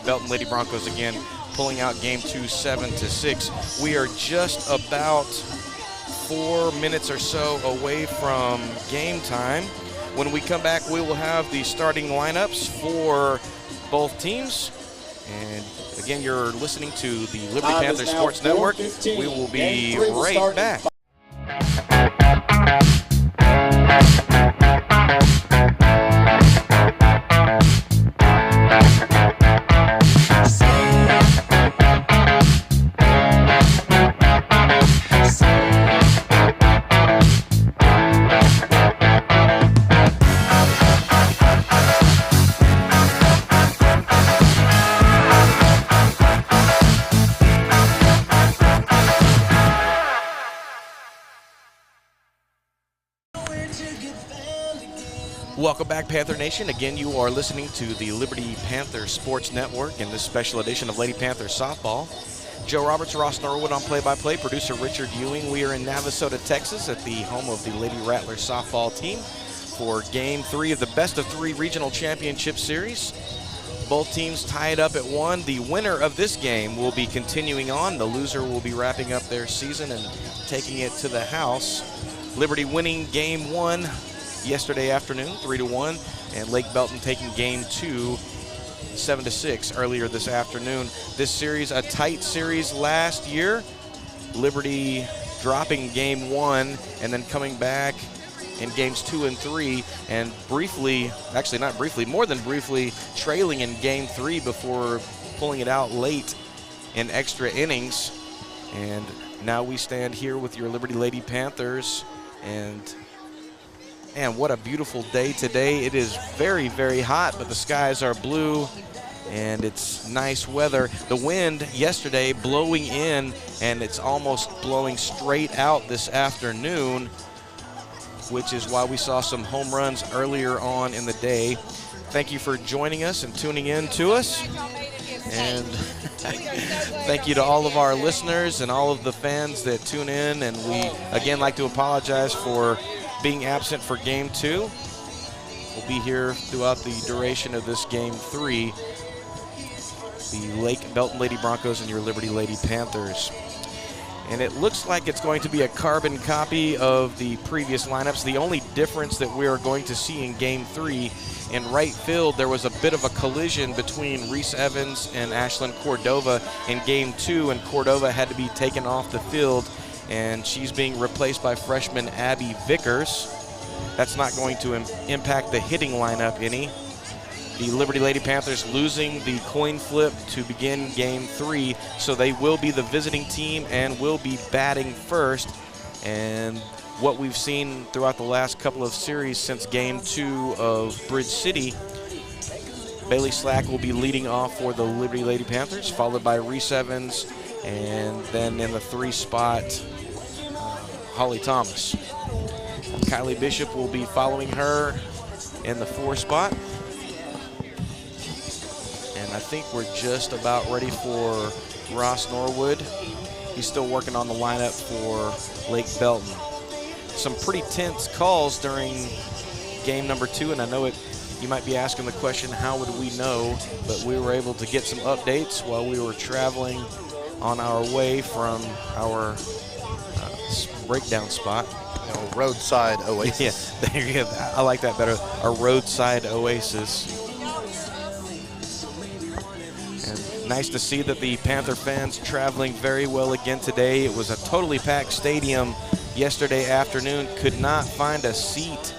Belton Lady Broncos again pulling out game 2 7-6. We are just about 4 minutes or so away from game time. When we come back, we will have the starting lineups for both teams. And again, you're listening to the Liberty Panther Sports Network. We will be right back. Welcome back, Panther Nation. Again, you are listening to the Liberty Panther Sports Network in this special edition of Lady Panther Softball. Joe Roberts, Ross Norwood on play-by-play, producer Richard Ewing. We are in Navasota, Texas at the home of the Lady Rattlers softball team for Game 3 of the Best of 3 Regional Championship Series. Both teams tied up at 1. The winner of this game will be continuing on. The loser will be wrapping up their season and taking it to the house. Liberty winning Game 1 yesterday afternoon, 3-1, and Lake Belton taking Game 2, 7-6 earlier this afternoon. This series, a tight series last year. Liberty dropping Game 1 and then coming back in Games 2 and 3 and briefly, actually not briefly, more than briefly, trailing in Game 3 before pulling it out late in extra innings. And now we stand here with your Liberty Lady Panthers, and man, what a beautiful day today. It is very, very hot, but the skies are blue and it's nice weather. The wind yesterday blowing in, and it's almost blowing straight out this afternoon, which is why we saw some home runs earlier on in the day. Thank you for joining us and tuning in to us. And thank you to all of our listeners and all of the fans that tune in. And we, again, like to apologize for being absent for Game 2. We'll be here throughout the duration of this Game 3. The Belton Lady Broncos and your Liberty Lady Panthers. And it looks like it's going to be a carbon copy of the previous lineups. The only difference that we are going to see in Game 3, in right field, there was a bit of a collision between Reese Evans and Ashlyn Cordova in Game 2, and Cordova had to be taken off the field, and she's being replaced by freshman Abby Vickers. That's not going to impact the hitting lineup any. The Liberty Lady Panthers losing the coin flip to begin Game 3, so they will be the visiting team and will be batting first. And what we've seen throughout the last couple of series since Game 2 of Bridge City, Bailey Slack will be leading off for the Liberty Lady Panthers, followed by Reese Evans, and then in the 3 spot, Holly Thomas. Kylie Bishop will be following her in the 4 spot. And I think we're just about ready for Ross Norwood. He's still working on the lineup for Lake Belton. Some pretty tense calls during game number 2, and I know you might be asking the question, how would we know? But we were able to get some updates while we were traveling on our way from our breakdown spot. Roadside oasis. Yeah, there you go. I like that better. A roadside oasis. And nice to see that the Panther fans traveling very well again today. It was a totally packed stadium yesterday afternoon. Could not find a seat,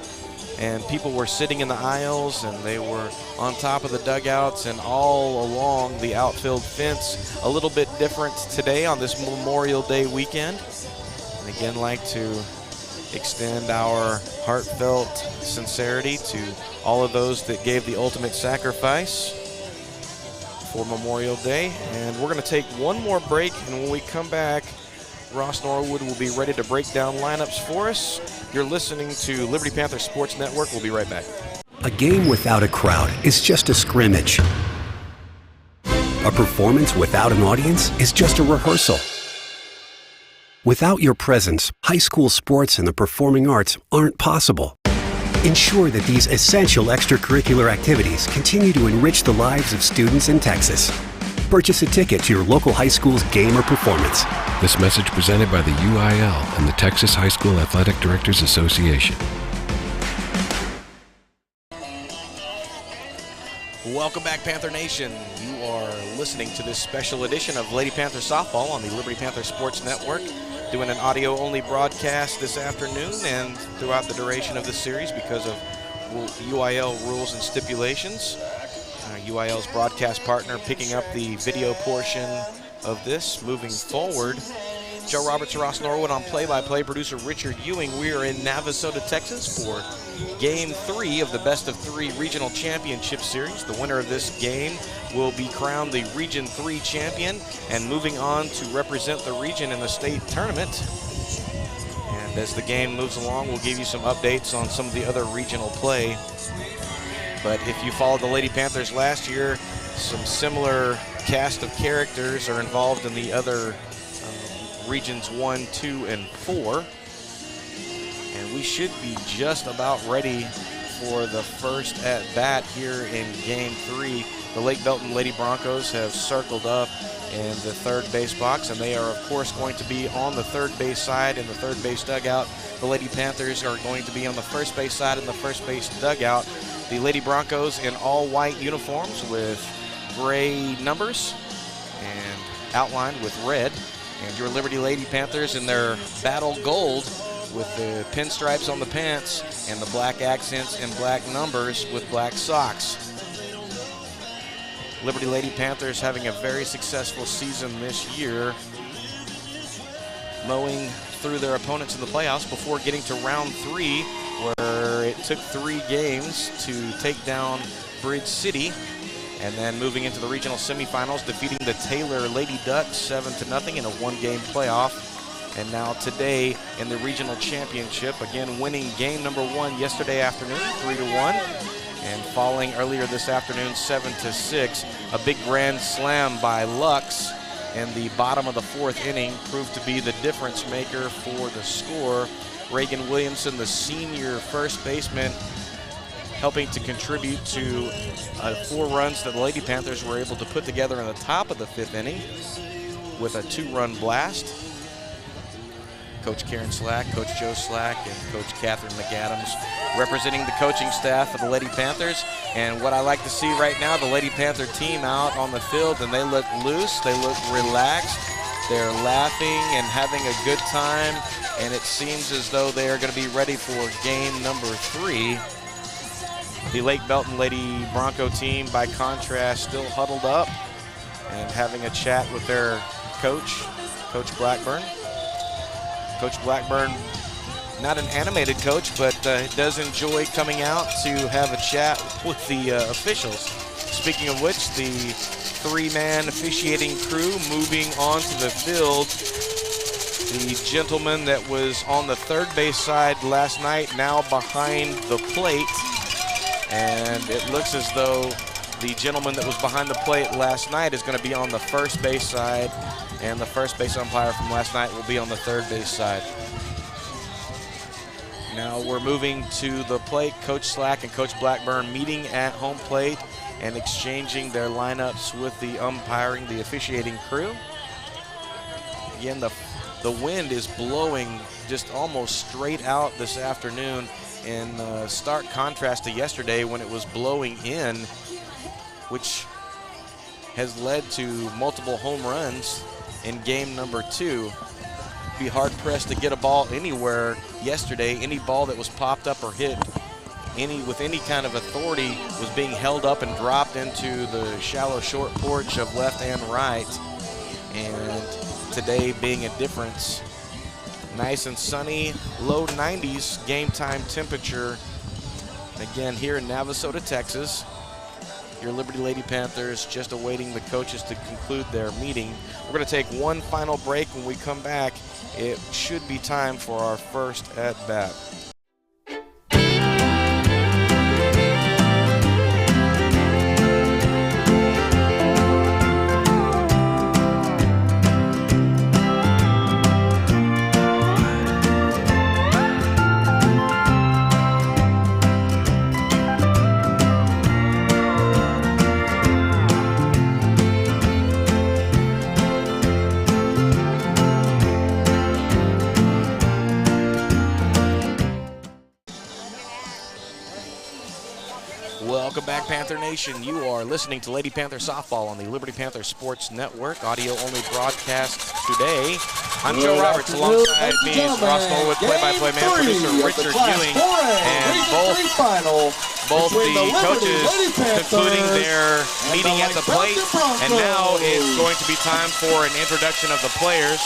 and people were sitting in the aisles, and they were on top of the dugouts and all along the outfield fence. A little bit different today on this Memorial Day weekend. And again, like to extend our heartfelt sincerity to all of those that gave the ultimate sacrifice for Memorial Day. And we're going to take one more break, and when we come back, Ross Norwood will be ready to break down lineups for us. You're listening to Liberty Panther Sports Network. We'll be right back. A game without a crowd is just a scrimmage. A performance without an audience is just a rehearsal. Without your presence, high school sports and the performing arts aren't possible. Ensure that these essential extracurricular activities continue to enrich the lives of students in Texas. Purchase a ticket to your local high school's game or performance. This message presented by the UIL and the Texas High School Athletic Directors Association. Welcome back, Panther Nation. You are listening to this special edition of Lady Panther Softball on the Liberty Panther Sports Network, doing an audio-only broadcast this afternoon and throughout the duration of the series because of UIL rules and stipulations. UIL's broadcast partner picking up the video portion of this moving forward. Joe Roberts, Ross Norwood on play-by-play, producer Richard Ewing. We are in Navasota, Texas for Game 3 of the Best of 3 Regional Championship Series. The winner of this game will be crowned the Region 3 champion and moving on to represent the region in the state tournament. And as the game moves along, we'll give you some updates on some of the other regional play. But if you followed the Lady Panthers last year, some similar cast of characters are involved in the other Regions 1, 2, and 4. And we should be just about ready for the first at-bat here in Game 3. The Lake Belton Lady Broncos have circled up in the third base box, and they are, of course, going to be on the third base side in the third base dugout. The Lady Panthers are going to be on the first base side in the first base dugout. The Lady Broncos in all-white uniforms with gray numbers and outlined with red. And your Liberty Lady Panthers in their battle gold with the pinstripes on the pants and the black accents and black numbers with black socks. Liberty Lady Panthers having a very successful season this year, mowing through their opponents in the playoffs before getting to round 3, where it took 3 games to take down Bridge City. And then moving into the regional semifinals, defeating the Taylor Lady Ducks 7-0 in a 1-game playoff. And now today in the regional championship, again winning game number 1 yesterday afternoon, 3-1. And falling earlier this afternoon, 7-6. A big grand slam by Lux in the bottom of the 4th inning proved to be the difference maker for the score. Reagan Williamson, the senior first baseman, helping to contribute to 4 runs that the Lady Panthers were able to put together in the top of the 5th inning with a 2-run blast. Coach Karen Slack, Coach Joe Slack, and Coach Catherine McAdams representing the coaching staff of the Lady Panthers. And what I like to see right now, the Lady Panther team out on the field, and they look loose, they look relaxed, they're laughing and having a good time, and it seems as though they are going to be ready for game number 3. The Lake Belton Lady Bronco team, by contrast, still huddled up and having a chat with their coach, Coach Blackburn. Coach Blackburn, not an animated coach, but does enjoy coming out to have a chat with the officials. Speaking of which, the 3-man officiating crew moving onto the field. The gentleman that was on the third base side last night now behind the plate. And it looks as though the gentleman that was behind the plate last night is going to be on the first base side, and the first base umpire from last night will be on the third base side. Now we're moving to the plate. Coach Slack and Coach Blackburn meeting at home plate and exchanging their lineups with the umpiring, the officiating crew. Again, the wind is blowing just almost straight out this afternoon, in stark contrast to yesterday when it was blowing in, which has led to multiple home runs in game number 2. Be hard-pressed to get a ball anywhere yesterday. Any ball that was popped up or hit with any kind of authority was being held up and dropped into the shallow short porch of left and right. And today being a difference. Nice and sunny, low 90s game time temperature. Again, here in Navasota, Texas. Your Liberty Lady Panthers just awaiting the coaches to conclude their meeting. We're going to take one final break. When we come back, it should be time for our first at-bat. Panther Nation. You are listening to Lady Panther Softball on the Liberty Panther Sports Network, audio-only broast today. I'm Joe Roberts. Alongside me is Ross Norwood, play-by-play man, producer Richard Ewing, and both the coaches concluding their meeting at the plate. And now it's going to be time for an introduction of the players.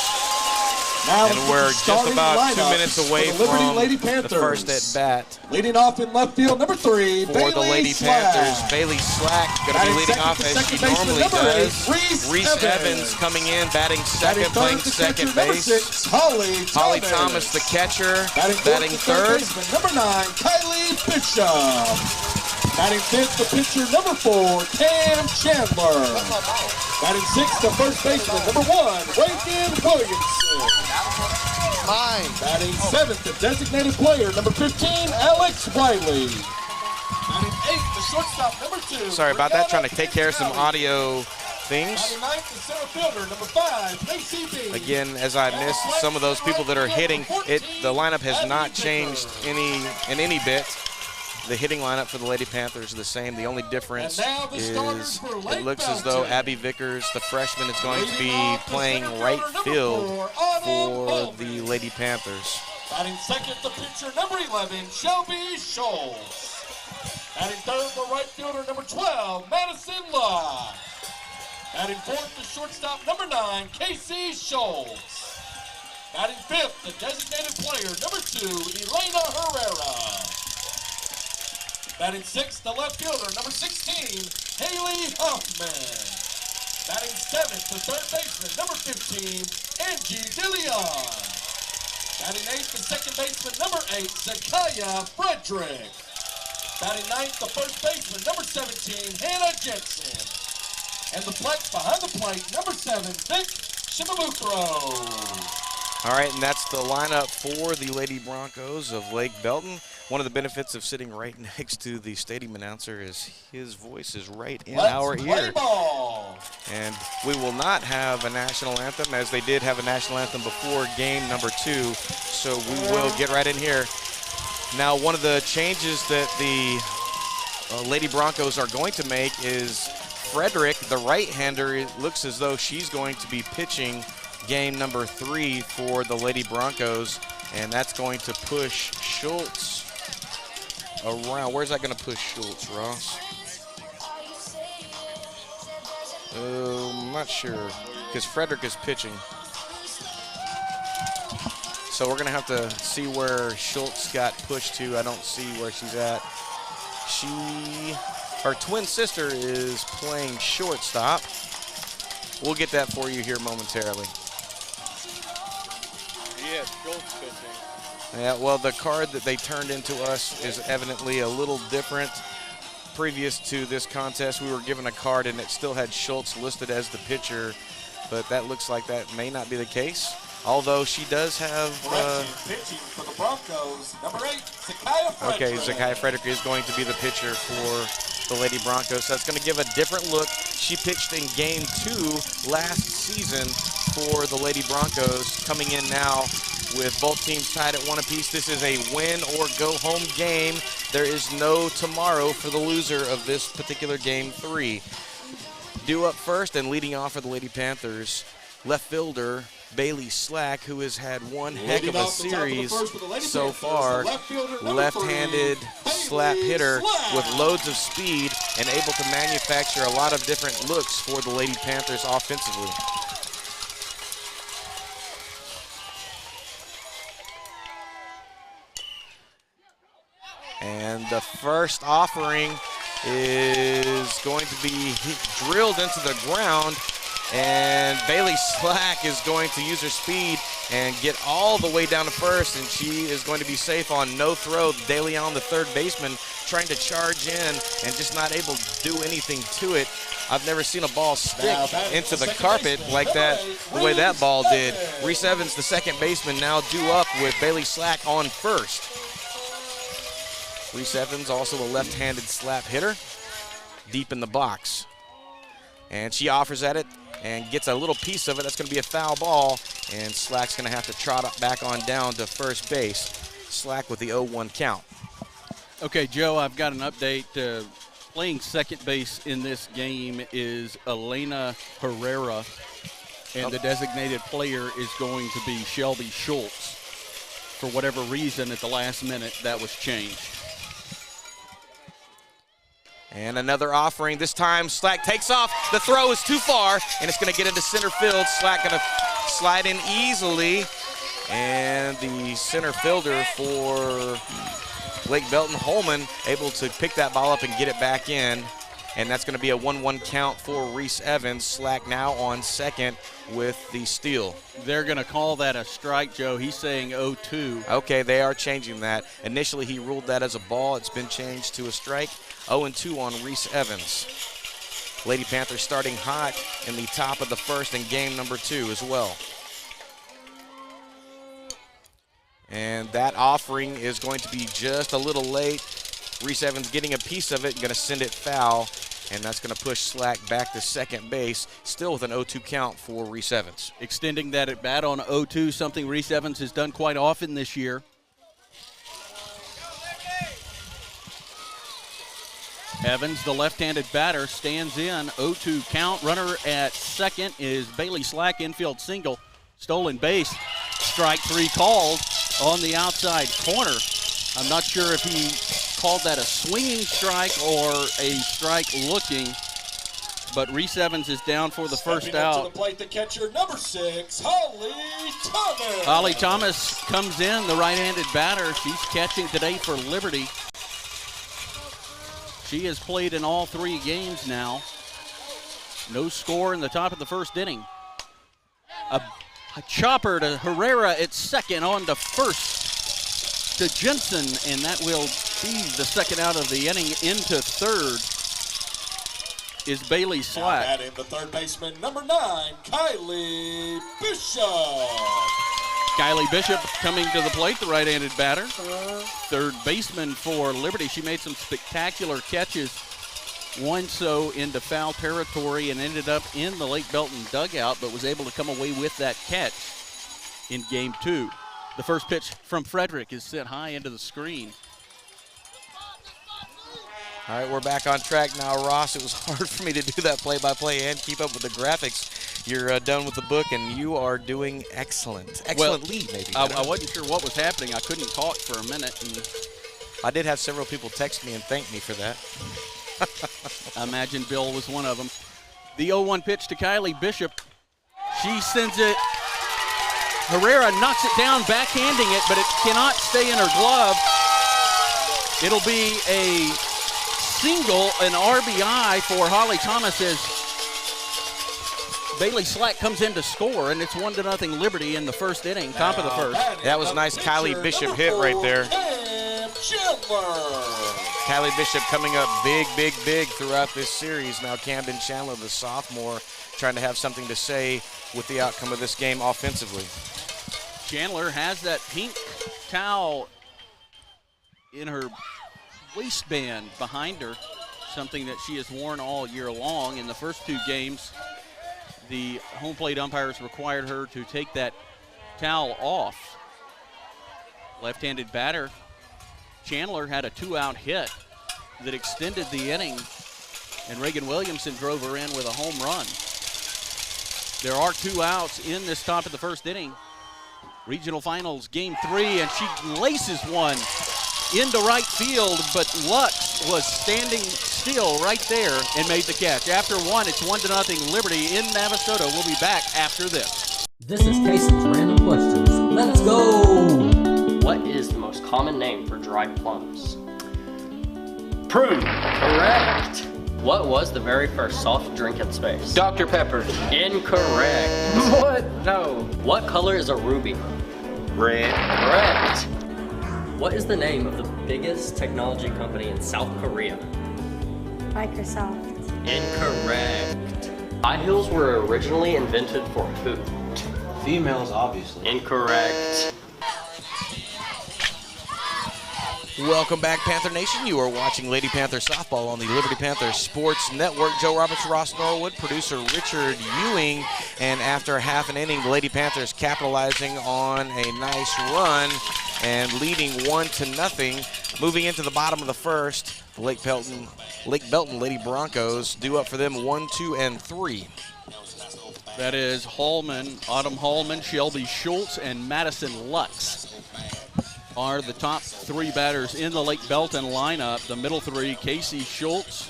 And we're just about 2 minutes away from the first at bat. Leading off in left field, number 3, for the Lady Panthers. Bailey Slack going to be leading off as she normally does. Reese Evans coming in, batting second, playing second base. Holly Thomas, the catcher, batting third. Number 9, Kylie Bishop. Batting fifth, the pitcher, number 4, Cam Chandler. Batting sixth, the first baseman, number 1, Reagan Williamson. Batting seventh, the designated player, number 15, Alex Riley. Batting eighth, the shortstop, number 2. Sorry about that, trying to take care of some audio things. Batting ninth, the center fielder, number 5, ACB. Again, as I missed some of those people that are hitting, the lineup has not changed in any bit. The hitting lineup for the Lady Panthers is the same. The only difference is it looks as though Abby Vickers, the freshman, is going to be playing right field for the Lady Panthers. Batting second, the pitcher, number 11, Shelby Scholes. Batting third, the right fielder, number 12, Madison Locke. Batting fourth, the shortstop, number 9, Casey Scholes. Batting fifth, the designated player, number 2, Elena Herrera. Batting sixth, the left fielder, number 16, Haley Hoffman. Batting seventh, the third baseman, number 15, Angie DeLeon. Batting eighth, the second baseman, number 8, Zakaya Frederick. Batting ninth, the first baseman, number 17, Hannah Jensen. And the flex behind the plate, number 7, Vic Shimabukuro. All right, and that's the lineup for the Lady Broncos of Lake Belton. One of the benefits of sitting right next to the stadium announcer is his voice is right in our ear. And we will not have a national anthem, as they did have a national anthem before game number 2. So we will get right in here. Now, one of the changes that the Lady Broncos are going to make is Frederick, the right-hander, it looks as though she's going to be pitching game number 3 for the Lady Broncos, and that's going to push Schultz around. Where's that going to push Schultz, Ross? I'm not sure, because Frederick is pitching. So we're going to have to see where Schultz got pushed to. I don't see where she's at. Her twin sister is playing shortstop. We'll get that for you here momentarily. Yeah, Schultz pitching. Yeah, well, the card that they turned into us is evidently a little different. Previous to this contest, we were given a card and it still had Schultz listed as the pitcher, but that looks like that may not be the case. Although she does have pitching for the Broncos, number 8, Zakaya Frederick. Okay, Zakaya Frederick is going to be the pitcher for the Lady Broncos. So that's going to give a different look. She pitched in game 2 last season for the Lady Broncos, coming in now with both teams tied at 1 apiece. This is a win or go home game. There is no tomorrow for the loser of this particular game 3. Due up first and leading off for the Lady Panthers, left fielder Bailey Slack, who has had one heck of a series so far. Left-handed slap hitter with loads of speed and able to manufacture a lot of different looks for the Lady Panthers offensively. And the first offering is going to be drilled into the ground, and Bailey Slack is going to use her speed and get all the way down to first, and she is going to be safe on no throw. De Leon, the third baseman, trying to charge in and just not able to do anything to it. I've never seen a ball stick into the carpet like that, the way that ball did. Reese Evans, the second baseman, now due up with Bailey Slack on first. Reese Evans, also a left-handed slap hitter, deep in the box. And she offers at it and gets a little piece of it. That's going to be a foul ball, and Slack's going to have to trot back on down to first base. Slack with the 0-1 count. Okay, Joe, I've got an update. Playing second base in this game is Elena Herrera, and the designated player is going to be Shelby Schultz. For whatever reason, at the last minute, that was changed. And another offering. This time, Slack takes off. The throw is too far, and it's going to get into center field. Slack going to slide in easily. And the center fielder for Lake Belton, Holman, able to pick that ball up and get it back in. And that's going to be a 1-1 count for Reese Evans. Slack now on second with the steal. They're going to call that a strike, Joe. He's saying 0-2. Okay, they are changing that. Initially, he ruled that as a ball. It's been changed to a strike. 0-2 on Reese Evans. Lady Panthers starting hot in the top of the first in game number 2 as well. And that offering is going to be just a little late. Reese Evans getting a piece of it, going to send it foul, and that's going to push Slack back to second base, still with an 0-2 count for Reese Evans. Extending that at bat on 0-2, something Reese Evans has done quite often this year. Evans, the left-handed batter, stands in, 0-2 count. Runner at second is Bailey Slack, infield single, stolen base. Strike 3 called on the outside corner. I'm not sure if he called that a swinging strike or a strike looking, but Reese Evans is down for the first out. To the plate, the catcher, number 6, Holly Thomas. Holly Thomas comes in, the right-handed batter. She's catching today for Liberty. She has played in all 3 games now. No score in the top of the first inning. A chopper to Herrera at second, on to first to Jensen, and that will be the second out of the inning. Into third is Bailey Slack. Now batting the third baseman, number 9, Kylie Bishop. Kylie Bishop coming to the plate, the right-handed batter. Third baseman for Liberty. She made some spectacular catches, one so into foul territory and ended up in the Lake Belton dugout, but was able to come away with that catch in game 2. The first pitch from Frederick is sent high into the screen. All right, we're back on track now, Ross. It was hard for me to do that play-by-play and keep up with the graphics. You're done with the book, and you are doing excellent. Excellent lead, maybe. I wasn't sure what was happening. I couldn't talk for a minute. And I did have several people text me and thank me for that. I imagine Bill was one of them. The 0-1 pitch to Kylie Bishop. She sends it. Herrera knocks it down, backhanding it, but it cannot stay in her glove. It'll be a single, an RBI for Holly Thomas as Bailey Slack comes in to score, and it's 1-0 Liberty in the first inning, top of the first. That was a nice Kylie Bishop hit right there. Kylie Bishop coming up big, big, big throughout this series. Now Camden Chandler, the sophomore, trying to have something to say with the outcome of this game offensively. Chandler has that pink towel in her waistband behind her, something that she has worn all year long. In the first 2 games, the home plate umpires required her to take that towel off. Left-handed batter, Chandler had a 2-out hit that extended the inning, and Reagan Williamson drove her in with a home run. There are 2 outs in this top of the first inning. Regional Finals, Game 3, and she laces one into right field, but Lux was standing still right there and made the catch. After 1, it's 1-0 Liberty in Navasota. We'll be back after this. This is Casey's Random Questions. Let's go! What is the most common name for dried plums? Prune. Correct. What was the very first soft drink in space? Dr. Pepper. Incorrect. What? No. What color is a ruby? Red. Correct. What is the name of the biggest technology company in South Korea? Microsoft. Incorrect. High heels were originally invented for who? Females, obviously. Incorrect. Welcome back, Panther Nation. You are watching Lady Panther Softball on the Liberty Panther Sports Network. Joe Roberts, Ross Norwood, producer Richard Ewing. And after half an inning, the Lady Panthers capitalizing on a nice run and leading 1-0. Moving into the bottom of the first, the Lake Belton Lady Broncos due up for them 1, 2, and 3. That is Autumn Hallman, Shelby Schultz, and Madison Lux are the top 3 batters in the Lake Belton lineup. The middle 3, Casey Schultz,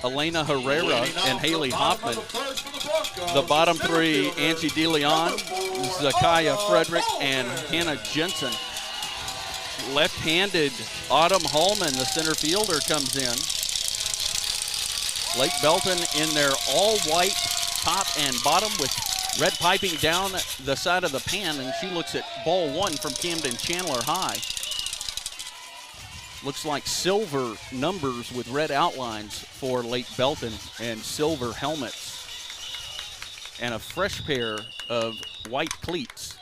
Elena Herrera, and Haley Hoffman. The bottom 3, Angie DeLeon, Zakaya Frederick, and Hannah Jensen. Left-handed Autumn Hallman, the center fielder, comes in. Lake Belton in their all-white top and bottom with red piping down the side of the pan, and she looks at ball 1 from Camden Chandler High. Looks like silver numbers with red outlines for Lake Belton and silver helmets. And a fresh pair of white cleats.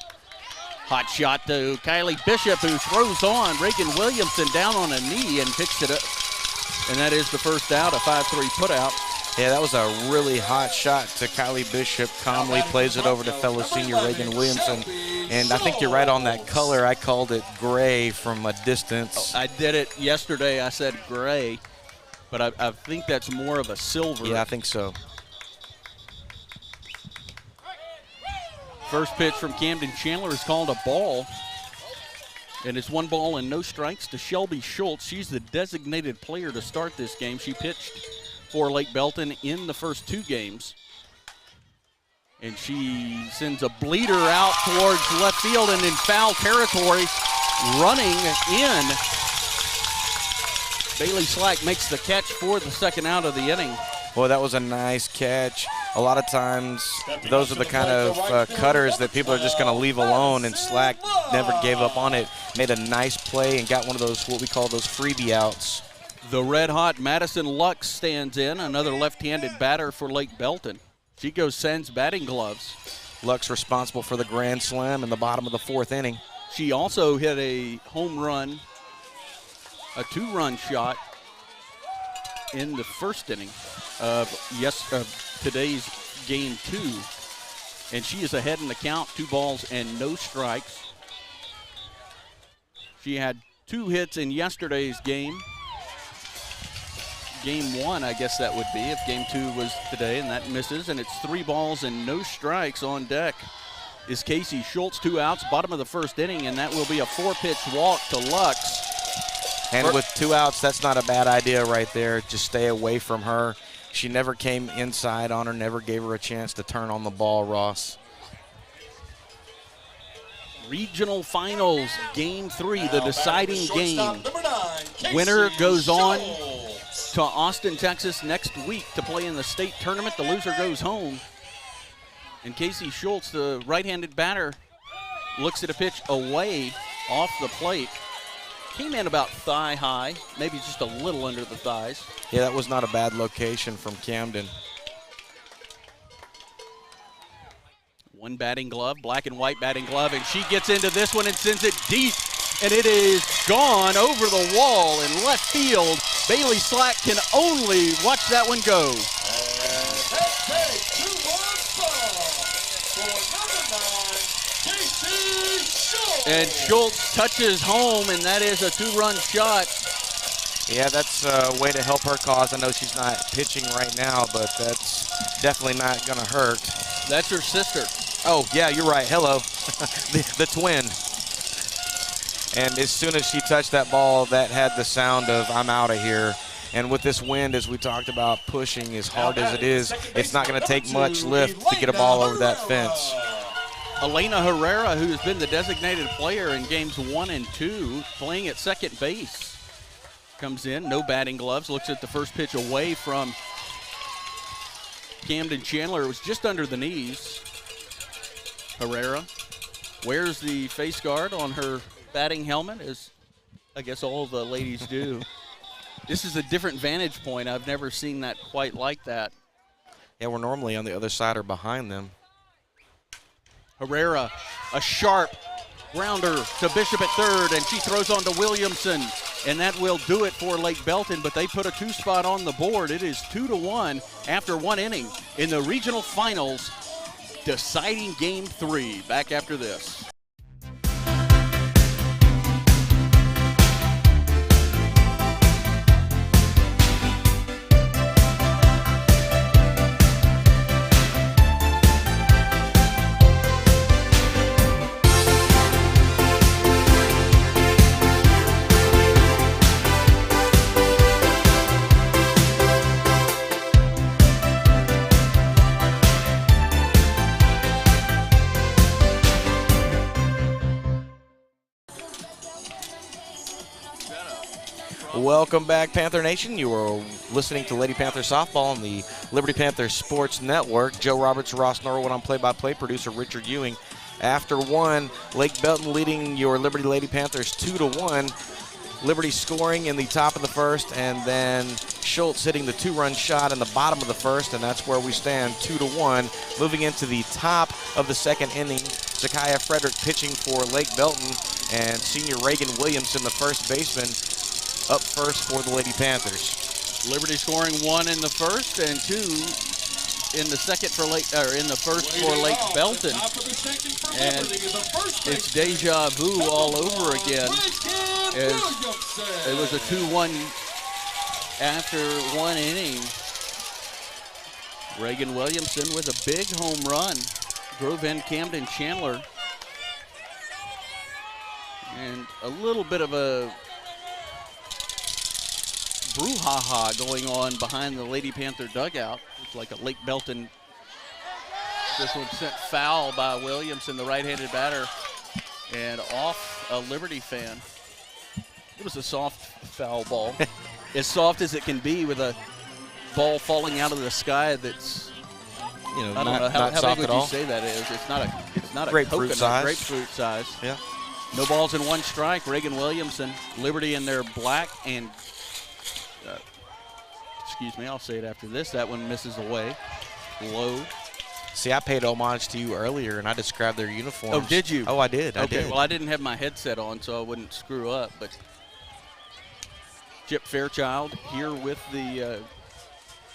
Hot shot to Kylie Bishop, who throws on Reagan Williamson down on a knee and picks it up. And that is the first out, a 5-3 putout. Yeah, that was a really hot shot to Kylie Bishop. Calmly plays it over to fellow senior Reagan Williamson. And I think you're right on that color. I called it gray from a distance. I did it yesterday. I said gray, but I think that's more of a silver. Yeah, I think so. First pitch from Camden Chandler is called a ball. And it's 1 ball and no strikes to Shelby Schultz. She's the designated player to start this game. She pitched for Lake Belton in the first 2 games. And she sends a bleeder out towards left field and in foul territory, running in. Bailey Slack makes the catch for the second out of the inning. Boy, that was a nice catch. A lot of times, those are the kind of cutters that people are just going to leave alone, and Slack never gave up on it. Made a nice play and got one of those, what we call those freebie outs. The red-hot Madison Lux stands in, another left-handed batter for Lake Belton. She goes sans batting gloves. Lux responsible for the grand slam in the bottom of the 4th inning. She also hit a home run, a 2-run shot in the first inning of today's game 2. And she is ahead in the count, 2 balls and no strikes. She had 2 hits in yesterday's game. Game 1, I guess that would be, if game 2 was today, and that misses, and it's 3 balls and no strikes. On deck is Casey Schultz, 2 outs, bottom of the first inning, and that will be a 4-pitch walk to Lux. And with 2 outs, that's not a bad idea right there. Just stay away from her. She never came inside on her, never gave her a chance to turn on the ball, Ross. Regional Finals, Game 3, the deciding game. Winner goes on to Austin, Texas next week to play in the state tournament. The loser goes home. And Casey Schultz, the right-handed batter, looks at a pitch away off the plate. Came in about thigh high, maybe just a little under the thighs. Yeah, that was not a bad location from Camden. 1 batting glove, black and white batting glove, and she gets into this one and sends it deep, and it is gone over the wall in left field. Bailey Slack can only watch that one go. And Schultz touches home, and that is a 2-run shot. Yeah, that's a way to help her cause. I know she's not pitching right now, but that's definitely not going to hurt. That's her sister. Oh, yeah, you're right. Hello. the twin. And as soon as she touched that ball, that had the sound of I'm out of here. And with this wind, as we talked about, pushing as hard as it is, it's not going to take much lift to get a ball over that fence. Elena Herrera, who has been the designated player in games 1 and 2, playing at second base, comes in, no batting gloves, looks at the first pitch away from Camden Chandler. It was just under the knees. Herrera wears the face guard on her batting helmet, as I guess all the ladies do. This is a different vantage point. I've never seen that quite like that. Yeah, we're normally on the other side or behind them. Herrera, a sharp grounder to Bishop at third, and she throws on to Williamson, and that will do it for Lake Belton, but they put a 2 spot on the board. It is 2-1 after 1 inning in the regional finals, deciding game 3. Back after this. Welcome back, Panther Nation. You are listening to Lady Panther Softball on the Liberty Panther Sports Network. Joe Roberts, Ross Norwood on play-by-play, producer Richard Ewing. After one, Lake Belton leading your Liberty Lady Panthers 2-1. Liberty scoring in the top of the first, and then Schultz hitting the 2-run shot in the bottom of the first, and that's where we stand, 2-1. Moving into the top of the second inning, Zakiah Frederick pitching for Lake Belton, and senior Reagan Williamson, the first baseman, up first for the Lady Panthers. Liberty scoring 1 in the first and 2 in the second for Lake, or in the first for Lake Belton. And it's deja vu all over again. As it was a 2-1 after 1 inning. Reagan Williamson with a big home run drove in Camden Chandler. And a little bit of a brouhaha going on behind the Lady Panther dugout. It's like a Lake Belton. This one sent foul by Williamson, the right-handed batter, and off a Liberty fan. It was a soft foul ball. As soft as it can be with a ball falling out of the sky that's, You know, I don't know, how big would you say that is? It's not a grapefruit size. Grapefruit size. Yeah. No balls in 1 strike. Reagan Williamson, Liberty in their black and, excuse me, I'll say it after this. That one misses away. Low. See, I paid homage to you earlier, and I described their uniforms. Oh, did you? Oh, I did. I Okay, did. well, I didn't have my headset on, so I wouldn't screw up. But Chip Fairchild here with the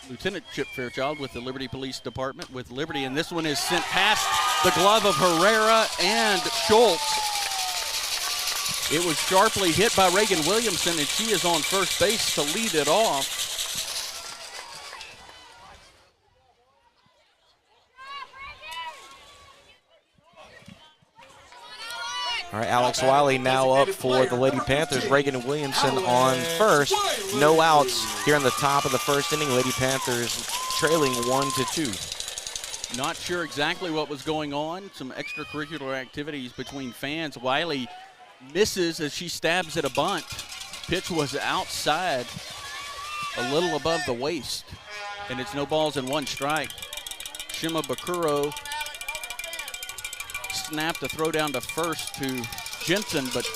Lieutenant Chip Fairchild with the Liberty Police Department with Liberty, and this one is sent past the glove of Herrera and Schultz. It was sharply hit by Reagan Williamson, and she is on first base to lead it off. All right, Alex Wiley now up for the Lady Panthers. Reagan Williamson on first. No outs here in the top of the first inning. Lady Panthers trailing 1-2. Not sure exactly what was going on. Some extracurricular activities between fans. Wiley misses as she stabs at a bunt. Pitch was outside, a little above the waist, and it's no balls and 1 strike. Shima Bakuro snapped a throw down to first to Jensen, but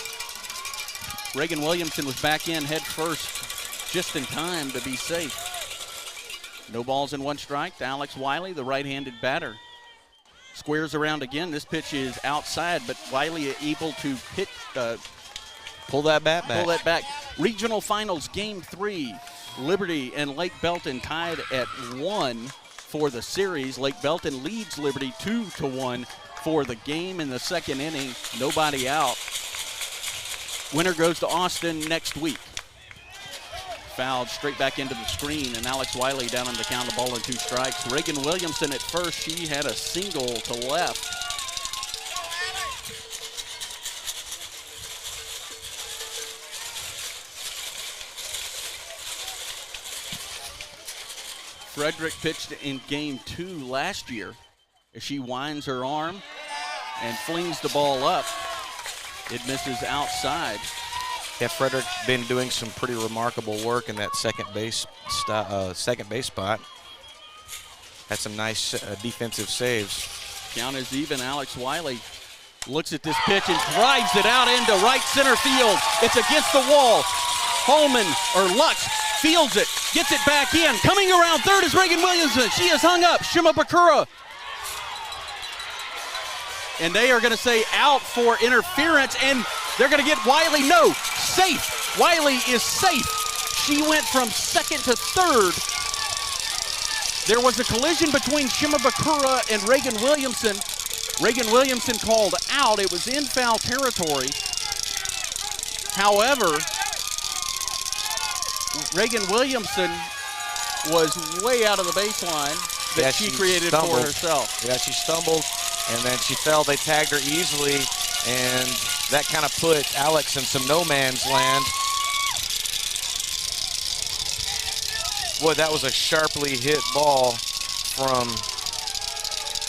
Reagan Williamson was back in head first just in time to be safe. No balls and 1 strike to Alex Wiley, the right-handed batter. Squares around again. This pitch is outside, but Wiley able to hit, pull that bat back. Pull that back. Regional Finals Game 3. Liberty and Lake Belton tied at 1 for the series. Lake Belton leads Liberty 2-1 for the game in the second inning. Nobody out. Winner goes to Austin next week. Fouled straight back into the screen, and Alex Wiley down on the count of 1-2 strikes. Reagan Williamson at first. She had a single to left. Frederick pitched in Game 2 last year as she winds her arm and flings the ball up. It misses outside. Yeah, Frederick been doing some pretty remarkable work in that second base spot. Had some nice defensive saves. Count is even. Alex Wiley looks at this pitch and drives it out into right center field. It's against the wall. Holman or Lux fields it, gets it back in. Coming around third is Reagan Williamson. She is hung up. Shima Bakura. And they are going to say out for interference, and they're going to get Wiley. No, safe. Wiley is safe. She went from second to third. There was a collision between Shima Bakura and Reagan Williamson. Reagan Williamson called out. It was in foul territory. However, Reagan Williamson was way out of the baseline that she created for herself. Yeah, she stumbled, and then she fell. They tagged her easily, and that kind of put Alex in some no man's land. Boy, that was a sharply hit ball from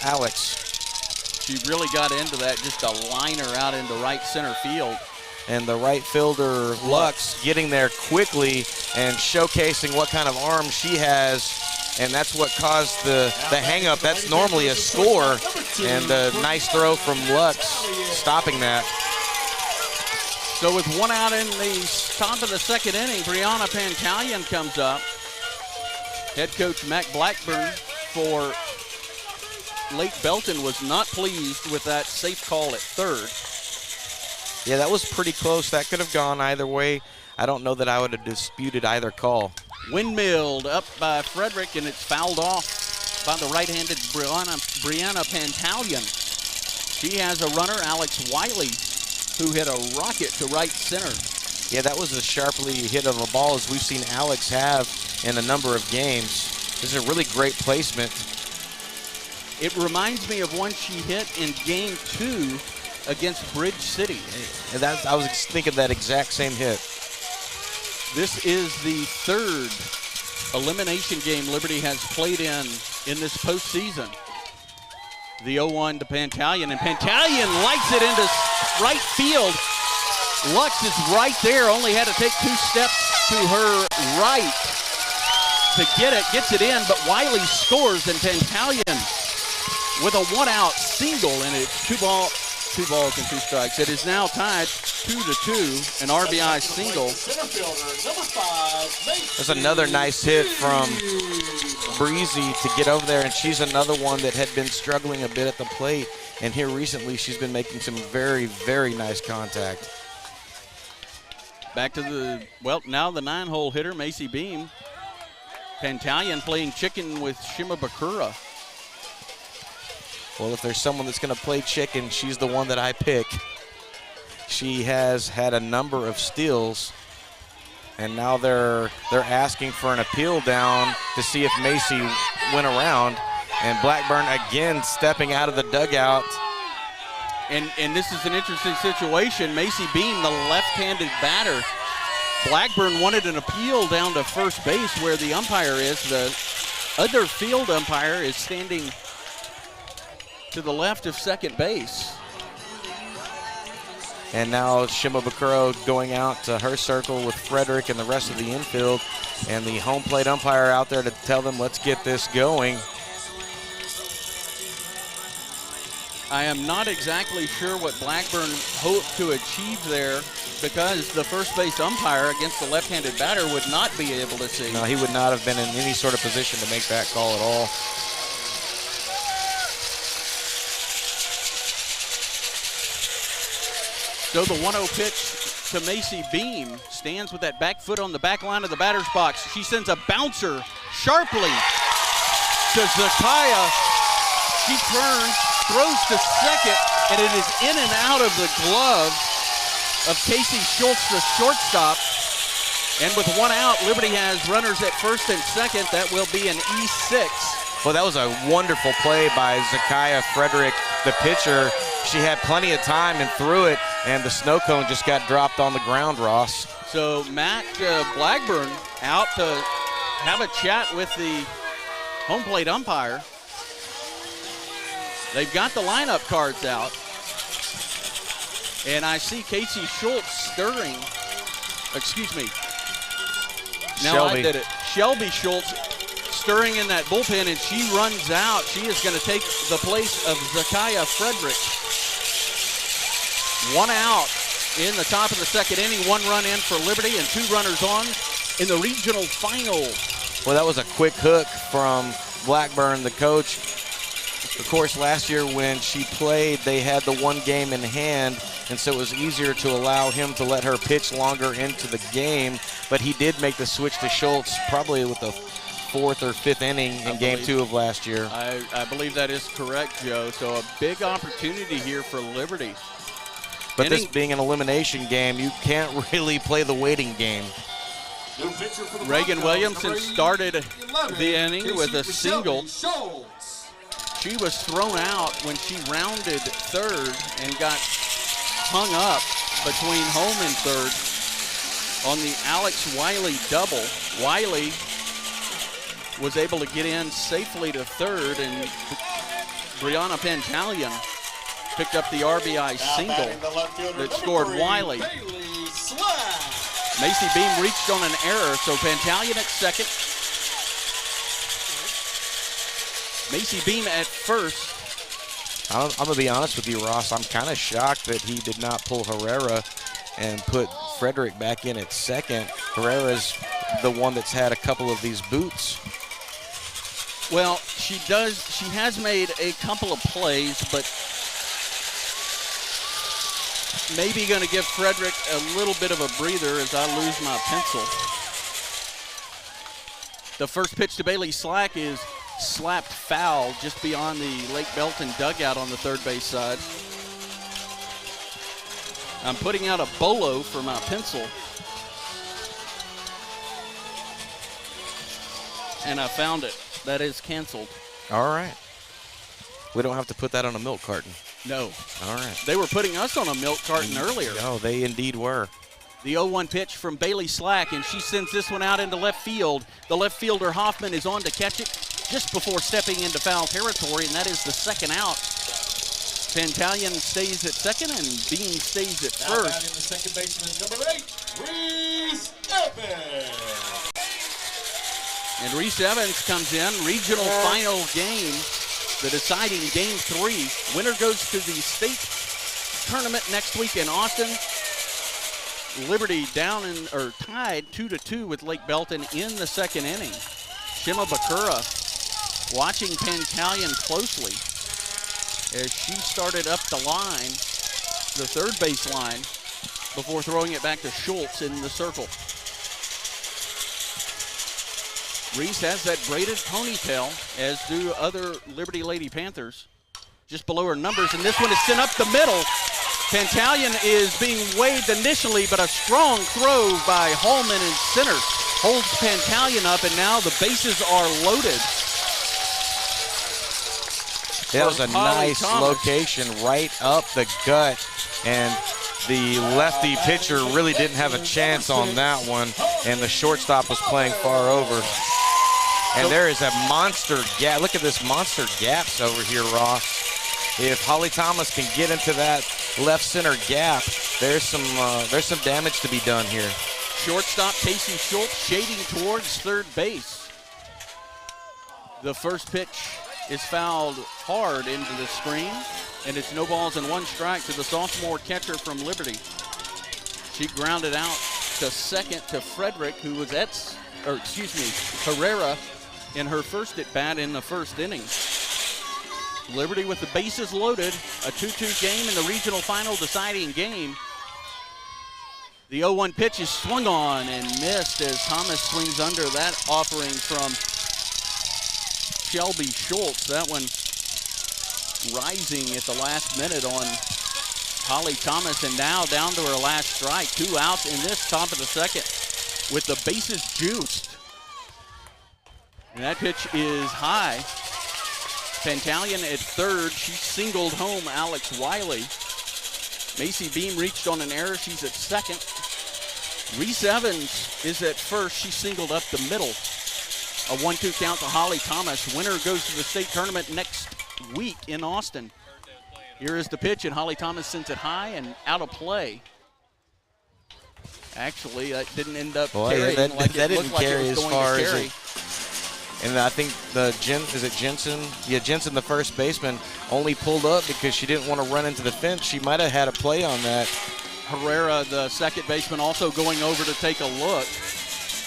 Alex. She really got into that, just a liner out into right center field. And the right fielder, Lux, getting there quickly and showcasing what kind of arm she has. And that's what caused the hang-up. That's normally a score. And a nice throw from Lux, stopping that. So with one out in the top of the second inning, Brianna Pantalion comes up. Head coach Mac Blackburn for Lake Belton was not pleased with that safe call at third. Yeah, that was pretty close. That could have gone either way. I don't know that I would have disputed either call. Windmilled up by Frederick, and it's fouled off by the right-handed Brianna Pantalion. She has a runner, Alex Wiley, who hit a rocket to right center. Yeah, that was a sharply hit of a ball, as we've seen Alex have in a number of games. This is a really great placement. It reminds me of one she hit in Game 2 against Bridge City. And I was thinking that exact same hit. This is the third elimination game Liberty has played in this postseason. The 0-1 to Pantalion, and Pantalion lights it into right field. Lux is right there, only had to take 2 steps to her right to get it, gets it in, but Wiley scores, and Pantalion with a 1-out single, and it's 2 balls and 2 strikes. It is now tied 2-2, an RBI single. That's another nice hit from Breezy to get over there, and she's another one that had been struggling a bit at the plate, and here recently she's been making some very, very nice contact. Back to now the 9-hole hitter, Macy Beam. Pantalion playing chicken with Shimabukuro. Well, if there's someone that's going to play chicken, she's the one that I pick. She has had a number of steals, and now they're asking for an appeal down to see if Macy went around. And Blackburn again stepping out of the dugout. And this is an interesting situation. Macy Beam, the left-handed batter. Blackburn wanted an appeal down to first base where the umpire is. The other field umpire is standing to the left of second base. And now Shimabukuro going out to her circle with Frederick and the rest of the infield. And the home plate umpire out there to tell them, let's get this going. I am not exactly sure what Blackburn hoped to achieve there, because the first base umpire against the left-handed batter would not be able to see. No, he would not have been in any sort of position to make that call at all. So the 1-0 pitch to Macy Beam stands with that back foot on the back line of the batter's box. She sends a bouncer sharply to Zakaya. She turns, throws to second, and it is in and out of the glove of Casey Schultz, the shortstop. And with 1 out, Liberty has runners at first and second. That will be an E6. Well, that was a wonderful play by Zakaya Frederick, the pitcher. She had plenty of time and threw it, and the snow cone just got dropped on the ground, Ross. So Matt Blackburn out to have a chat with the home plate umpire. They've got the lineup cards out. And I see Casey Schultz stirring. Excuse me. Now Shelby. I did it. Shelby Schultz stirring in that bullpen, and she runs out. She is going to take the place of Zakaya Frederick. 1 out in the top of the second inning. 1 run in for Liberty and 2 runners on in the regional final. Well, that was a quick hook from Blackburn, the coach. Of course, last year when she played, they had the 1 game in hand, and so it was easier to allow him to let her pitch longer into the game. But he did make the switch to Schultz probably with the 4th or 5th inning in Game 2 of last year. I believe that is correct, Joe. So a big opportunity here for Liberty. But this being an elimination game, you can't really play the waiting game. Reagan Williamson started the inning with a single. She was thrown out when she rounded third and got hung up between home and third on the Alex Wiley double. Wiley was able to get in safely to third, and Brianna Pantalion picked up the RBI single that scored Wiley. Macy Beam reached on an error, so Pantalian at second. Macy Beam at first. I'm going to be honest with you, Ross. I'm kind of shocked that he did not pull Herrera and put Frederick back in at second. Herrera's the one that's had a couple of these boots. Well, she has made a couple of plays, but maybe going to give Frederick a little bit of a breather as I lose my pencil. The first pitch to Bailey Slack is slapped foul just beyond the Lake Belton dugout on the third base side. I'm putting out a bolo for my pencil. And I found it. That is canceled. All right. We don't have to put that on a milk carton. No. All right. They were putting us on a milk carton earlier. Oh, they indeed were. The 0-1 pitch from Bailey Slack, and she sends this one out into left field. The left fielder, Hoffman, is on to catch it just before stepping into foul territory, and that is the second out. Pantalian stays at second, and Beam stays at Now first. batting the second baseman is number 8, Reese Evans. And Reese Evans comes in, regional final game, the deciding game 3. Winner goes to the state tournament next week in Austin. Liberty tied 2-2 with Lake Belton in the second inning. Shima Bakura watching Pantalian closely as she started up the line, the third base line, before throwing it back to Schultz in the circle. Reese has that braided ponytail, as do other Liberty Lady Panthers, just below her numbers, and this one is sent up the middle. Pantalian is being waved initially, but a strong throw by Holman in center holds Pantalian up, and now the bases are loaded. That was a nice location right up the gut, and the lefty pitcher really didn't have a chance on that one, and the shortstop was playing far over. And there is a monster gap. Look at this monster gaps over here, Ross. If Holly Thomas can get into that left center gap, there's some damage to be done here. Shortstop Casey Schultz shading towards third base. The first pitch is fouled hard into the screen, and it's no balls and one strike to the sophomore catcher from Liberty. She grounded out to second to Frederick, who was Herrera in her first at bat in the first inning. Liberty with the bases loaded, a 2-2 game in the regional final deciding game. The 0-1 pitch is swung on and missed as Thomas swings under that offering from Shelby Schultz. That one rising at the last minute on Holly Thomas, and now down to her last strike. 2 outs in this top of the second with the bases juiced. And that pitch is high. Pantalian at third. She singled home Alex Wiley. Macy Beam reached on an error. She's at second. Reese Evans is at first. She singled up the middle. A 1-2 count to Holly Thomas. Winner goes to the state tournament next week in Austin. Here is the pitch, and Holly Thomas sends it high and out of play. Actually, that didn't end up carrying that like that it didn't looked carry like it was as going far to as carry. it. And I think is it Jensen? Yeah, Jensen, the first baseman, only pulled up because she didn't want to run into the fence. She might have had a play on that. Herrera, the second baseman, also going over to take a look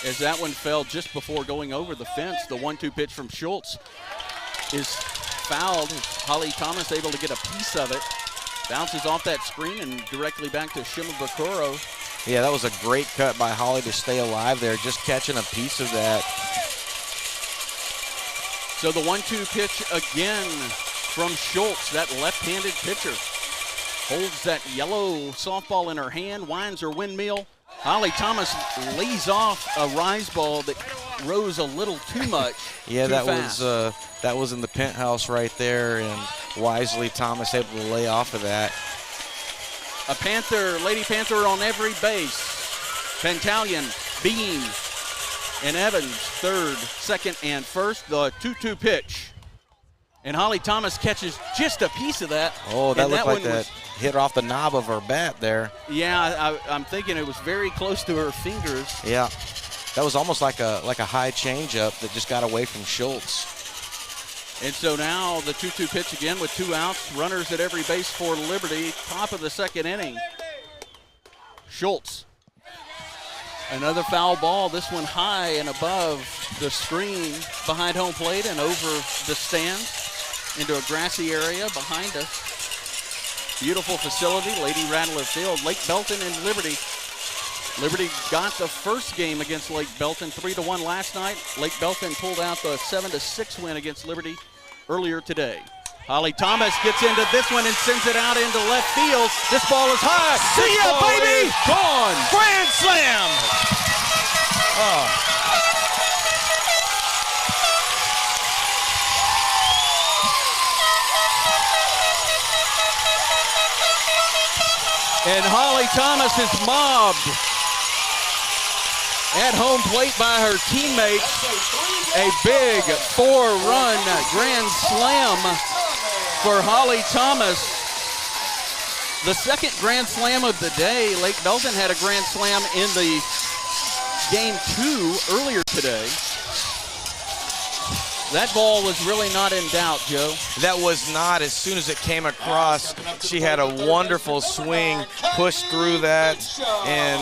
as that one fell just before going over the fence. The 1-2 pitch from Schultz is fouled. Holly Thomas able to get a piece of it. Bounces off that screen and directly back to Shima Bakuro. Yeah, that was a great cut by Holly to stay alive there, just catching a piece of that. So the 1-2 pitch again from Schultz, that left-handed pitcher. Holds that yellow softball in her hand, winds her windmill. Holly Thomas lays off a rise ball that rose a little too much. Yeah, too fast. that was in the penthouse right there, and wisely Thomas able to lay off of that. A Panther, Lady Panther on every base. Pantalian, Beam, and Evans, third, second, and first. The 2-2 pitch. And Holly Thomas catches just a piece of that. Oh, that looked like one that hit off the knob of her bat there. Yeah, I'm thinking it was very close to her fingers. Yeah, that was almost like a high changeup that just got away from Schultz. And so now the 2-2 pitch again with 2 outs. Runners at every base for Liberty. Top of the second inning. Schultz. Another foul ball. This one high and above the screen behind home plate and over the stands into a grassy area behind us. Beautiful facility, Lady Rattler Field. Lake Belton and Liberty. Liberty got the first game against Lake Belton 3-1 last night. Lake Belton pulled out the 7-6 win against Liberty earlier today. Holly Thomas gets into this one and sends it out into left field. This ball is high. See ya, baby! Gone. Grand slam! Oh. And Holly Thomas is mobbed at home plate by her teammates. A big 4-run grand slam for Holly Thomas. The second grand slam of the day. Lake Belton had a grand slam in the game 2 earlier today. That ball was really not in doubt, Joe. That was not. As soon as it came across, she had a wonderful swing, pushed through that, and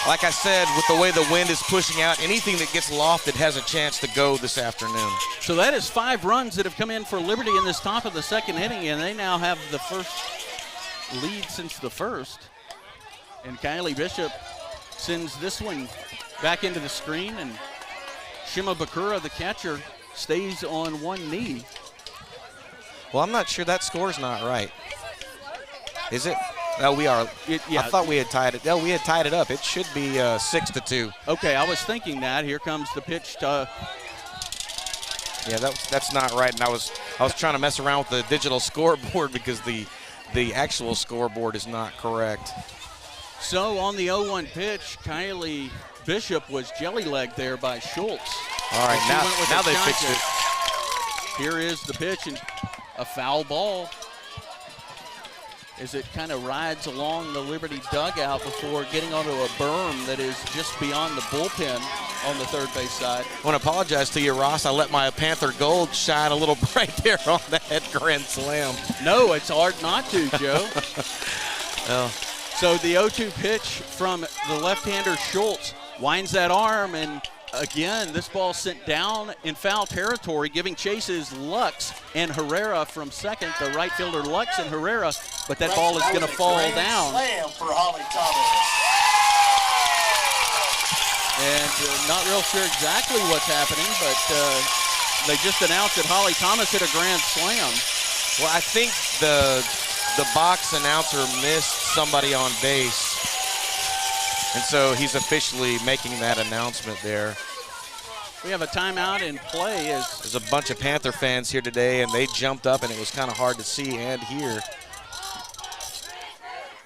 like I said, with the way the wind is pushing out, anything that gets lofted has a chance to go this afternoon. So that is 5 runs that have come in for Liberty in this top of the second inning, and they now have the first lead since the first. And Kylie Bishop sends this one back into the screen, and Shima Bakura, the catcher, stays on one knee. Well, I'm not sure that score's not right. Is it? No, we are. Yeah. I thought we had tied it. No, we had tied it up. It should be 6-2. Okay, I was thinking that. Here comes the pitch to. Yeah, that's not right. And I was trying to mess around with the digital scoreboard because the actual scoreboard is not correct. So on the 0-1 pitch, Kylie Bishop was jelly-legged there by Schultz. All right, now they fixed it. Here is the pitch, and a foul ball as it kind of rides along the Liberty dugout before getting onto a berm that is just beyond the bullpen on the third base side. I want to apologize to you, Ross. I let my Panther gold shine a little bright there on that grand slam. No, it's hard not to, Joe. Oh. So the 0-2 pitch from the left-hander Schultz winds that arm, and again, this ball sent down in foul territory. Giving chase is Lux and Herrera from second, the right fielder Lux and Herrera, but that ball is going to fall down. Slam for Holly Thomas. And not real sure exactly what's happening, but they just announced that Holly Thomas hit a grand slam. Well, I think the box announcer missed somebody on base. And so he's officially making that announcement there. We have a timeout in play. There's a bunch of Panther fans here today, and they jumped up, and it was kind of hard to see and hear.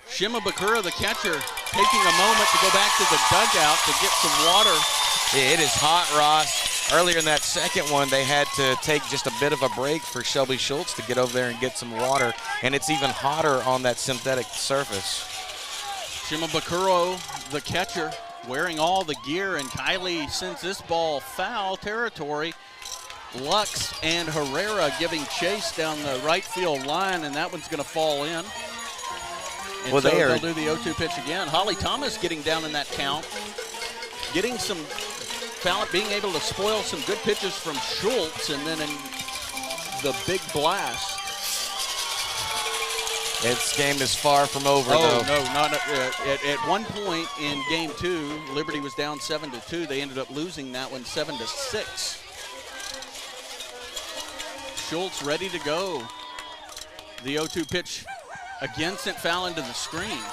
Shima Bakura, the catcher, taking a moment to go back to the dugout to get some water. Yeah, it is hot, Ross. Earlier in that second one, they had to take just a bit of a break for Shelby Schultz to get over there and get some water, and it's even hotter on that synthetic surface. Shima Bakura, the catcher, wearing all the gear, and Kylie sends this ball foul territory. Lux and Herrera giving chase down the right field line, and that one's going to fall in. And well, so they'll do the 0-2 pitch again. Holly Thomas getting down in that count, getting some foul, being able to spoil some good pitches from Schultz, and then in the big blast. Its game is far from over, though. No, not at one point in game 2, Liberty was down 7-2. They ended up losing that one 7-6. Schultz ready to go. The 0-2 pitch again sent foul into the screen.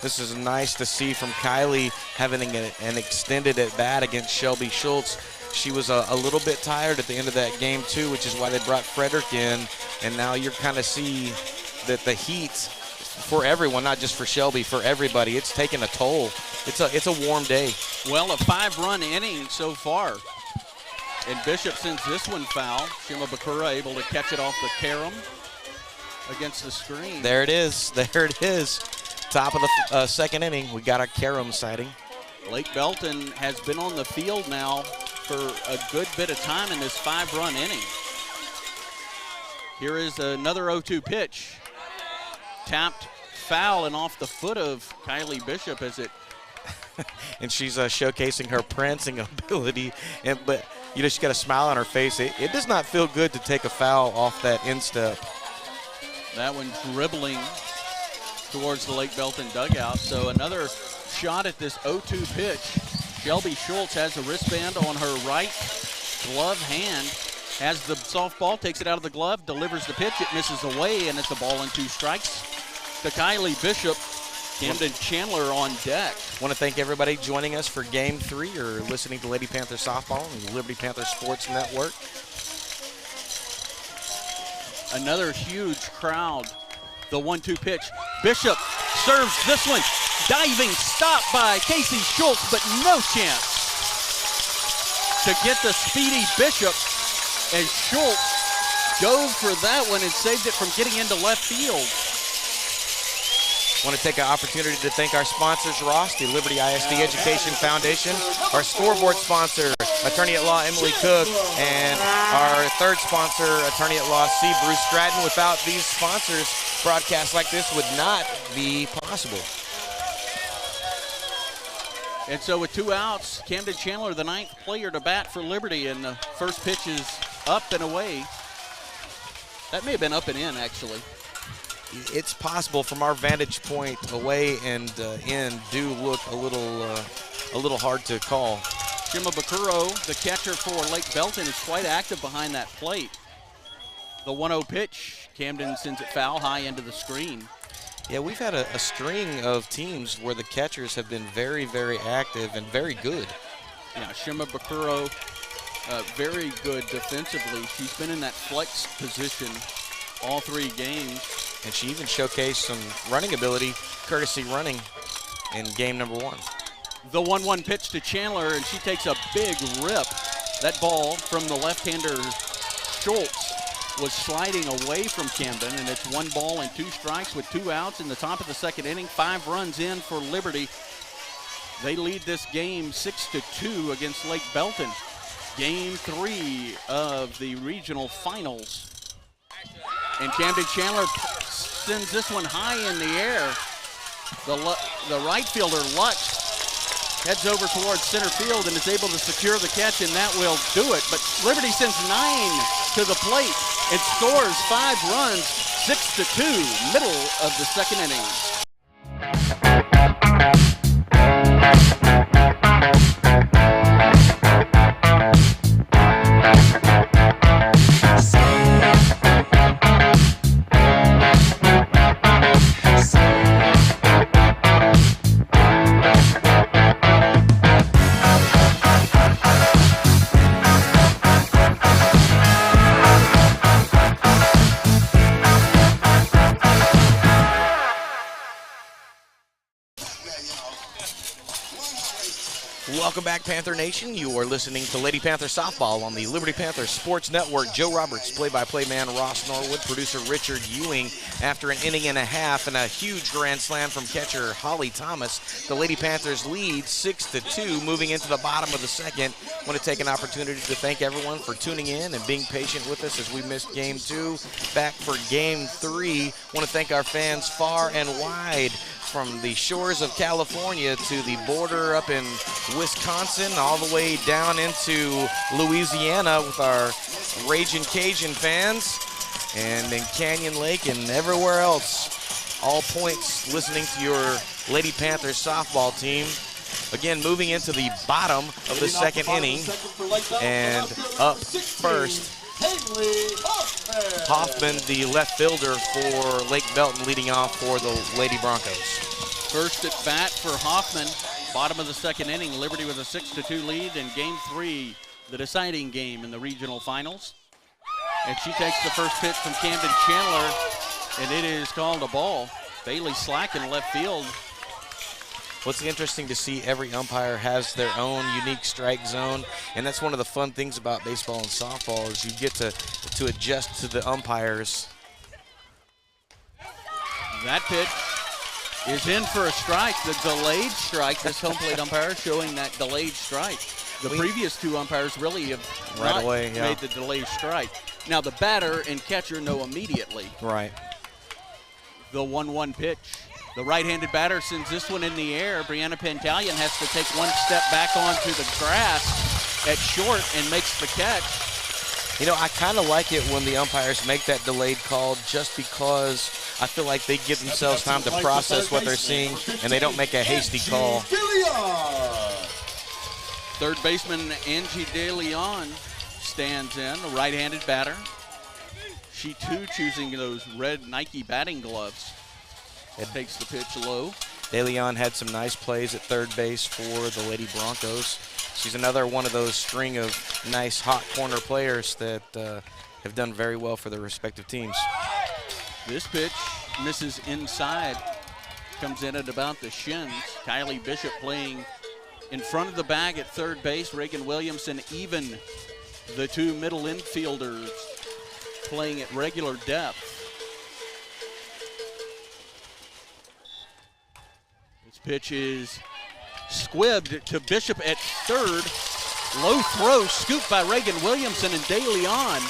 This is nice to see from Kylie having an extended at-bat against Shelby Schultz. She was a little bit tired at the end of that game, too, which is why they brought Frederick in. And now you're kind of see that the heat for everyone, not just for Shelby, for everybody, it's taking a toll. It's a warm day. Well, a 5-run inning so far. And Bishop sends this one foul. Shima Bakura able to catch it off the carom against the screen. There it is. There it is. Top of the second inning. We got a carom sighting. Lake Belton has been on the field now for a good bit of time in this 5-run inning. Here is another 0-2 pitch. Tapped foul and off the foot of Kylie Bishop as it. And she's showcasing her prancing ability. But you know, she's got a smile on her face. It does not feel good to take a foul off that instep. That one dribbling towards the Lake Belton dugout. So another shot at this 0-2 pitch. Shelby Schultz has a wristband on her right glove hand. Has the softball, takes it out of the glove, delivers the pitch. It misses away, and it's a ball and 2 strikes to Kylie Bishop. Camden Chandler on deck. Want to thank everybody joining us for Game 3 or listening to Lady Panther Softball on the Liberty Panther Sports Network. Another huge crowd. The 1-2 pitch. Bishop serves this one. Diving stop by Casey Schultz, but no chance to get the speedy Bishop. As Schultz dove for that one and saved it from getting into left field. Want to take an opportunity to thank our sponsors, Ross, the Liberty ISD Education Foundation, our scoreboard sponsor, Attorney at Law Emily Cook, and our third sponsor, Attorney at Law C. Bruce Stratton. Without these sponsors, broadcasts like this would not be possible. And so with 2 outs, Camden Chandler, the 9th player to bat for Liberty, and the first pitch is up and away. That may have been up and in, actually. It's possible from our vantage point. Away and in do look a little hard to call. Shima Bakuro, the catcher for Lake Belton, is quite active behind that plate. The 1-0 pitch, Camden sends it foul high into the screen. Yeah, we've had a string of teams where the catchers have been very, very active and very good. Yeah, Shima Bakuro, very good defensively. She's been in that flex position all 3 games. And she even showcased some running ability, courtesy running, in game number 1. The 1-1 pitch to Chandler, and she takes a big rip. That ball from the left-hander Schultz was sliding away from Camden, and it's 1 ball and 2 strikes with 2 outs in the top of the second inning. 5 runs in for Liberty. They lead this game 6-2 against Lake Belton. Game 3 of the regional finals. And Camden Chandler sends this one high in the air. The right fielder, Lutz, heads over towards center field and is able to secure the catch, and that will do it. But Liberty sends 9 to the plate and scores 5 runs, 6-2, middle of the second inning. Welcome back, Panther Nation. You are listening to Lady Panther Softball on the Liberty Panther Sports Network. Joe Roberts, play-by-play man Ross Norwood, producer Richard Ewing. After an inning and a half and a huge grand slam from catcher Holly Thomas, the Lady Panthers lead 6-2, moving into the bottom of the second. I want to take an opportunity to thank everyone for tuning in and being patient with us as we missed Game 2. Back for Game 3. I want to thank our fans far and wide, from the shores of California to the border up in Wisconsin, all the way down into Louisiana with our Ragin' Cajun fans, and in Canyon Lake and everywhere else. All points listening to your Lady Panthers softball team. Again, moving into the bottom of the second inning, and up first, Hoffman, the left fielder for Lake Belton, leading off for the Lady Broncos. First at bat for Hoffman, bottom of the second inning. Liberty with a 6-2 lead in Game 3, the deciding game in the regional finals. And she takes the first pitch from Camden Chandler, and it is called a ball. Bailey Slack in left field What's interesting to see, every umpire has their own unique strike zone, and that's one of the fun things about baseball and softball is you get to adjust to the umpires. That pitch is in for a strike, the delayed strike. This home plate umpire showing that delayed strike. The previous two umpires really have right away made the delayed strike. Now the batter and catcher know immediately. Right. The 1-1 pitch. The right-handed batter sends this one in the air. Brianna Pantalian has to take one step back onto the grass at short and makes the catch. You know, I kind of like it when the umpires make that delayed call, just because I feel like they give themselves time to process what they're seeing and they don't make a hasty call. Third baseman Angie De Leon stands in, a right-handed batter. She too choosing those red Nike batting gloves. It takes the pitch low. De Leon had some nice plays at third base for the Lady Broncos. She's another one of those string of nice hot corner players that have done very well for their respective teams. This pitch misses inside, comes in at about the shins. Kylie Bishop playing in front of the bag at third base. Reagan Williamson, even the two middle infielders playing at regular depth. This pitch is squibbed to Bishop at third. Low throw scooped by Reagan Williamson, and De Leon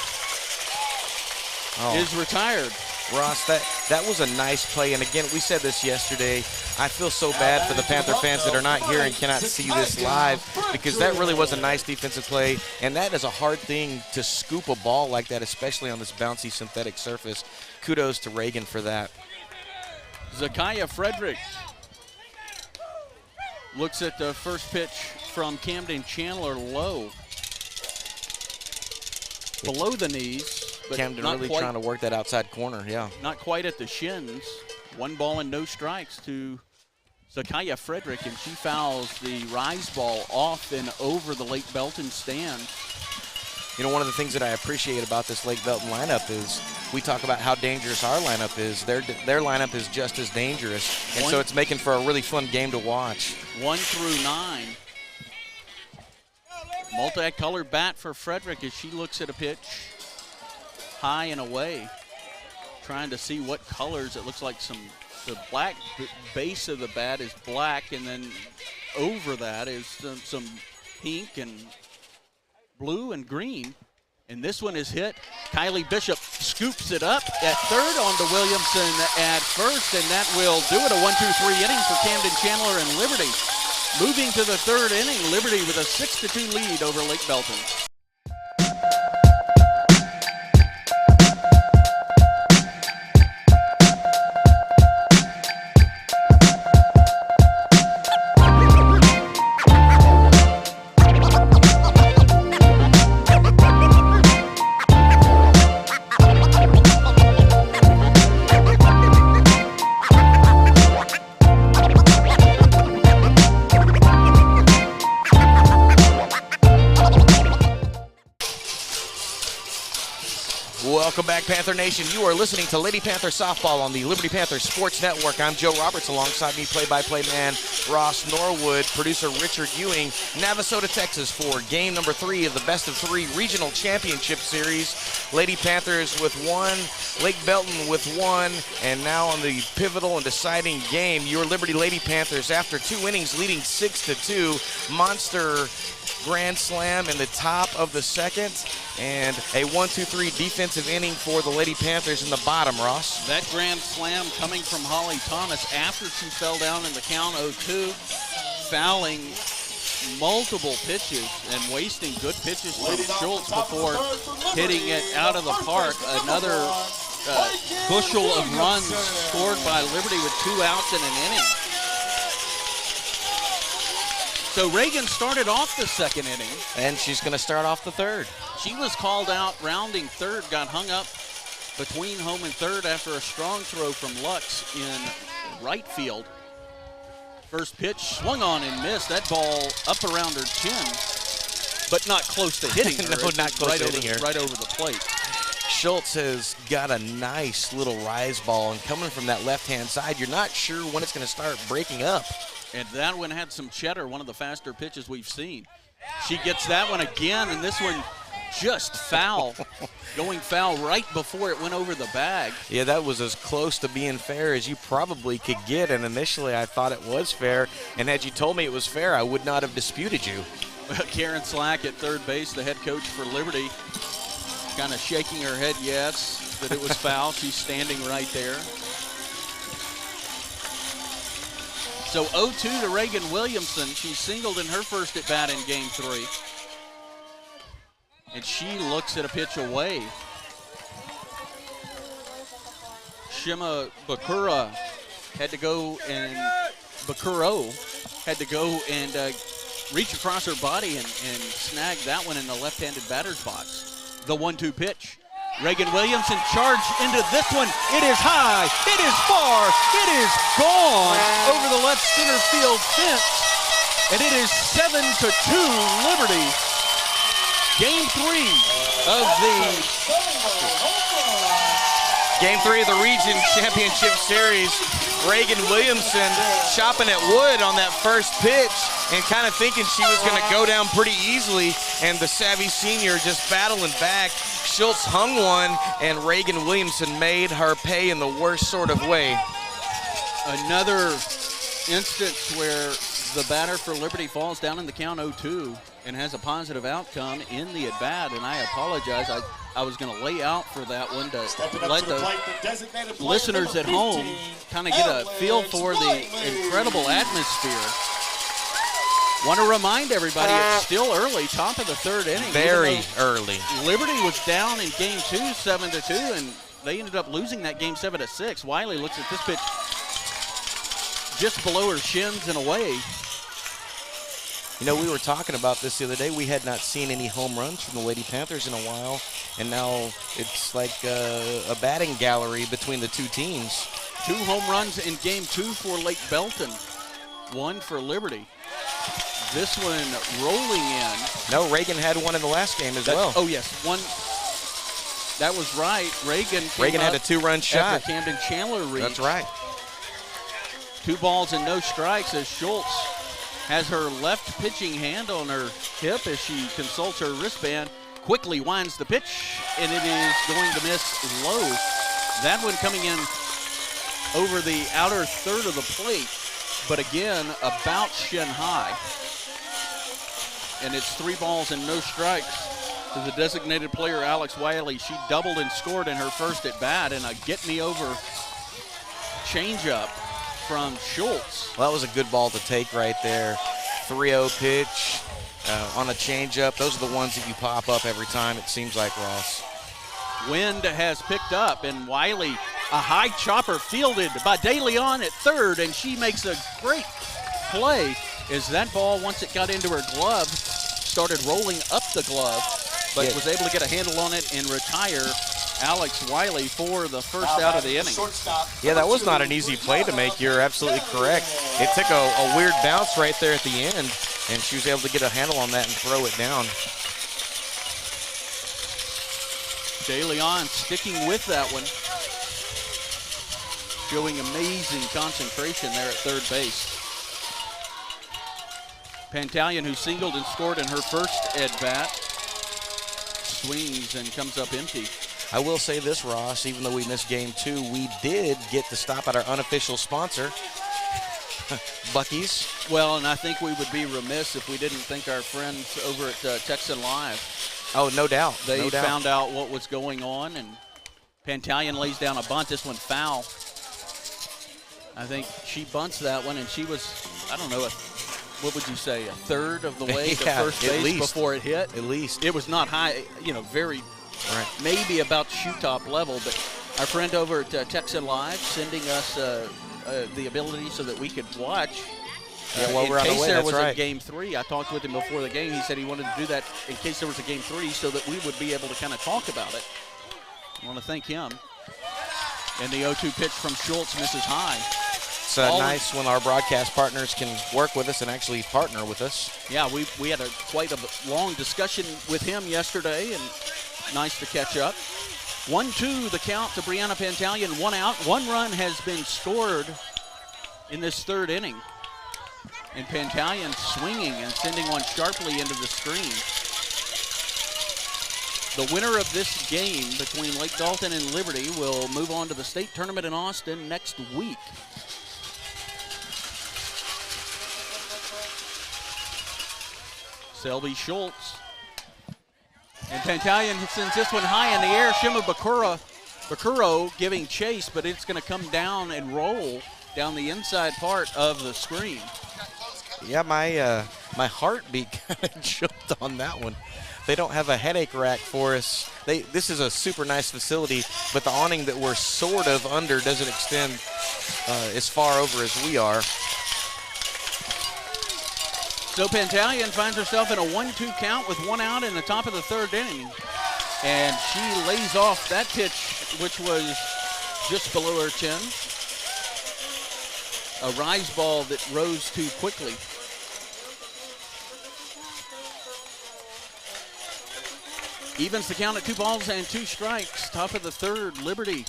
is retired. Ross, that was a nice play, and again, we said this yesterday. I feel so bad for the Panther fans that are not here and cannot see this live, because that really was a nice defensive play, and that is a hard thing to scoop a ball like that, especially on this bouncy synthetic surface. Kudos to Reagan for that. Zakaya Frederick looks at the first pitch from Camden Chandler low. Below the knees. But Camden really trying to work that outside corner, yeah. Not quite at the shins. 1 ball and no strikes to Zakaya Frederick, and she fouls the rise ball off and over the Lake Belton stand. You know, one of the things that I appreciate about this Lake Belton lineup is we talk about how dangerous our lineup is. Their lineup is just as dangerous, and so it's making for a really fun game to watch. 1 through 9. Multicolored bat for Frederick as she looks at a pitch high and away, trying to see what colors. It looks like the black base of the bat is black, and then over that is some pink and blue and green. And this one is hit. Kylie Bishop scoops it up at third, on to Williamson at first, and that will do it. A 1-2-3 inning for Camden Chandler and Liberty. Moving to the third inning, Liberty with a 6-2 lead over Lake Belton. Welcome back, Panther Nation. You are listening to Lady Panther Softball on the Liberty Panther Sports Network. I'm Joe Roberts, alongside me play-by-play man Ross Norwood, producer Richard Ewing, Navasota, Texas, for game number 3 of the Best of 3 Regional Championship Series. Lady Panthers with 1, Lake Belton with 1, and now on the pivotal and deciding game, your Liberty Lady Panthers, after 2 innings, leading 6-2. Monster grand slam in the top of the second, and a 1-2-3 defensive inning for the Lady Panthers in the bottom, Ross. That grand slam coming from Holly Thomas after she fell down in the count 0-2, fouling multiple pitches and wasting good pitches from Schultz before hitting it out of the park. Another bushel of runs scored by Liberty with 2 outs in an inning. So Reagan started off the second inning. And she's going to start off the third. She was called out rounding third, got hung up between home and third after a strong throw from Lux in right field. First pitch swung on and missed. That ball up around her chin, but not close to hitting her. No, not close to hitting her. Right over the plate. Schultz has got a nice little rise ball, and coming from that left-hand side, you're not sure when it's going to start breaking up. And that one had some cheddar, one of the faster pitches we've seen. She gets that one again, and this one just foul, going foul right before it went over the bag. Yeah, that was as close to being fair as you probably could get, and initially I thought it was fair, and had you told me it was fair, I would not have disputed you. Karen Slack at third base, the head coach for Liberty, kind of shaking her head yes, that it was foul. She's standing right there. So 0-2 to Reagan Williamson. She singled in her first at bat in game 3. And she looks at a pitch away. Shima Bakura had to go and reach across her body and snag that one in the left-handed batter's box. The 1-2 pitch. Reagan Williamson charged into this one. It is high, it is far, it is gone over the left center field fence. And it is 7-2 Liberty. Game 3 of the Region Championship Series. Reagan Williamson chopping at wood on that first pitch and kind of thinking she was going to go down pretty easily, and the savvy senior just battling back. Schultz hung one, and Reagan Williamson made her pay in the worst sort of way. Another instance where the batter for Liberty falls down in the count 0-2 and has a positive outcome in the at-bat, and I apologize. I was going to lay out for that one to let the listeners at home kind of get a feel for the incredible atmosphere. Want to remind everybody it's still early, top of the third inning. Very early. Liberty was down in game 2, 7-2, and they ended up losing that game 7-6. Wiley looks at this pitch just below her shins and away. You know, we were talking about this the other day. We had not seen any home runs from the Lady Panthers in a while, and now it's like a batting gallery between the two teams. 2 home runs in game 2 for Lake Belton, 1 for Liberty. This one rolling in. No, Reagan had one in the last game as well. Oh, yes, one. That was right. Reagan had a 2-run shot. After Camden Chandler reached. That's right. 2 balls and no strikes as Schultz has her left pitching hand on her hip as she consults her wristband, quickly winds the pitch, and it is going to miss low. That one coming in over the outer third of the plate, but again, about shin high. And it's 3 balls and no strikes to the designated player, Alex Wiley. She doubled and scored in her first at bat, and a get-me-over changeup from Schultz. Well, that was a good ball to take right there. 3-0 pitch on a changeup. Those are the ones that you pop up every time, it seems like, Ross. Wind has picked up, and Wiley, a high chopper fielded by DeLeon at third, and she makes a great play as that ball, once it got into her glove, started rolling up the glove, but was able to get a handle on it and retire Alex Wiley for the first out of the inning. Yeah, that was not an easy play to make. You're absolutely correct. It took a weird bounce right there at the end, and she was able to get a handle on that and throw it down. DeLeon sticking with that one, showing amazing concentration there at third base. Pantalion, who singled and scored in her first at-bat, swings and comes up empty. I will say this, Ross, even though we missed game 2, we did get to stop at our unofficial sponsor, Buc-ee's. Well, and I think we would be remiss if we didn't thank our friends over at Texan Live. Oh, no doubt. They found out what was going on, and Pantalion lays down a bunt. This one foul. I think she bunts that one, and she was, I don't know, what would you say, a third of the way to first base before it hit? At least. It was not high, very, maybe about shoe-top level, but our friend over at Texan Live sending us the ability so that we could watch. While we're on the way, there was a game 3, I talked with him before the game. He said he wanted to do that in case there was a game 3 so that we would be able to kind of talk about it. I want to thank him. And the 0-2 pitch from Schultz misses high. It's nice when our broadcast partners can work with us and actually partner with us. Yeah, we had quite a long discussion with him yesterday, and nice to catch up. 1-2 the count to Brianna Pantalion, 1 out. 1 run has been scored in this third inning. And Pantalion swinging and sending one sharply into the screen. The winner of this game between Lake Belton and Liberty will move on to the state tournament in Austin next week. Selby Schultz. And Pantalion sends this one high in the air. Shima Bakuro giving chase, but it's going to come down and roll down the inside part of the screen. Yeah, my heartbeat kind of jumped on that one. They don't have a headache rack for us. This is a super nice facility, but the awning that we're sort of under doesn't extend as far over as we are. So Pantalion finds herself in a 1-2 count with one out in the top of the third inning. And she lays off that pitch, which was just below her chin. A rise ball that rose too quickly. Evens the count at 2 balls and 2 strikes. Top of the third, Liberty.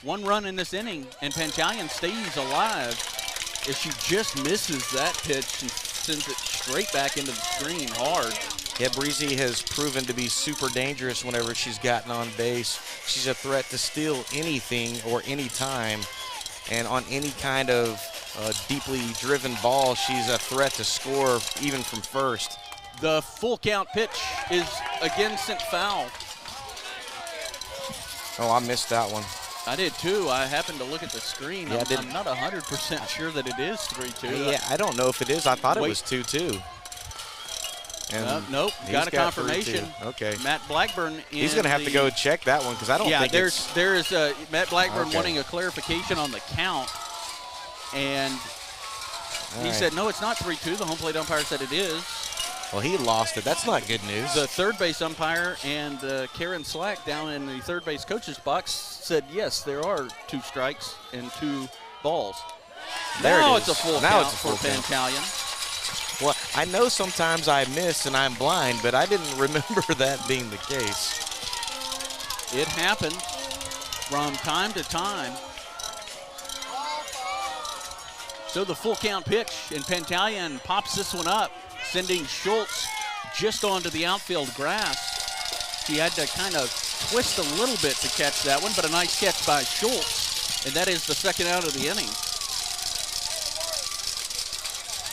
1 run in this inning, and Pantalion stays alive as she just misses that pitch and sends it straight back into the screen hard. Yeah, Breezy has proven to be super dangerous whenever she's gotten on base. She's a threat to steal anything or any time, and on any kind of deeply driven ball, she's a threat to score even from first. The full count pitch is again sent foul. Oh, I missed that one. I did too. I happened to look at the screen. Yeah, I'm not 100% sure that it is 3-2. Yeah, I don't know if it is. I thought it was 2-2. And nope, got a confirmation. 3-2. Okay. Matt Blackburn. He's going to have to go check that one because I don't think there is Matt Blackburn wanting a clarification on the count. And he said, no, it's not 3-2. The home plate umpire said it is. Well, he lost it. That's not good news. The third base umpire and Karen Slack down in the third base coach's box said, yes, there are 2 strikes and 2 balls. Now it's a full count for Pantalion. Well, I know sometimes I miss and I'm blind, but I didn't remember that being the case. It happens from time to time. So the full count pitch, and Pantalion pops this one up, sending Schultz just onto the outfield grass. He had to kind of twist a little bit to catch that one, but a nice catch by Schultz, and that is the second out of the inning.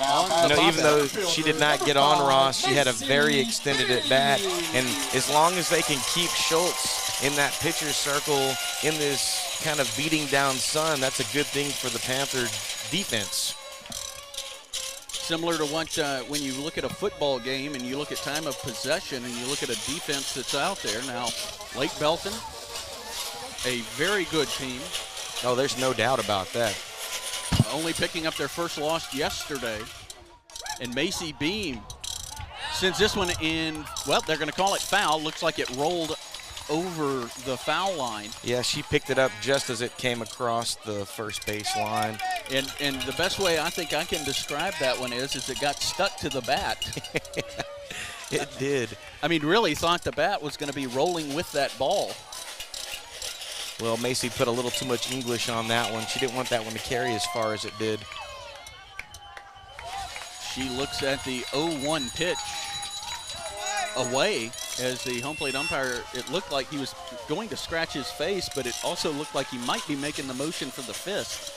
Even though she did not get on Ross, she had a very extended at bat, and as long as they can keep Schultz in that pitcher's circle in this kind of beating down sun, that's a good thing for the Panther defense. Similar to what when you look at a football game and you look at time of possession and you look at a defense that's out there. Now, Lake Belton, a very good team. Oh, there's no doubt about that. Only picking up their first loss yesterday. And Macy Beam sends this one in, well, they're going to call it foul. Looks like it rolled over the foul line. Yeah, she picked it up just as it came across the first base line. And the best way I think I can describe that one is it got stuck to the bat. It did. I mean, really thought the bat was going to be rolling with that ball. Well, Macy put a little too much English on that one. She didn't want that one to carry as far as it did. She looks at the 0-1 pitch away as the home plate umpire, it looked like he was going to scratch his face, but it also looked like he might be making the motion for the fist.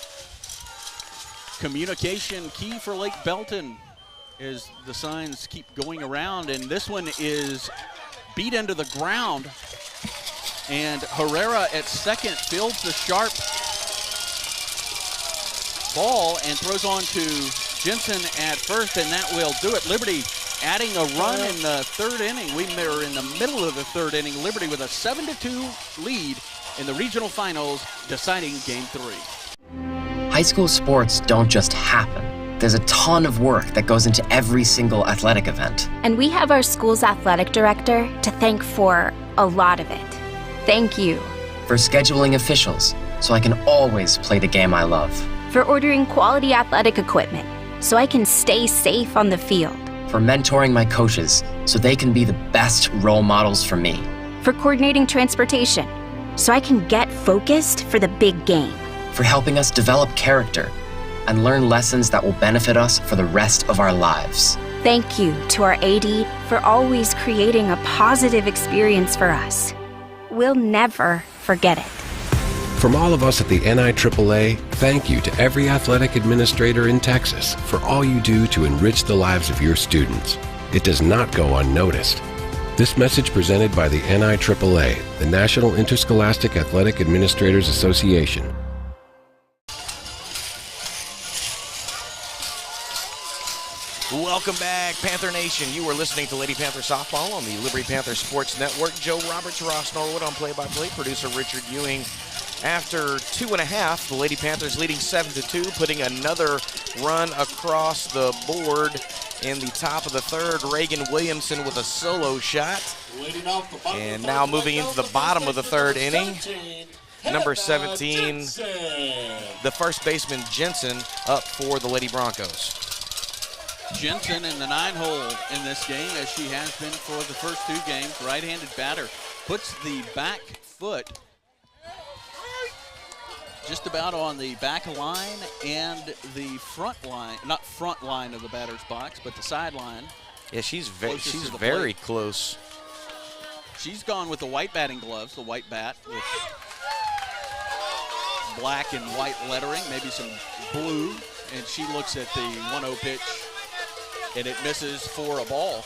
Communication key for Lake Belton as the signs keep going around, and this one is beat into the ground. And Herrera at second fields the sharp ball and throws on to Jensen at first, and that will do it. Liberty adding a run in the third inning. We are in the middle of the third inning. Liberty with a 7-2 lead in the regional finals, deciding Game 3. High school sports don't just happen. There's a ton of work that goes into every single athletic event. And we have our school's athletic director to thank for a lot of it. Thank you. For scheduling officials, so I can always play the game I love. For ordering quality athletic equipment, so I can stay safe on the field. For mentoring my coaches, so they can be the best role models for me. For coordinating transportation, so I can get focused for the big game. For helping us develop character, and learn lessons that will benefit us for the rest of our lives. Thank you to our AD for always creating a positive experience for us. We'll never forget it. From all of us at the NIAAA, thank you to every athletic administrator in Texas for all you do to enrich the lives of your students. It does not go unnoticed. This message presented by the NIAAA, the National Interscholastic Athletic Administrators Association. Welcome back, Panther Nation. You are listening to Lady Panther Softball on the Liberty Panther Sports Network. Joe Roberts, Ross Norwood on play-by-play. Producer Richard Ewing. After 2.5, the Lady Panthers leading 7-2, putting another run across the board in the top of the third. Reagan Williamson with a solo shot. And now moving into the bottom of the third inning, number 17, the first baseman Jensen, up for the Lady Broncos. Jensen in the 9-hole in this game, as she has been for the first 2 games. Right-handed batter puts the back foot just about on the back line and the front line, not front line of the batter's box, but the sideline. Yeah, she's very close. She's gone with the white batting gloves, the white bat with black and white lettering, maybe some blue, and she looks at the 1-0 pitch, and it misses for a ball.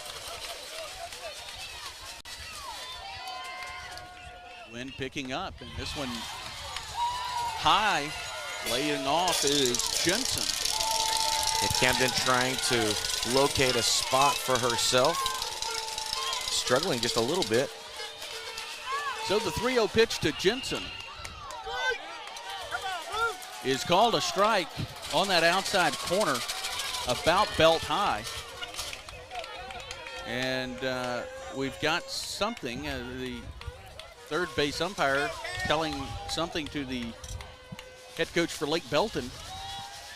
Wind picking up, and this one high, laying off is Jensen. And Camden trying to locate a spot for herself. Struggling just a little bit. So the 3-0 pitch to Jensen is called a strike on that outside corner, about belt high. And we've got something, the third base umpire telling something to the head coach for Lake Belton,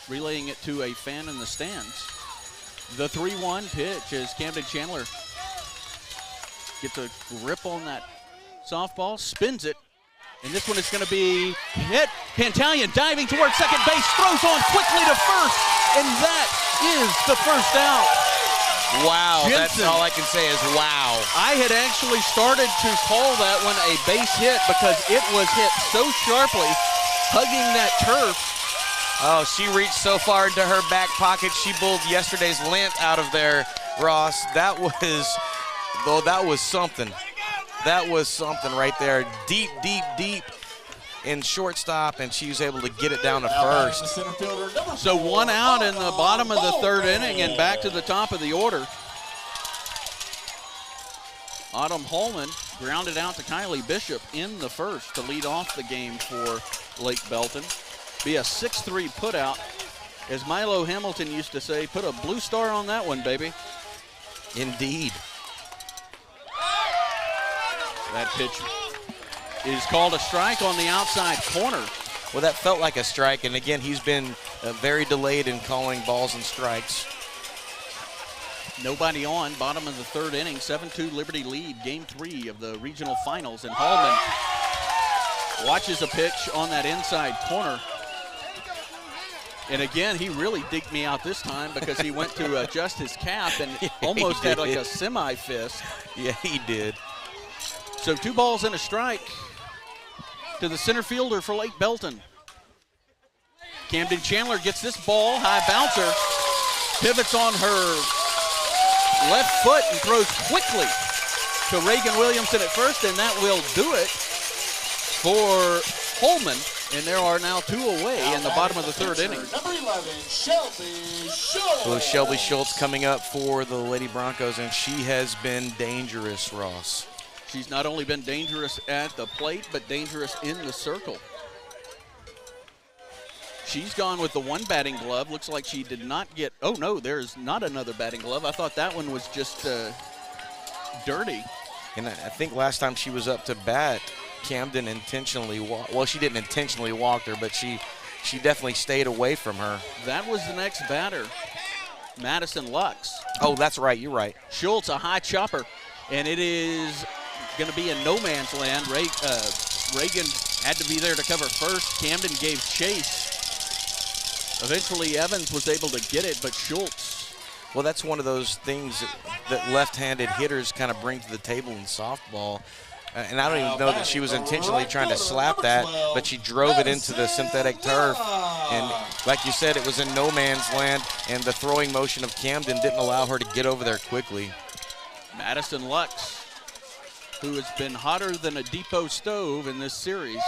relaying it to a fan in the stands. The 3-1 pitch as Camden Chandler gets a grip on that softball, spins it, and this one is going to be hit. Pantalian diving towards second base, throws on quickly to first, and that is the first out. Wow, Jensen. That's all I can say is wow. I had actually started to call that one a base hit because it was hit so sharply, hugging that turf. Oh, she reached so far into her back pocket, she pulled yesterday's lint out of there, Ross. That was something. That was something right there. Deep, deep, deep in shortstop, and she was able to get it down to first. So 1 out in the bottom of the third inning and back to the top of the order. Autumn Holman grounded out to Kylie Bishop in the first to lead off the game for Lake Belton. Be a 6-3 putout. As Milo Hamilton used to say, put a blue star on that one, baby. Indeed. That pitch is called a strike on the outside corner. Well, that felt like a strike, and again, he's been very delayed in calling balls and strikes. Nobody on, bottom of the third inning, 7-2 Liberty lead, game 3 of the regional finals, and Hallman watches a pitch on that inside corner. And again, he really digged me out this time because he went to adjust his cap and almost had like a semi-fist. Yeah, he did. So 2 balls and a strike to the center fielder for Lake Belton. Camden Chandler gets this ball, high bouncer, pivots on her left foot and throws quickly to Reagan Williamson at first, and that will do it for Holman. And there are now 2 away in the bottom of the third inning. Number 11, Shelby Schultz. Well, Shelby Schultz coming up for the Lady Broncos, and she has been dangerous, Ross. She's not only been dangerous at the plate, but dangerous in the circle. She's gone with the 1 batting glove. Looks like she did not get, oh no, there's not another batting glove. I thought that one was just dirty. And I think last time she was up to bat, Camden intentionally walked. Well, she didn't intentionally walk her, but she definitely stayed away from her. That was the next batter, Madison Lux. Oh, that's right. You're right. Schultz, a high chopper, and it is going to be in no man's land. Reagan had to be there to cover first. Camden gave chase. Eventually, Evans was able to get it, but Schultz. Well, that's one of those things that left-handed hitters kind of bring to the table in softball. And I don't even know that she was intentionally trying to slap that, but she drove it into the synthetic turf. And like you said, it was in no man's land, and the throwing motion of Camden didn't allow her to get over there quickly. Madison Lux, who has been hotter than a depot stove in this series,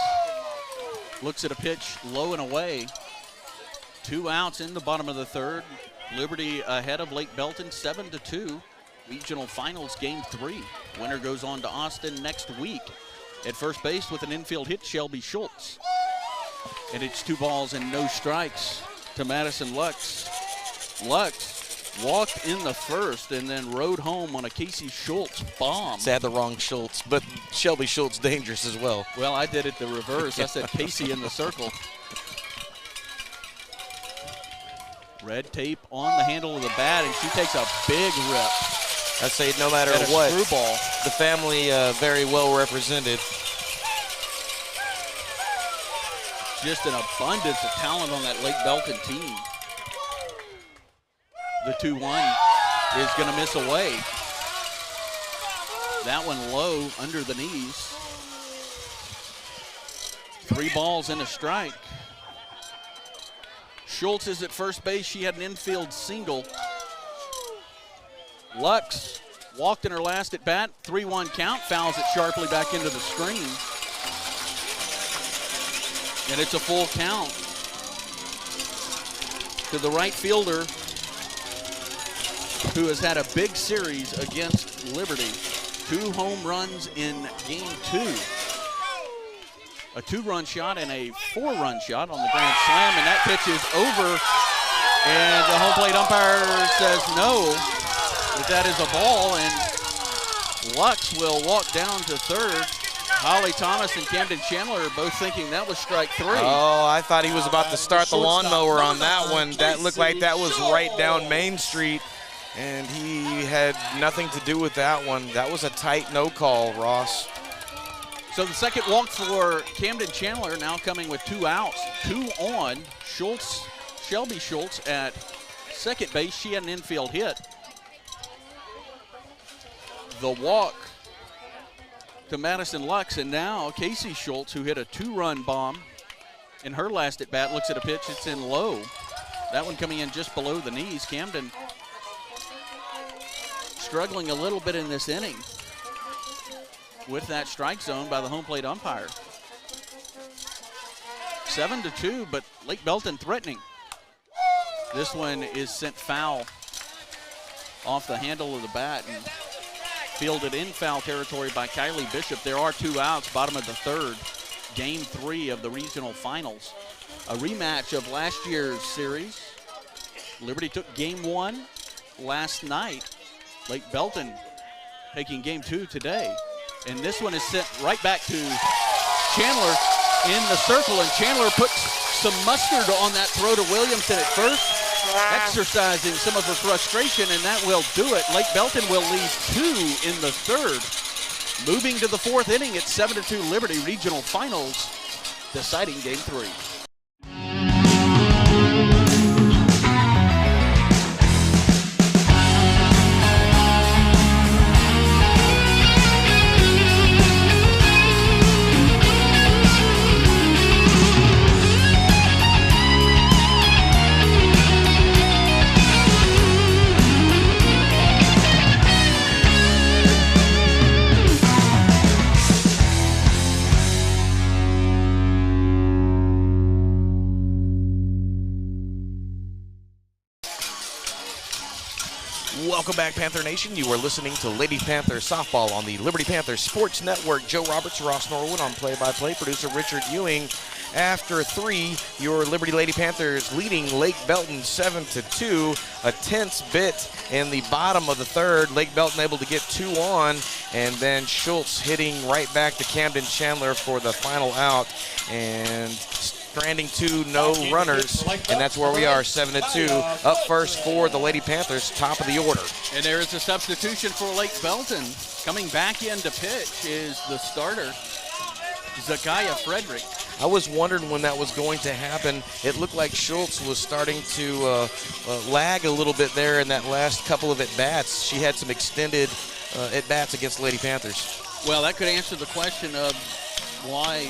looks at a pitch low and away. 2 outs in the bottom of the third. Liberty ahead of Lake Belton, 7-2. Regional Finals Game 3. Winner goes on to Austin next week. At first base with an infield hit, Shelby Schultz. And it's 2 balls and no strikes to Madison Lux. Lux walked in the first and then rode home on a Casey Schultz bomb. Had the wrong Schultz, but Shelby Schultz dangerous as well. Well, I did it the reverse. I said Casey in the circle. Red tape on the handle of the bat, and she takes a big rip. I say no matter what, screwball. The family very well represented. Just an abundance of talent on that Lake Belton team. The 2-1 is going to miss away. That one low under the knees. 3 balls and a strike. Schultz is at first base. She had an infield single. Lux walked in her last at bat. 3-1 count. Fouls it sharply back into the screen. And it's a full count to the right fielder, who has had a big series against Liberty. 2 home runs in Game 2. A 2-run shot and a 4-run shot on the grand slam, and that pitch is over. And the home plate umpire says no, that is a ball, and Lux will walk down to third. Holly Thomas and Camden Chandler are both thinking that was strike 3. Oh, I thought he was about to start the lawnmower on that one. That looked like that was right down Main Street, and he had nothing to do with that one. That was a tight no call, Ross. So the second walk for Camden Chandler, now coming with 2 outs. 2 on. Shelby Schultz at second base. She had an infield hit. The walk to Madison Lux, and now Casey Schultz, who hit a 2-run bomb in her last at bat, looks at a pitch. It's in low. That one coming in just below the knees. Camden struggling a little bit in this inning with that strike zone by the home plate umpire. 7-2, but Lake Belton threatening. This one is sent foul off the handle of the bat and fielded in foul territory by Kylie Bishop. There are 2 outs, bottom of the third. Game 3 of the regional finals. A rematch of last year's series. Liberty took Game 1 last night. Lake Belton taking Game 2 today. And this one is sent right back to Chandler in the circle, and Chandler puts some mustard on that throw to Williamson at first, exercising some of her frustration, and that will do it. Lake Belton will lead 2 in the third. Moving to the 4th inning, it's 7-2 Liberty Regional Finals, deciding Game 3. Welcome back, Panther Nation. You are listening to Lady Panther Softball on the Liberty Panther Sports Network. Joe Roberts, Ross Norwood on play-by-play. Producer Richard Ewing. After 3, your Liberty Lady Panthers leading Lake Belton 7-2. A tense bit in the bottom of the third. Lake Belton able to get 2 on, and then Schultz hitting right back to Camden Chandler for the final out. And stranding 2 no runners, and that's where we are, 7-2. Up first for the Lady Panthers, top of the order. And there is a substitution for Lake Belton. Coming back in to pitch is the starter, Zakaya Frederick. I was wondering when that was going to happen. It looked like Schultz was starting to lag a little bit there in that last couple of at-bats. She had some extended at-bats against Lady Panthers. Well, that could answer the question of why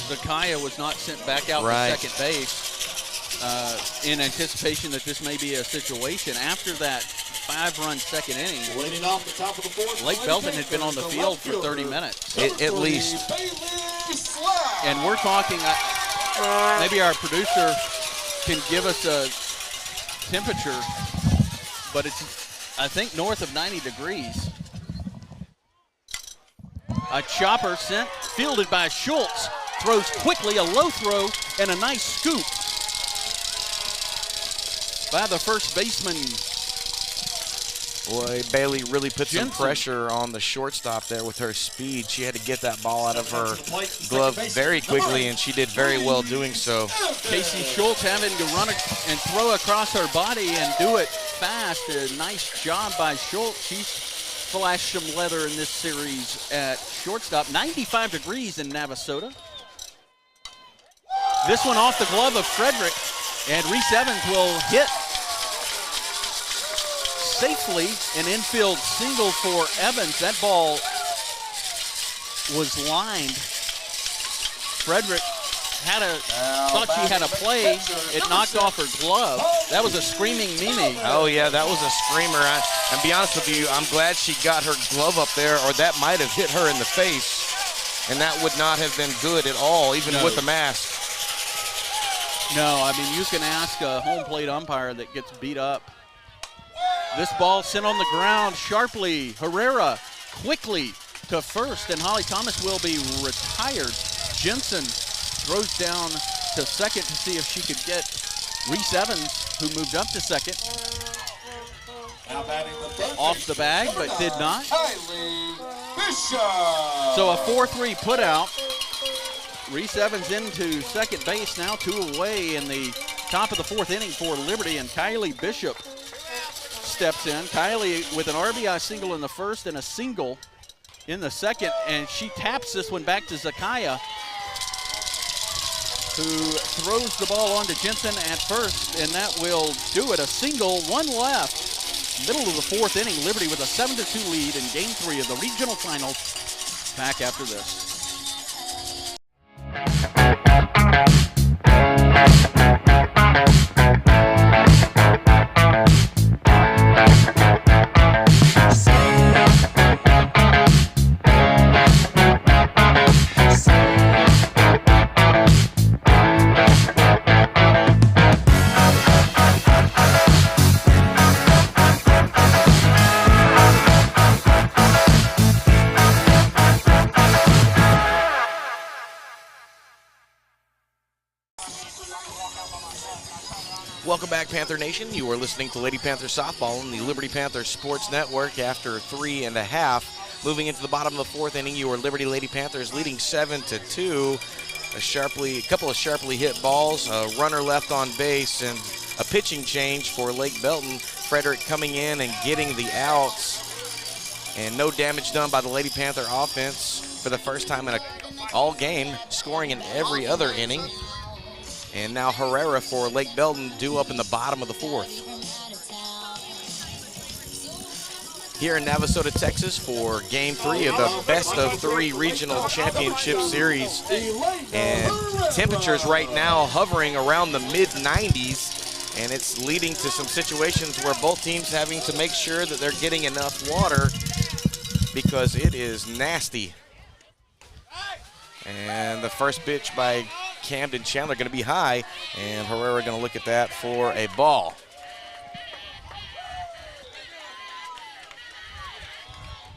Zakaya was not sent back out to second base in anticipation that this may be a situation. After that 5-run second inning, Leading off the top of the fourth, Lake Belton had been on the field for 30 minutes. At least. And we're talking, maybe our producer can give us a temperature, but it's, I think, north of 90 degrees. A chopper sent, fielded by Schultz. Throws quickly, a low throw, and a nice scoop by the first baseman. Boy, Bailey really put some pressure on the shortstop there with her speed. She had to get that ball out of her glove very quickly, and she did very well doing so. Casey Schultz having to run and throw across her body and do it fast. A nice job by Schultz. She's flashed some leather in this series at shortstop. 95 degrees in Navasota. This one off the glove of Frederick, and Reese Evans will hit safely an infield single for Evans. That ball was lined. Frederick thought she had a play. It knocked off her glove. That was a screaming Mimi. Oh yeah, that was a screamer. And be honest with you, I'm glad she got her glove up there, or that might have hit her in the face, and that would not have been good at all, even with the mask. No, I mean, you can ask a home plate umpire that gets beat up. This ball sent on the ground sharply. Herrera quickly to first, and Holly Thomas will be retired. Jensen throws down to second to see if she could get Reese Evans, who moved up to second. Off the bag, but did not. So a 4-3 put out. Reese Evans into second base, now 2 away in the top of the 4th inning for Liberty, and Kylie Bishop steps in. Kylie with an RBI single in the first and a single in the second, and she taps this one back to Zakaya, who throws the ball on to Jensen at first, and that will do it. A single, 1 left. Middle of the 4th inning, Liberty with a 7-2 lead in Game 3 of the regional finals. Back after this. Welcome back, Panther Nation. You are listening to Lady Panther Softball on the Liberty Panther Sports Network after 3.5. Moving into the bottom of the 4th inning, your Liberty Lady Panthers leading 7-2. A couple of sharply hit balls, a runner left on base, and a pitching change for Lake Belton. Frederick coming in and getting the outs. And no damage done by the Lady Panther offense for the first time in all game, scoring in every other inning. And now Herrera for Lake Belton due up in the bottom of the 4th. Here in Navasota, Texas for Game 3 of the Best of 3 Regional Championship Series. And temperatures right now hovering around the mid-90s. And it's leading to some situations where both teams having to make sure that they're getting enough water because it is nasty. And the first pitch by Camden Chandler going to be high, and Herrera going to look at that for a ball.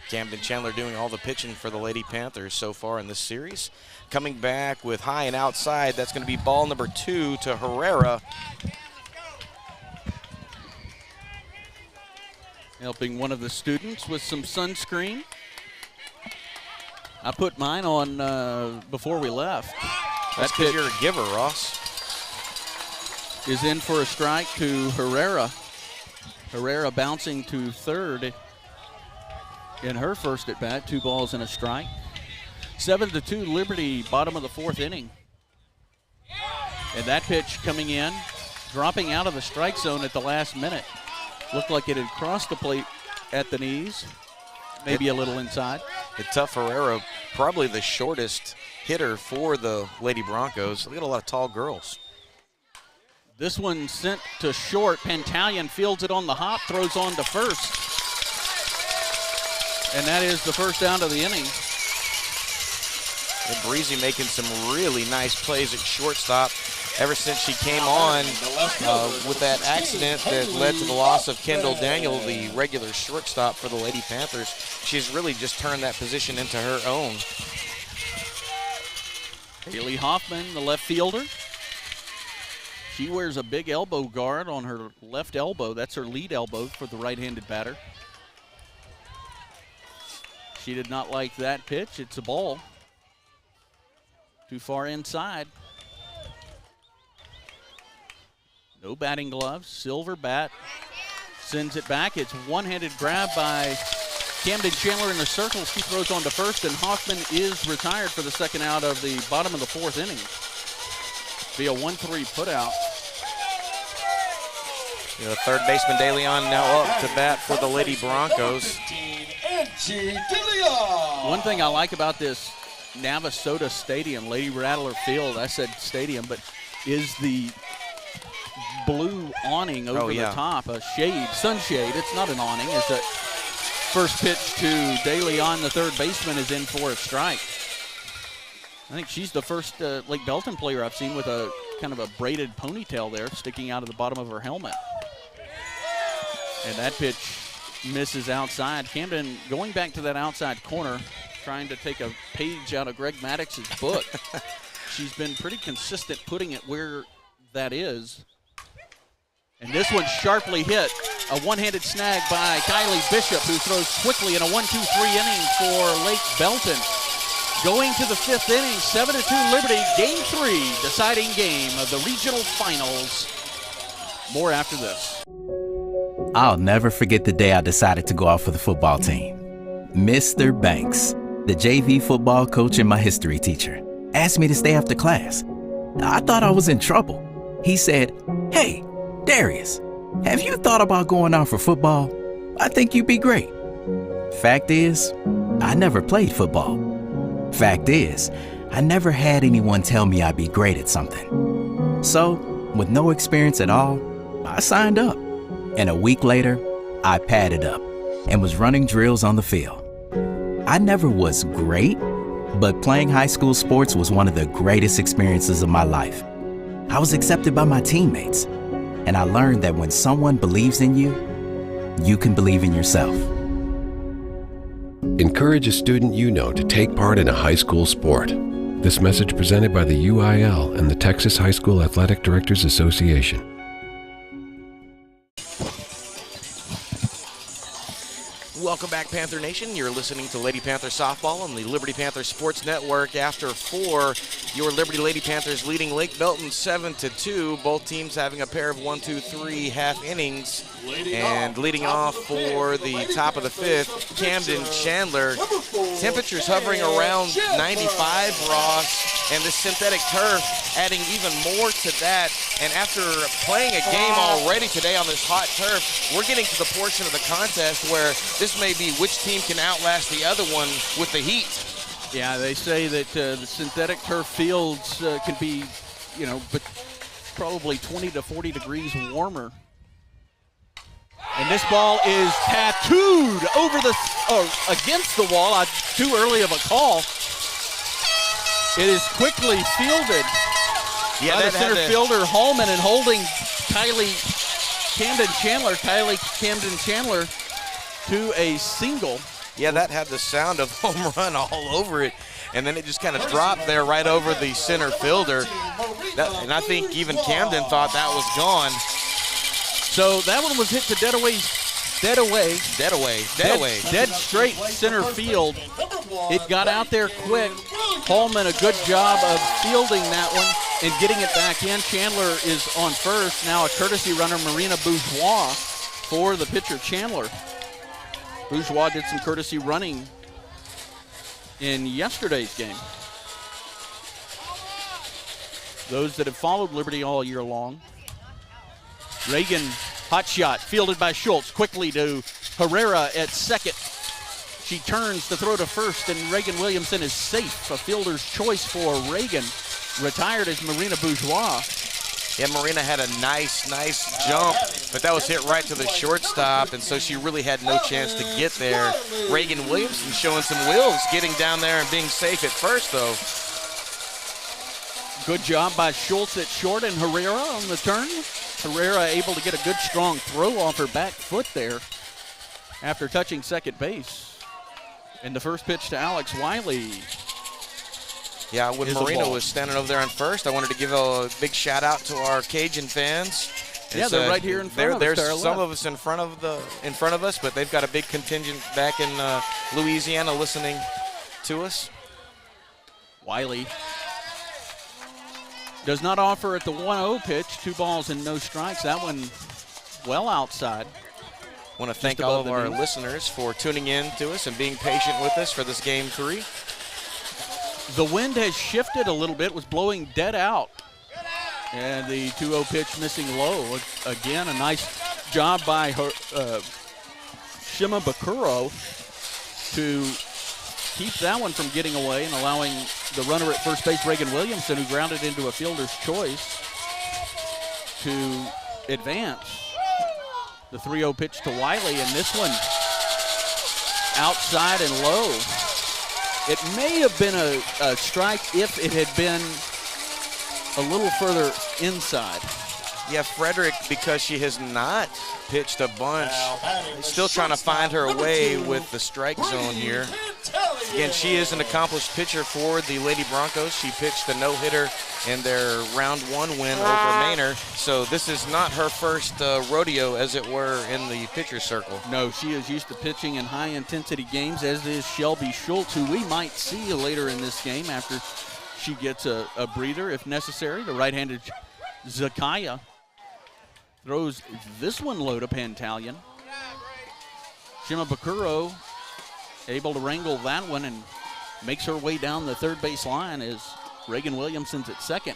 Camden Chandler doing all the pitching for the Lady Panthers so far in this series. Coming back with high and outside, that's going to be ball number 2 to Herrera. Helping one of the students with some sunscreen. I put mine on before we left. That's because you're a giver, Ross. Is in for a strike to Herrera. Herrera bouncing to third in her first at bat. 2 balls and a strike. 7-2 Liberty, bottom of the 4th inning. And that pitch coming in, dropping out of the strike zone at the last minute. Looked like it had crossed the plate at the knees, maybe a little inside. Tough Herrera, probably the shortest hitter for the Lady Broncos. They got a lot of tall girls. This one sent to short. Pantalion fields it on the hop, throws on to first. And that is the first down of the inning. And Breezy making some really nice plays at shortstop ever since she came on with that accident that led to the loss of Kendall Daniel, the regular shortstop for the Lady Panthers. She's really just turned that position into her own. Haley Hoffman, the left fielder. She wears a big elbow guard on her left elbow. That's her lead elbow for the right-handed batter. She did not like that pitch. It's a ball. Too far inside. No batting gloves. Silver bat sends it back. It's one-handed grab by Camden Chandler in the circle. She throws on to first, and Hoffman is retired for the second out of the bottom of the fourth inning. Be a 1-3 putout. The third baseman DeLeon now up to bat for the Lady Broncos. One thing I like about this Navasota Stadium, Lady Rattler Field, I said stadium, but is the blue awning over the top, a shade, sunshade. It's not an awning. It's a first pitch to DeLeon, the third baseman, is in for a strike. I think she's the first Lake Belton player I've seen with a kind of a braided ponytail there sticking out of the bottom of her helmet. And that pitch misses outside. Camden going back to that outside corner, trying to take a page out of Greg Maddox's book. She's been pretty consistent putting it where that is. And this one's sharply hit. A one-handed snag by Kylie Bishop, who throws quickly in a 1-2-3 inning for Lake Belton. Going to the fifth inning, 7-2 Liberty, game 3, deciding game of the regional finals. More after this. I'll never forget the day I decided to go out for the football team. Mr. Banks, the JV football coach and my history teacher, asked me to stay after class. I thought I was in trouble. He said, "Hey, Darius, have you thought about going out for football? I think you'd be great." Fact is, I never played football. Fact is, I never had anyone tell me I'd be great at something. So, with no experience at all, I signed up. And a week later, I padded up and was running drills on the field. I never was great, but playing high school sports was one of the greatest experiences of my life. I was accepted by my teammates, and I learned that when someone believes in you, you can believe in yourself. Encourage a student you know to take part in a high school sport. This message presented by the UIL and the Texas High School Athletic Directors Association. Welcome back, Panther Nation. You're listening to Lady Panther Softball on the Liberty Panther Sports Network. After 4, your Liberty Lady Panthers leading Lake Belton 7-2. Both teams having a pair of 1-2-3 half innings. And leading off for the top of the fifth, Camden Chandler. Temperatures hovering around 95, Ross, and the synthetic turf adding even more to that. And after playing a game already today on this hot turf, we're getting to the portion of the contest where this may be which team can outlast the other one with the heat. Yeah, they say that the synthetic turf fields can be, but probably 20 to 40 degrees warmer. And this ball is tattooed over against the wall. Too early of a call. It is quickly fielded by the center fielder Holman, and holding Kylie Camden Chandler to a single. Yeah, that had the sound of home run all over it. And then it just kind of dropped there right over the center fielder. And I think even Camden thought that was gone. So that one was hit to dead straight center field. It got out there quick. Holman, a good job of fielding that one and getting it back in. Chandler is on first. Now a courtesy runner, Marina Bourgeois, for the pitcher Chandler. Bourgeois did some courtesy running in yesterday's game. those that have followed Liberty all year long. Reagan, hot shot, fielded by Schultz, quickly to Herrera at second. She turns to throw to first, and Reagan Williamson is safe. A fielder's choice for Reagan. Retired as Marina Bourgeois. Yeah, Marina had a nice jump, but that was hit right to the shortstop, and so she really had no chance to get there. Reagan Williamson showing some wheels, getting down there and being safe at first, though. Good job by Schultz at short and Herrera on the turn. Herrera able to get a good, strong throw off her back foot there after touching second base. And the first pitch to Alex Wiley. Yeah, when Marina was standing over there on first, I wanted to give a big shout out to our Cajun fans. Yeah, they're right here in front of us. There's some of us in front of us, but they've got a big contingent back in Louisiana listening to us. Wiley does not offer at the 1-0 pitch. 2 balls and no strikes. That one well outside. I want to thank all of our listeners for tuning in to us and being patient with us for this Game 3. The wind has shifted a little bit, was blowing dead out. And the 2-0 pitch missing low. Again, a nice job by Shima Bakuro to keep that one from getting away and allowing the runner at first base, Reagan Williamson, who grounded into a fielder's choice, to advance. The 3-0 pitch to Wiley, and this one outside and low. It may have been a strike if it had been a little further inside. Yeah, Frederick, because she has not pitched a bunch, still trying to find her way with the strike zone here. Again, she is an accomplished pitcher for the Lady Broncos. She pitched a no-hitter in their round 1 win over Manor. So this is not her first rodeo, as it were, in the pitcher circle. No, she is used to pitching in high-intensity games, as is Shelby Schultz, who we might see later in this game after she gets a breather, if necessary. The right-handed Zakaya throws this one low to Pantalion. Shima Bakuro able to wrangle that one and makes her way down the third base line as Reagan Williamson's at second.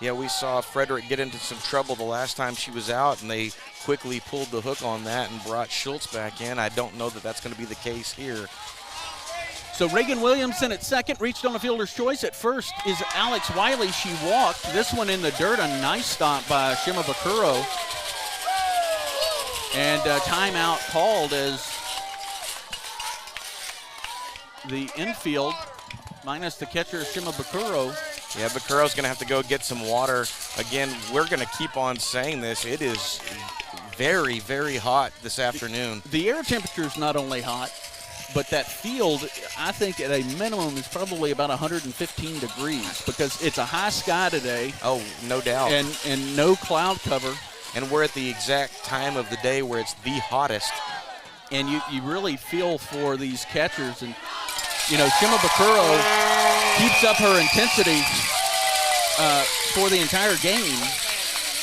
Yeah, we saw Frederick get into some trouble the last time she was out, and they quickly pulled the hook on that and brought Schultz back in. I don't know that that's going to be the case here. So Reagan Williamson at second, reached on a fielder's choice. At first is Alex Wiley. She walked. This one in the dirt, a nice stop by Shima Bakuro. And timeout called as the infield, minus the catcher, Shima Bakuro. Yeah, Bakuro's going to have to go get some water. Again, we're going to keep on saying this. It is very, very hot this afternoon. The air temperature is not only hot, but that field, I think at a minimum, is probably about 115 degrees because it's a high sky today. Oh, no doubt. And no cloud cover. And we're at the exact time of the day where it's the hottest. And you really feel for these catchers. And, you know, Shima Bakuro keeps up her intensity for the entire game.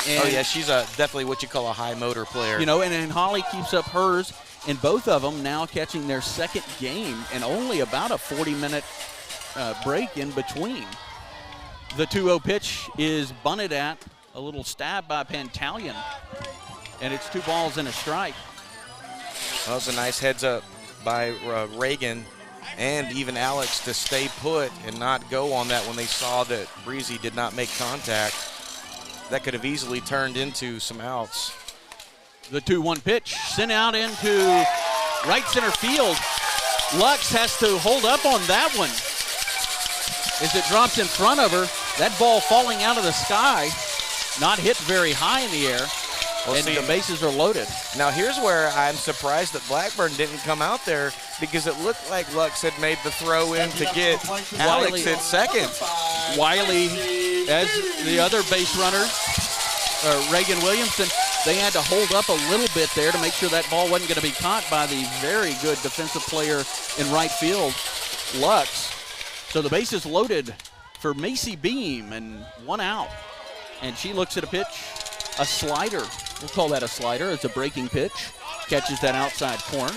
And, oh, yeah, she's definitely what you call a high motor player. You know, and Holly keeps up hers. And both of them now catching their second game and only about a 40-minute break in between. The 2-0 pitch is bunted at. A little stab by Pantalion. And it's 2 balls and a strike. That was a nice heads up by Reagan and even Alex to stay put and not go on that when they saw that Breezy did not make contact. That could have easily turned into some outs. The 2-1 pitch sent out into right center field. Lux has to hold up on that one as it drops in front of her. That ball falling out of the sky, not hit very high in the air, and the bases are loaded. Now here's where I'm surprised that Blackburn didn't come out there because it looked like Lux had made the throw in to get Alex at second. Wiley, as the other base runners, Reagan Williamson, they had to hold up a little bit there to make sure that ball wasn't going to be caught by the very good defensive player in right field, Lux. So the base is loaded for Macy Beam and 1 out. And she looks at a pitch, a slider. We'll call that a slider. It's a breaking pitch. Catches that outside corner.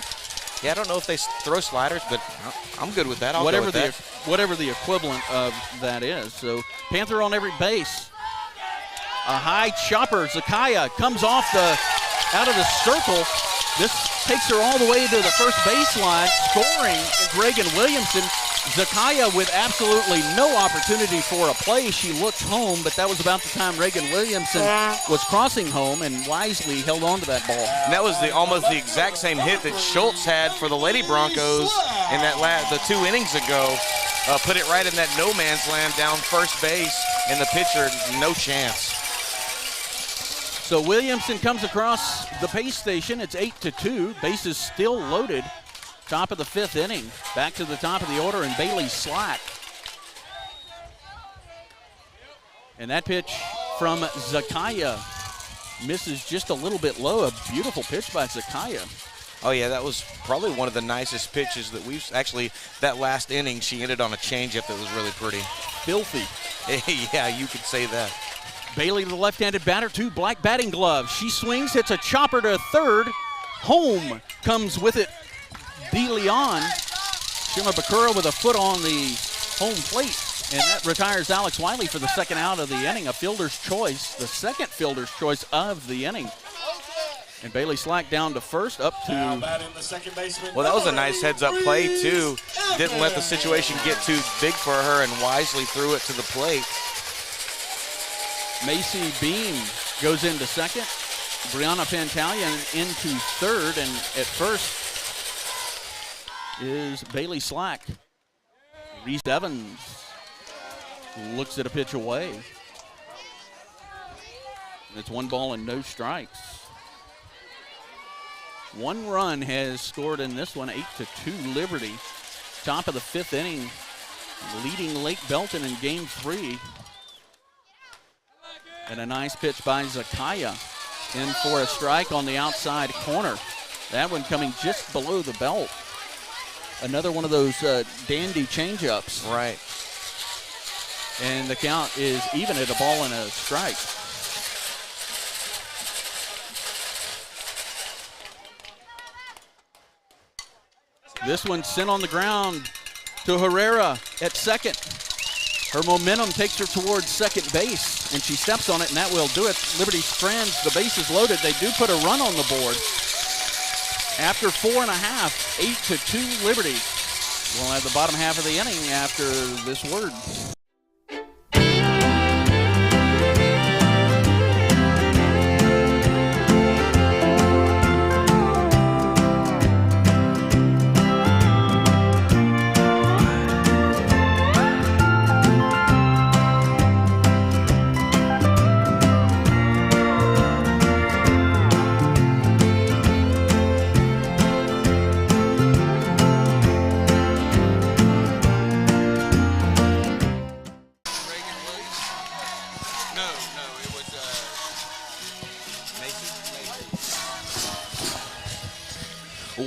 Yeah, I don't know if they throw sliders, but I'm good with that. I'll whatever go with whatever the equivalent of that is. So Panther on every base. A high chopper. Zakaya comes out of the circle. This takes her all the way to the first baseline. Scoring is Reagan Williamson. Zakaya with absolutely no opportunity for a play. She looked home, but that was about the time Reagan Williamson was crossing home and wisely held on to that ball. And that was almost the exact same hit that Schultz had for the Lady Broncos in the 2 innings ago. Put it right in that no man's land down first base, and the pitcher, no chance. So Williamson comes across the base station. It's 8-2. Bases still loaded. Top of the 5th inning. Back to the top of the order, and Bailey Slack. And that pitch from Zakaya misses just a little bit low. A beautiful pitch by Zakaya. Oh, yeah, that was probably one of the nicest pitches that we've actually, that last inning, she ended on a changeup that was really pretty. Filthy. Yeah, you could say that. Bailey, the left-handed batter, 2 black batting gloves. She swings, hits a chopper to third. Home comes with it. De Leon. Shima Bakura with a foot on the home plate. And that retires Alex Wiley for the second out of the inning. A fielder's choice, the second fielder's choice of the inning. And Bailey Slack down to first, up to... Well, that was a nice heads-up play, too. Didn't let the situation get too big for her and wisely threw it to the plate. Macy Beam goes into second. Brianna Pantalian into third, and at first is Bailey Slack. Reese Evans looks at a pitch away. It's 1 ball and no strikes. 1 run has scored in this one, 8-2 Liberty. Top of the 5th inning, leading Lake Belton in game 3. And a nice pitch by Zakaya in for a strike on the outside corner. That one coming just below the belt. Another one of those dandy changeups. Right. And the count is even at a ball and a strike. This one sent on the ground to Herrera at second. Her momentum takes her towards second base, and she steps on it, and that will do it. Liberty's friends, the base is loaded. They do put a run on the board. After 4.5, 8-2 Liberty. We'll have the bottom half of the inning after this word.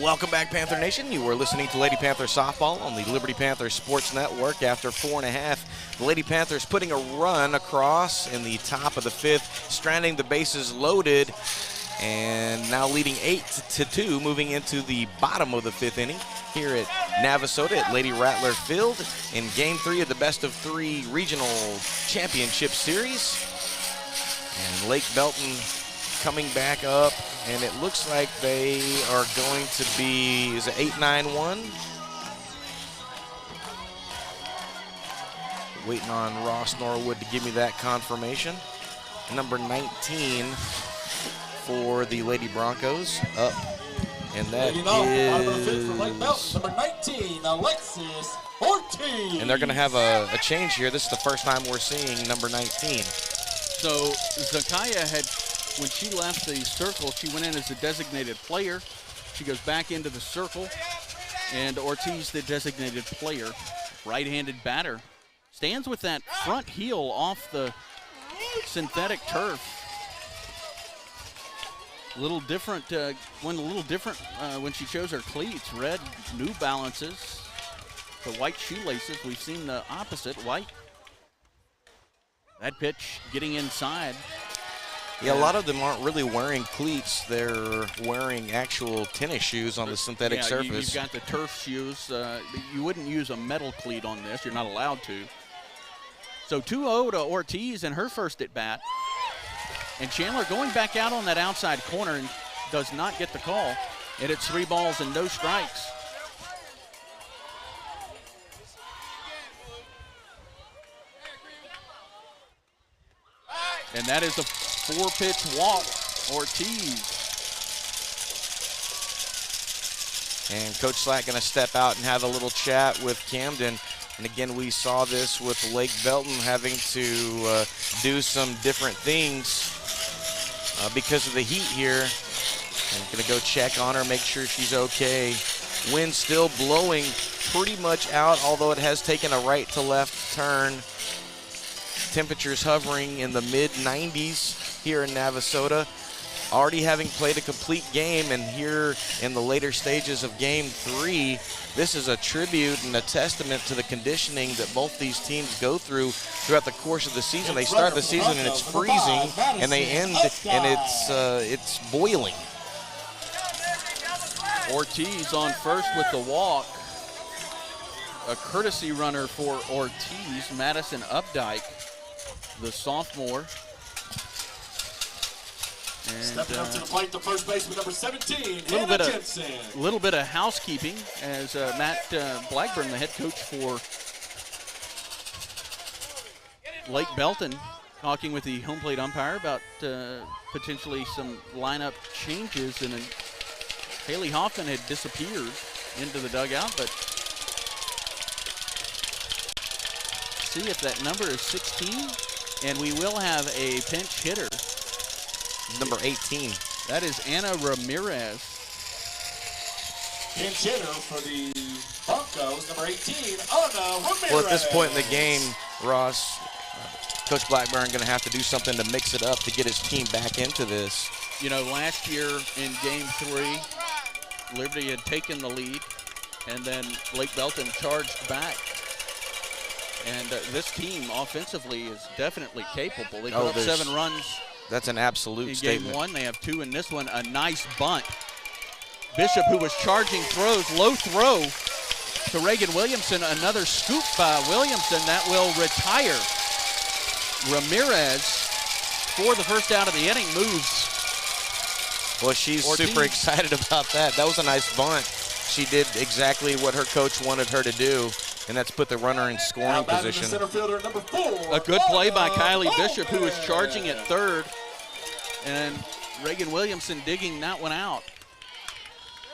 Welcome back, Panther Nation. You were listening to Lady Panther Softball on the Liberty Panther Sports Network. After 4.5, the Lady Panthers putting a run across in the top of the 5th, stranding the bases loaded, and now leading 8-2, moving into the bottom of the 5th inning here at Navasota at Lady Rattler Field in Game 3 of the Best of 3 Regional Championship Series. And Lake Belton coming back up, and it looks like they are going to be, is it 8-9-1? Waiting on Ross Norwood to give me that confirmation. Number 19 for the Lady Broncos up, and that is... Number 19, Alexis Ortiz. And they're going to have a change here. This is the first time we're seeing number 19. So Zakaya had, when she left the circle, she went in as a designated player. She goes back into the circle, and Ortiz, the designated player, right-handed batter, stands with that front heel off the synthetic turf. A little different, when she chose her cleats. Red New Balances, the white shoelaces. We've seen the opposite, white. That pitch getting inside. Yeah, a lot of them aren't really wearing cleats. They're wearing actual tennis shoes on the synthetic surface. You've got the turf shoes. You wouldn't use a metal cleat on this. You're not allowed to. So 2-0 to Ortiz in her first at bat. And Chandler going back out on that outside corner and does not get the call. And it's 3 balls and no strikes. And that is a 4-pitch walk, Ortiz. And Coach Slack going to step out and have a little chat with Camden. And again, we saw this with Lake Belton having to do some different things because of the heat here. I'm going to go check on her, make sure she's okay. Wind still blowing pretty much out, although it has taken a right to left turn. Temperatures hovering in the mid-90s here in Navasota. Already having played a complete game, and here in the later stages of Game 3, this is a tribute and a testament to the conditioning that both these teams go through throughout the course of the season. They start the season and it's freezing, and they end and it's boiling. Ortiz on first with the walk. A courtesy runner for Ortiz, Madison Updike, the sophomore. And, stepping up to the plate, the first baseman, number 17, a little bit of housekeeping as Matt Blackburn, the head coach for Lake Belton, talking with the home plate umpire about potentially some lineup changes. And Haley Hoffman had disappeared into the dugout, but see if that number is 16, and we will have a pinch hitter. Number 18. That is Anna Ramirez. Pinch hitter for the Broncos, number 18, Anna Ramirez. Well, at this point in the game, Ross, Coach Blackburn going to have to do something to mix it up to get his team back into this. You know, last year in Game 3, Liberty had taken the lead, and then Lake Belton charged back. And this team offensively is definitely capable. They put up 7 runs. That's an absolute statement. In Game 1, they have 2 in this one. A nice bunt. Bishop, who was charging, throws. Low throw to Reagan Williamson. Another scoop by Williamson. That will retire. Ramirez, for the first out of the inning, moves. Well, she's Ortiz. super excited about that. That was a nice bunt. She did exactly what her coach wanted her to do, and that's put the runner in scoring position. Center fielder, number 4, a good play by Kylie Bishop, who was charging at third, and Reagan Williamson digging that one out.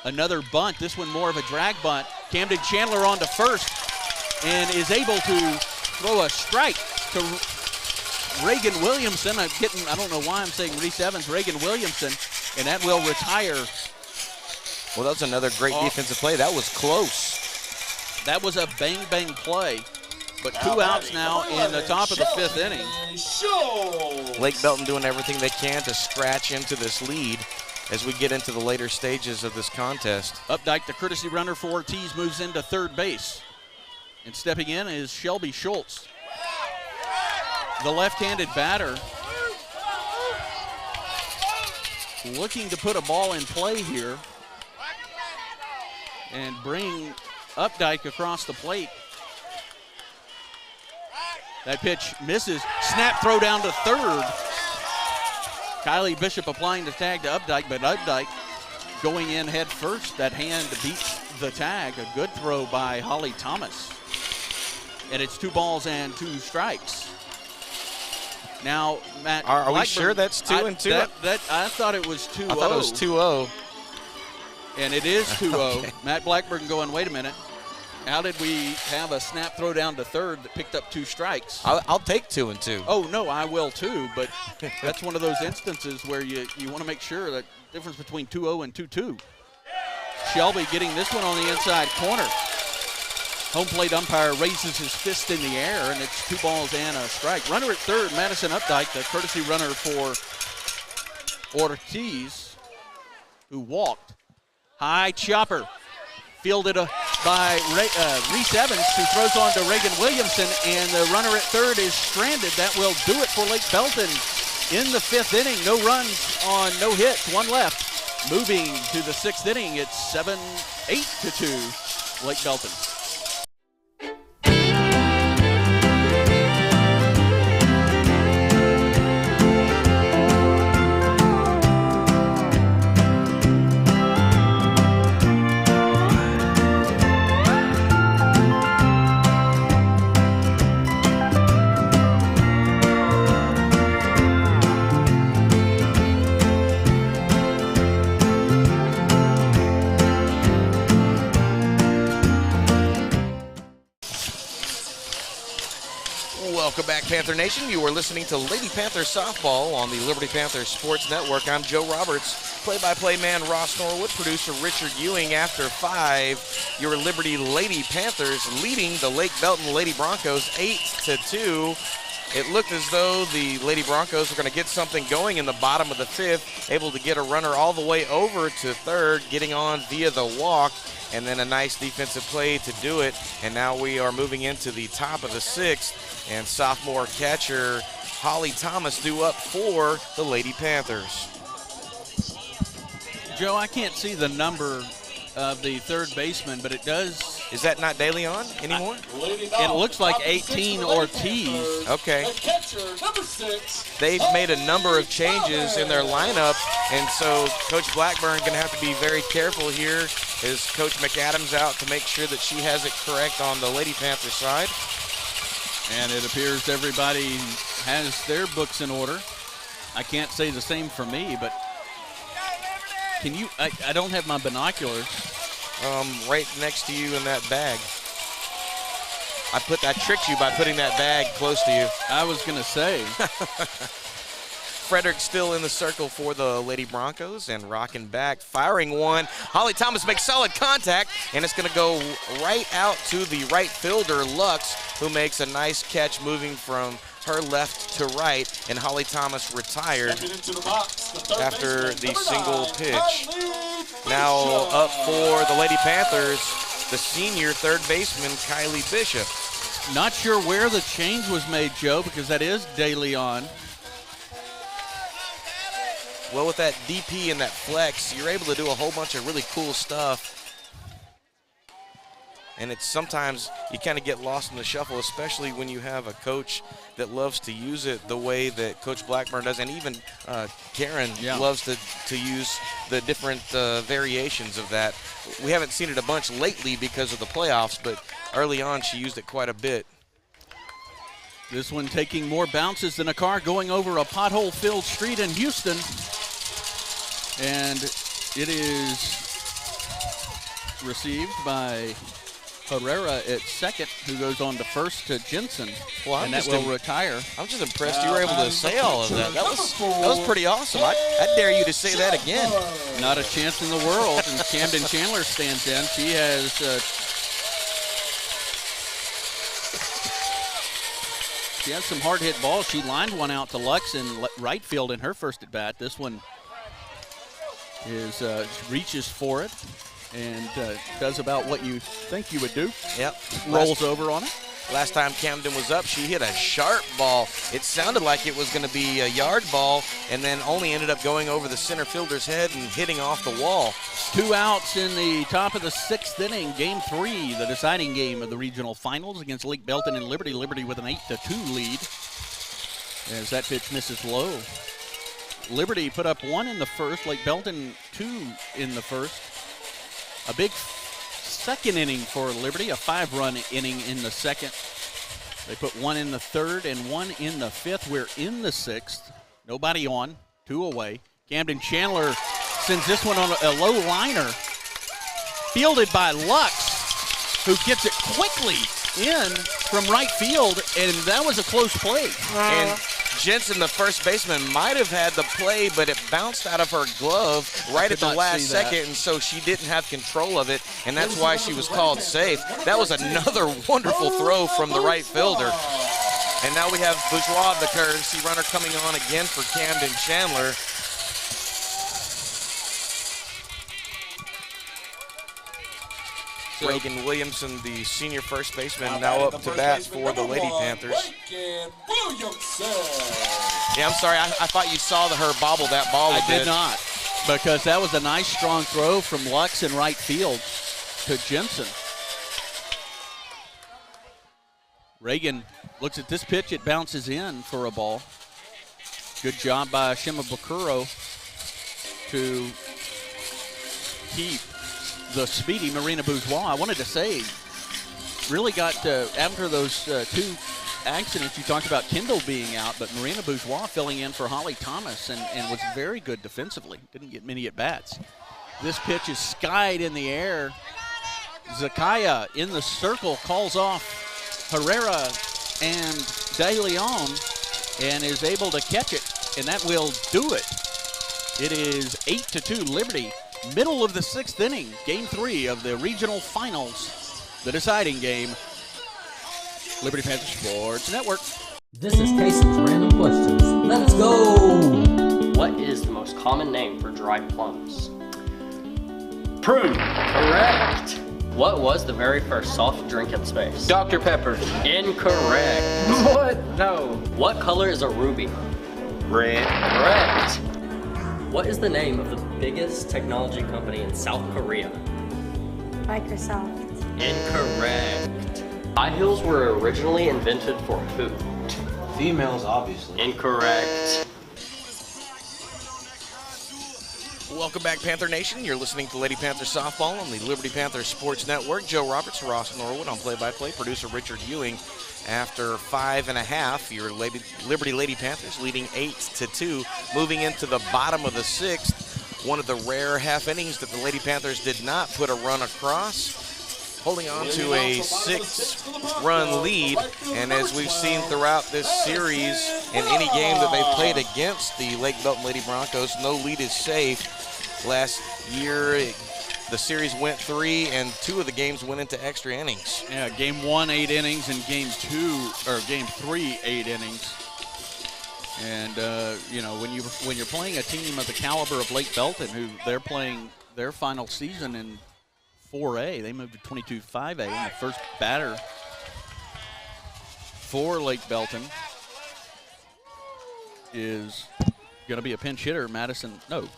Another bunt, this one more of a drag bunt. Camden Chandler on to first and is able to throw a strike to Reagan Williamson. I don't know why I'm saying Reese Evans, Reagan Williamson, and that will retire. Well, that was another great defensive play. That was close. That was a bang-bang play, but 2 outs now in the top of the 5th inning. Lake Belton doing everything they can to scratch into this lead as we get into the later stages of this contest. Updike, the courtesy runner for Ortiz, moves into third base. And stepping in is Shelby Schultz. The left-handed batter looking to put a ball in play here and bring Updike across the plate. That pitch misses. Snap throw down to third. Kylie Bishop applying the tag to Updike, but Updike going in head first. That hand beats the tag. A good throw by Holly Thomas. And it's 2 balls and 2 strikes. Now, Matt, are we sure that's 2 and 2? I thought it was 2-0. I thought it was 2-0. And it is 2-0. Okay. Matt Blackburn going, wait a minute. How did we have a snap throw down to third that picked up 2 strikes? I'll take 2 and 2. Oh, no, I will too, but that's one of those instances where you want to make sure that difference between 2-0 and 2-2. Shelby getting this one on the inside corner. Home plate umpire raises his fist in the air, and it's 2 balls and a strike. Runner at third, Madison Updike, the courtesy runner for Ortiz, who walked. High chopper, fielded by Reese Evans, who throws on to Reagan Williamson, and the runner at third is stranded. That will do it for Lake Belton in the 5th inning. No runs on no hits, 1 left. Moving to the 6th inning, it's 7-8 to 2, Lake Belton. Panther Nation. You are listening to Lady Panther Softball on the Liberty Panther Sports Network. I'm Joe Roberts, play-by-play man Ross Norwood, producer Richard Ewing. After 5, your Liberty Lady Panthers leading the Lake Belton Lady Broncos 8-2. It looked as though the Lady Broncos were going to get something going in the bottom of the 5th, able to get a runner all the way over to 3rd, getting on via the walk, and then a nice defensive play to do it. And now we are moving into the top of the 6th, and sophomore catcher Holly Thomas due up for the Lady Panthers. Joe, I can't see the number of the third baseman, but it does. Is that not De Leon anymore? It looks like 18 Ortiz. Okay. They've made a number of changes in their lineup, and so Coach Blackburn going to have to be very careful here as Coach McAdams out to make sure that she has it correct on the Lady Panther side. And it appears everybody has their books in order. I can't say the same for me, but can you? I don't have my binoculars. Right next to you in that bag. I tricked you by putting that bag close to you. I was going to say. Frederick still in the circle for the Lady Broncos and rocking back, firing one. Holly Thomas makes solid contact, and it's going to go right out to the right fielder, Lux, who makes a nice catch moving from her left to right, and Holly Thomas retired after the single pitch. Now up for the Lady Panthers, the senior third baseman, Kylie Bishop. Not sure where the change was made, Joe, because that is De Leon. Well, with that DP and that flex, you're able to do a whole bunch of really cool stuff. And it's sometimes you kind of get lost in the shuffle, especially when you have a coach that loves to use it the way that Coach Blackburn does, and even Karen loves to use the different variations of that. We haven't seen it a bunch lately because of the playoffs, but early on she used it quite a bit. This one taking more bounces than a car going over a pothole-filled street in Houston. And it is received by Herrera at second, who goes on to first to Jensen, and that will retire. I'm just impressed you were able to say all of that. That was pretty awesome. I dare you to say that again. Not a chance in the world, and Camden Chandler stands in. She has some hard-hit balls. She lined one out to Lux in right field in her first at-bat. This one is reaches for it and does about what you think you would do. Yep. Rolls over on it. Last time Camden was up, she hit a sharp ball. It sounded like it was going to be a yard ball, and then only ended up going over the center fielder's head and hitting off the wall. 2 outs in the top of the 6th inning. Game 3, the deciding game of the regional finals against Lake Belton and Liberty. Liberty with an 8-2 lead as that pitch misses low. Liberty put up 1 in the first, Lake Belton 2 in the first. A big second inning for Liberty, a 5-run inning in the second. They put 1 in the third and 1 in the 5th. We're in the 6th. Nobody on, 2 away. Camden Chandler sends this one on a low liner, fielded by Lux, who gets it quickly in from right field, and that was a close play. And Jensen, the first baseman, might have had the play, but it bounced out of her glove right at the last second, and so she didn't have control of it, and that's why she was called safe. That was another wonderful throw from the right fielder. And now we have Bourgeois, the courtesy runner, coming on again for Camden Chandler. Reagan Williamson, the senior first baseman, now up to bat for the Lady Panthers. Yeah, I'm sorry. I thought you saw her bobble that ball a bit. I did not, because that was a nice, strong throw from Lux in right field to Jensen. Reagan looks at this pitch. It bounces in for a ball. Good job by Shimabukuro to keep the speedy Marina Bourgeois. I wanted to say, really got after those 2 accidents, you talked about Kendall being out, but Marina Bourgeois filling in for Holly Thomas and was very good defensively. Didn't get many at-bats. This pitch is skied in the air. Zakaya in the circle calls off Herrera and De Leon, and is able to catch it, and that will do it. It is 8-2 Liberty. Middle of the 6th inning, game 3 of the regional finals, the deciding game. Liberty Panther Sports Network. This is Casey's Random Questions. Let's go! What is the most common name for dried plums? Prune. Correct. What was the very first soft drink in space? Dr. Pepper. Incorrect. What? No. What color is a ruby? Red. Correct. What is the name of the biggest technology company in South Korea? Microsoft. Incorrect. High heels were originally invented for who? Females, obviously. Incorrect. Welcome back, Panther Nation. You're listening to Lady Panther Softball on the Liberty Panther Sports Network. Joe Roberts, Ross Norwood on play-by-play. Producer Richard Ewing. After 5.5, your Liberty Lady Panthers leading 8-2. Moving into the bottom of the 6th, one of the rare half innings that the Lady Panthers did not put a run across, holding on to a 6-run lead. And as we've seen throughout this series, in any game that they played against the Lake Belton Lady Broncos, no lead is safe. Last year, the series went 3, and 2 of the games went into extra innings. Yeah, game 1, 8 innings, and game 3, 8 innings. And you know, when you're playing a team of the caliber of Lake Belton, who they're playing their final season in 4A, they moved to 22-5A, and the first batter for Lake Belton is going to be a pinch hitter, Madison. No.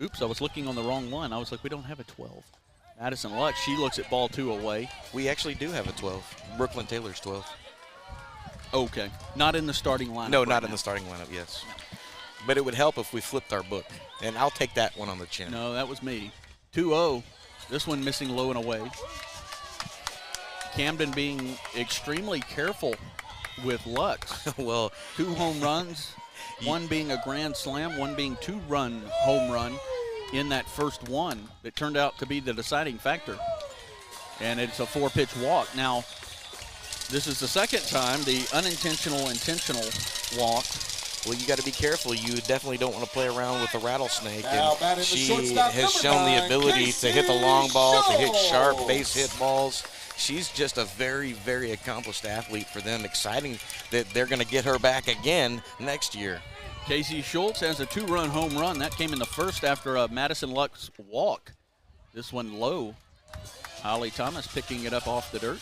Oops, I was looking on the wrong one. I was like, we don't have a 12. Madison Lux, she looks at ball 2 away. We actually do have a 12. Brooklyn Taylor's 12. Okay. Not in the starting lineup. No, not in the starting lineup, yes. But it would help if we flipped our book. And I'll take that one on the chin. No, that was me. 2-0. This one missing low and away. Camden being extremely careful with Lux. Well, 2 home runs. One being a grand slam, one being 2-run home run in that first one that turned out to be the deciding factor. And it's a 4-pitch walk. Now, this is the second time the intentional walk. Well, you got to be careful. You definitely don't want to play around with a rattlesnake. Now, and she has shown the ability to hit the long ball, to hit sharp base hit balls. She's just a very, very accomplished athlete for them. Exciting that they're going to get her back again next year. Casey Schultz has a 2-run home run. That came in the first after a Madison Lux walk. This one low. Holly Thomas picking it up off the dirt.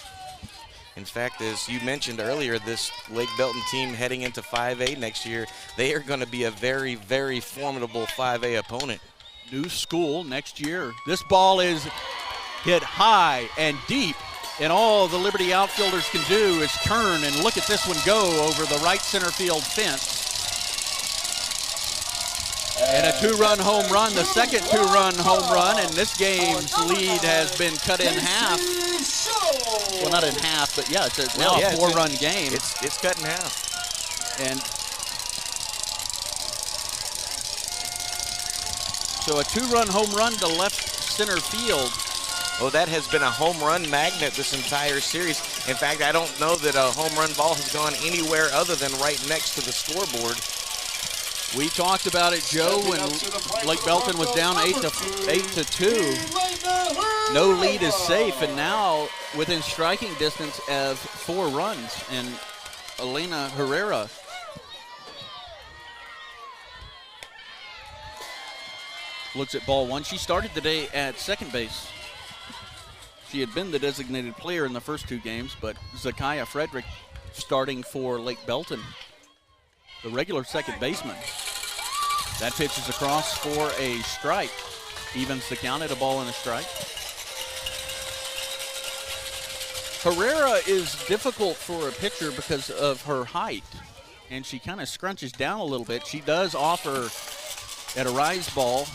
In fact, as you mentioned earlier, this Lake Belton team heading into 5A next year, they are going to be a very, very formidable 5A opponent. New school next year. This ball is hit high and deep. And all the Liberty outfielders can do is turn and look at this one go over the right center field fence. And a 2-run home run, the second 2-run home run, and this game's lead has been cut in half. Well, not in half, but yeah, it's now a 4-run game. It's cut in half. And so a 2-run home run to left center field. Oh, that has been a home run magnet this entire series. In fact, I don't know that a home run ball has gone anywhere other than right next to the scoreboard. We talked about it, Joe, when Lake Belton was down 8-2. No lead is safe, and now within striking distance of 4 runs. And Elena Herrera looks at ball 1. She started the day at second base. She had been the designated player in the first 2 games, but Zakiah Frederick starting for Lake Belton, the regular second baseman. That pitch is across for a strike. Evens the count at a ball and a strike. Herrera is difficult for a pitcher because of her height, and she kind of scrunches down a little bit. She does offer at a rise ball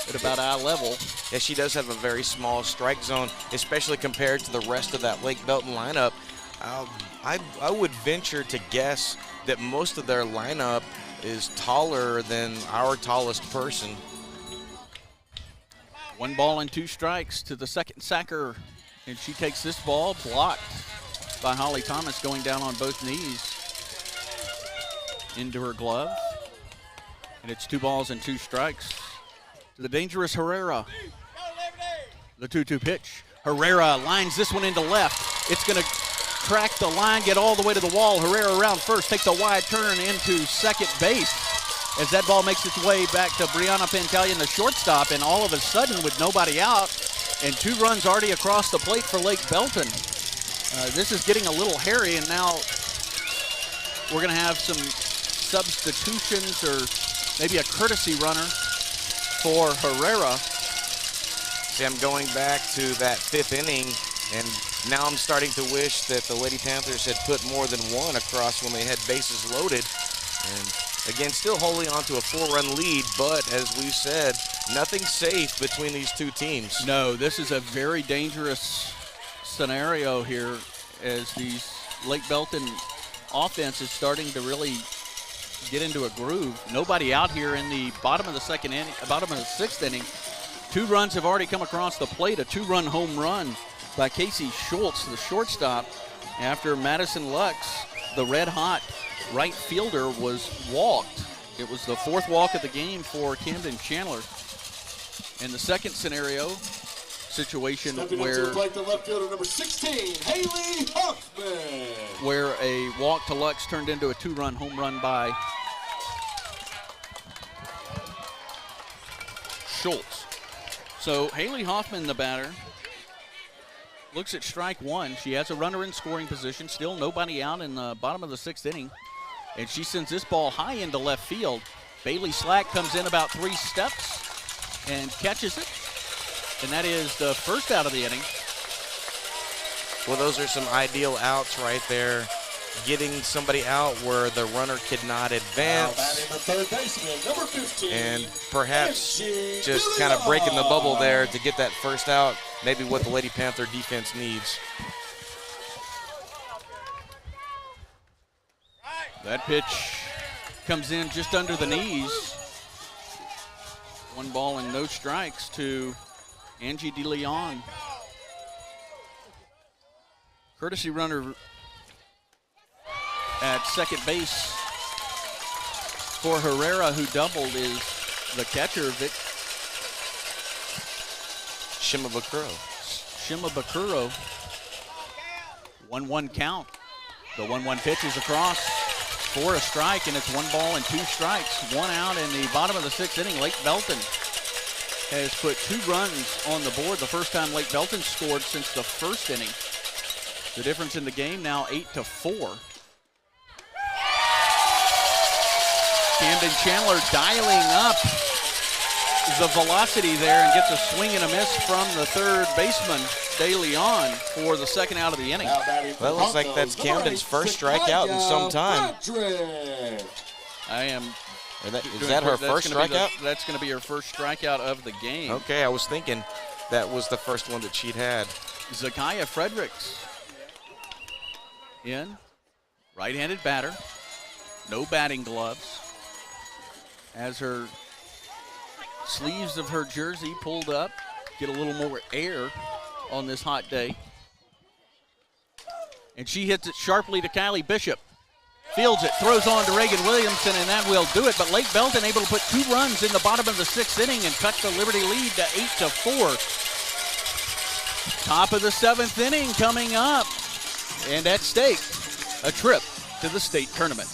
at about eye level. Yeah, she does have a very small strike zone, especially compared to the rest of that Lake Belton lineup. I would venture to guess that most of their lineup is taller than our tallest person. 1 ball and 2 strikes to the second sacker, and she takes this ball blocked. by Holly Thomas, going down on both knees into her glove. And it's 2 balls and 2 strikes to the dangerous Herrera. The 2-2 pitch. Herrera lines this one into left. It's going to track the line, get all the way to the wall. Herrera around first, takes a wide turn into second base as that ball makes its way back to Brianna Pantalian, the shortstop, and all of a sudden with nobody out and 2 runs already across the plate for Lake Belton. This is getting a little hairy, and now we're going to have some substitutions or maybe a courtesy runner for Herrera. See, I'm going back to that 5th inning, and now I'm starting to wish that the Lady Panthers had put more than 1 across when they had bases loaded. And again, still holding on to a 4-run lead, but as we've said, nothing safe between these 2 teams. No, this is a very dangerous scenario here as these Lake Belton offense is starting to really get into a groove. Nobody out here in the bottom of the 6th inning. 2 runs have already come across the plate, a 2-run home run by Casey Schultz, the shortstop, after Madison Lux, the red-hot right fielder, was walked. It was the 4th walk of the game for Camden Chandler. In the second situation where the left fielder, number 16, Haley Hoffman, where a walk to Lux turned into a 2-run home run by Schultz. So Haley Hoffman, the batter, looks at strike 1. She has a runner in scoring position, still nobody out in the bottom of the 6th inning, and she sends this ball high into left field. Bailey Slack comes in about 3 steps and catches it, and that is the first out of the inning. Well, those are some ideal outs right there. Getting somebody out where the runner could not advance. Now batting the 3rd baseman, number 15. And perhaps just kind of breaking the bubble there to get that first out, maybe what the Lady Panther defense needs. That pitch comes in just under the knees. 1 ball and no strikes to Angie DeLeon. Courtesy runner at second base for Herrera, who doubled, is the catcher, Shima Bakuro. 1-1 count. The 1-1 pitch is across for a strike, and it's 1 ball and 2 strikes. 1 out in the bottom of the 6th inning. Lake Belton has put 2 runs on the board, the first time Lake Belton scored since the 1st inning. The difference in the game now 8-4. Camden Chandler dialing up the velocity there and gets a swing and a miss from the 3rd baseman, DeLeon, for the 2nd out of the inning. Well, looks like that's Camden's first strikeout in some time. Is that her first strikeout? That's going to be her first strikeout of the game. Okay, I was thinking that was the first one that she'd had. Zakiya Fredericks in, right-handed batter, no batting gloves, has her sleeves of her jersey pulled up, get a little more air on this hot day. And she hits it sharply to Kylie Bishop. Fields it, throws on to Reagan Williamson, and that will do it. But Lake Belton able to put 2 runs in the bottom of the 6th inning and cut the Liberty lead to 8-4. Top of the 7th inning coming up. And at stake, a trip to the state tournament.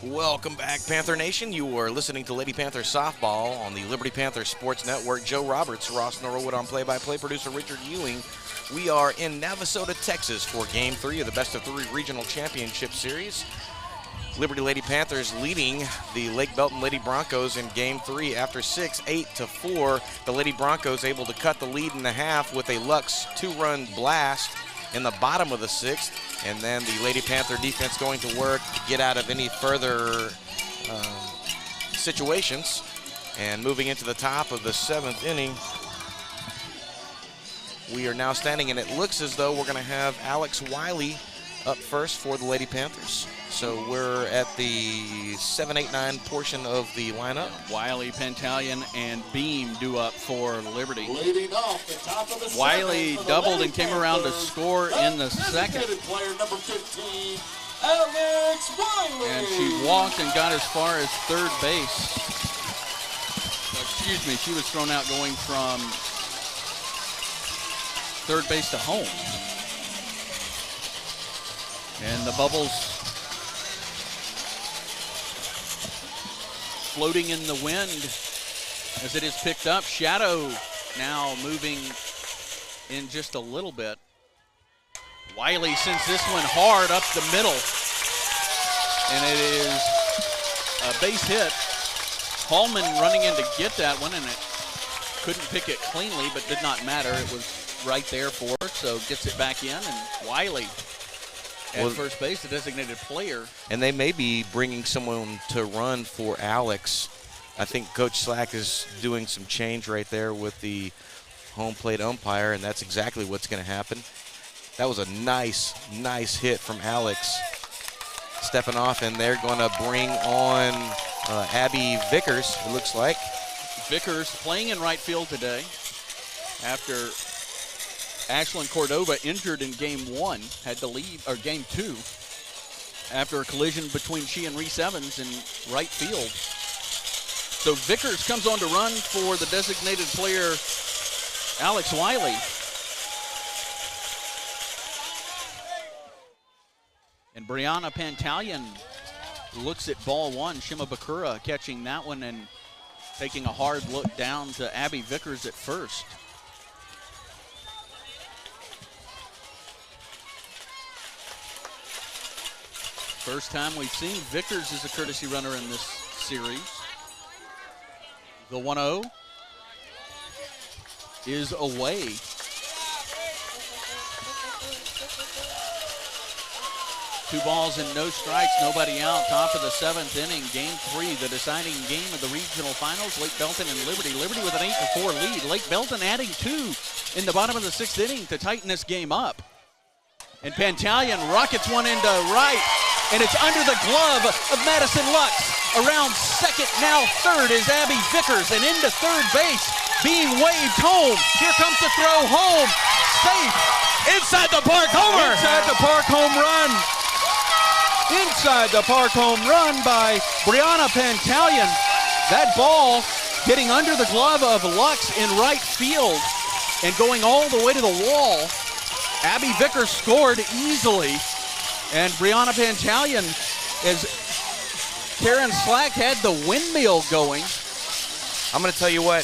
Welcome back, Panther Nation. You are listening to Lady Panther Softball on the Liberty Panther Sports Network. Joe Roberts, Ross Norwood on play-by-play, producer Richard Ewing. We are in Navasota, Texas for Game 3 of the Best of 3 Regional Championship Series. Liberty Lady Panthers leading the Lake Belton Lady Broncos in Game 3 after 6, 8-4. The Lady Broncos able to cut the lead in the half with a Lux 2-run blast in the bottom of the 6th, and then the Lady Panther defense going to work to get out of any further situations. And moving into the top of the 7th inning, we are now standing, and it looks as though we're going to have Alex Wiley up first for the Lady Panthers. So we're at the 7, 8, 9 portion of the lineup. Wiley, Pantalion, and Beam due up for Liberty. Leading off the top of the Wiley doubled and came around to score in the second. Player number 15, Alex Wiley. And she walked and got as far as third base. Excuse me, she was thrown out going from third base to home. And the bubbles floating in the wind as it is picked up. Shadow now moving in just a little bit. Wiley sends this one hard up the middle, and it is a base hit. Hallman running in to get that one, and it couldn't pick it cleanly, but did not matter. It was right there for her, so gets it back in, and Wiley at first base, the designated player. And they may be bringing someone to run for Alex. I think Coach Slack is doing some change right there with the home plate umpire, and that's exactly what's going to happen. That was a nice hit from Alex stepping off, and they're going to bring on Abby Vickers, it looks like. Vickers playing in right field today after Ashlyn Cordova injured in Game 1, had to leave, or Game 2, after a collision between she and Reese Evans in right field. So Vickers comes on to run for the designated player, Alex Wiley. And Brianna Pantalion looks at ball one. Shima Bakura catching that one and taking a hard look down to Abby Vickers at first. First time we've seen Vickers as a courtesy runner in this series. The 1-0 is away. Two balls and no strikes, nobody out. Top of the 7th inning, Game 3, the deciding game of the regional finals. Lake Belton and Liberty. Liberty with an 8-4 lead. Lake Belton adding 2 in the bottom of the 6th inning to tighten this game up. And Pantalion rockets one into right, and it's under the glove of Madison Lux. Around second, now third is Abby Vickers, and into third base, being waved home. Here comes the throw home, safe. Inside the park homer. Inside the park home run. Inside the park home run by Brianna Pantalion. That ball getting under the glove of Lux in right field and going all the way to the wall. Abby Vickers scored easily, and Brianna Pantalion, as Karen Slack had the windmill going. I'm going to tell you what,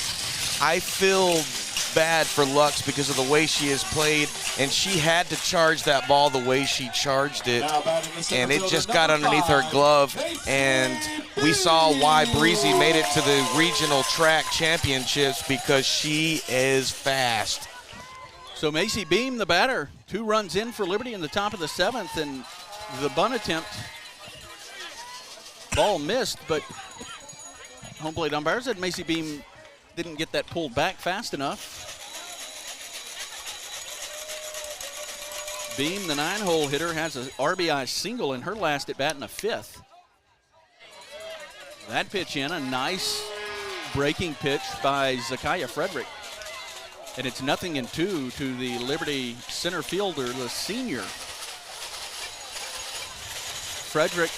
I feel bad for Lux because of the way she has played, and she had to charge that ball the way she charged it, and it just got underneath her glove, and we saw why Breezy made it to the regional track championships, because she is fast. So Macy Beam, the batter, 2 runs in for Liberty in the top of the 7th, and the bunt attempt, ball missed, but home plate umpire said Macy Beam didn't get that pulled back fast enough. Beam, the 9-hole hitter, has an RBI single in her last at bat in the 5th. That pitch in, a nice breaking pitch by Zakaya Frederick. And it's 0-2 to the Liberty center fielder, the senior. Frederick,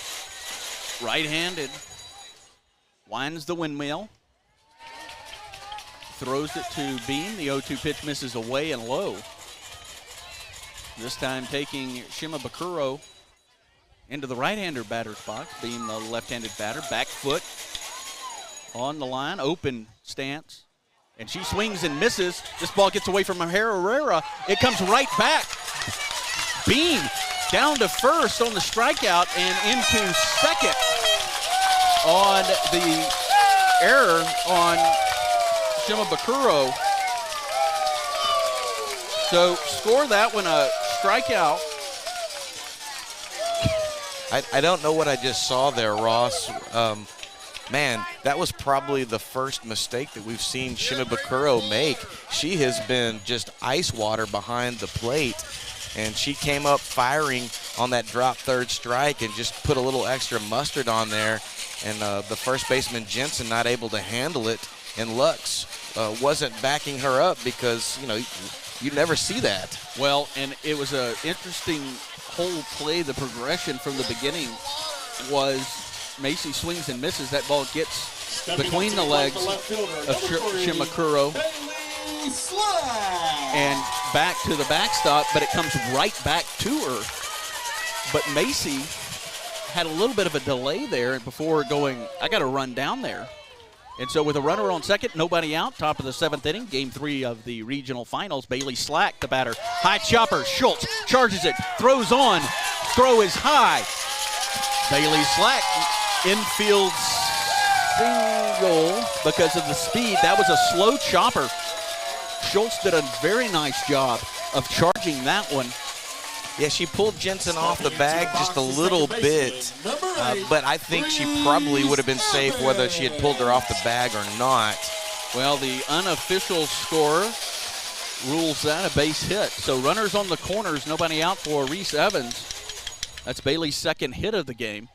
right-handed, winds the windmill. Throws it to Beam. The 0-2 pitch misses away and low. This time taking Shima Bakuro into the right-hander batter's box. Beam, the left-handed batter. Back foot on the line. Open stance. And she swings and misses. This ball gets away from Herrera. It comes right back. Beam down to first on the strikeout and into second on the error on Shimabukuro. So score that one a strikeout. I don't know what I just saw there, Ross. Man, that was probably the first mistake that we've seen Shimabukuro make. She has been just ice water behind the plate, and she came up firing on that drop third strike and just put a little extra mustard on there, and the first baseman Jensen not able to handle it, and Lux wasn't backing her up because, you know, you never see that. Well, and it was an interesting whole play. The progression from the beginning was Macy swings and misses. That ball gets between the legs of Shimabukuro and back to the backstop, but it comes right back to her. But Macy had a little bit of a delay there before going, I got to run down there. And so with a runner on second, nobody out, top of the 7th inning, game 3 of the regional finals. Bailey Slack, the batter. High chopper, Schultz charges it, throws on, throw is high. Bailey Slack, infield single because of the speed. That was a slow chopper. Schultz did a very nice job of charging that one. Yeah, she pulled Jensen off the bag just a little bit, but I think she probably would have been safe whether she had pulled her off the bag or not. Well, the unofficial score rules that a base hit. So runners on the corners, nobody out for Reese Evans. That's Bailey's second hit of the game.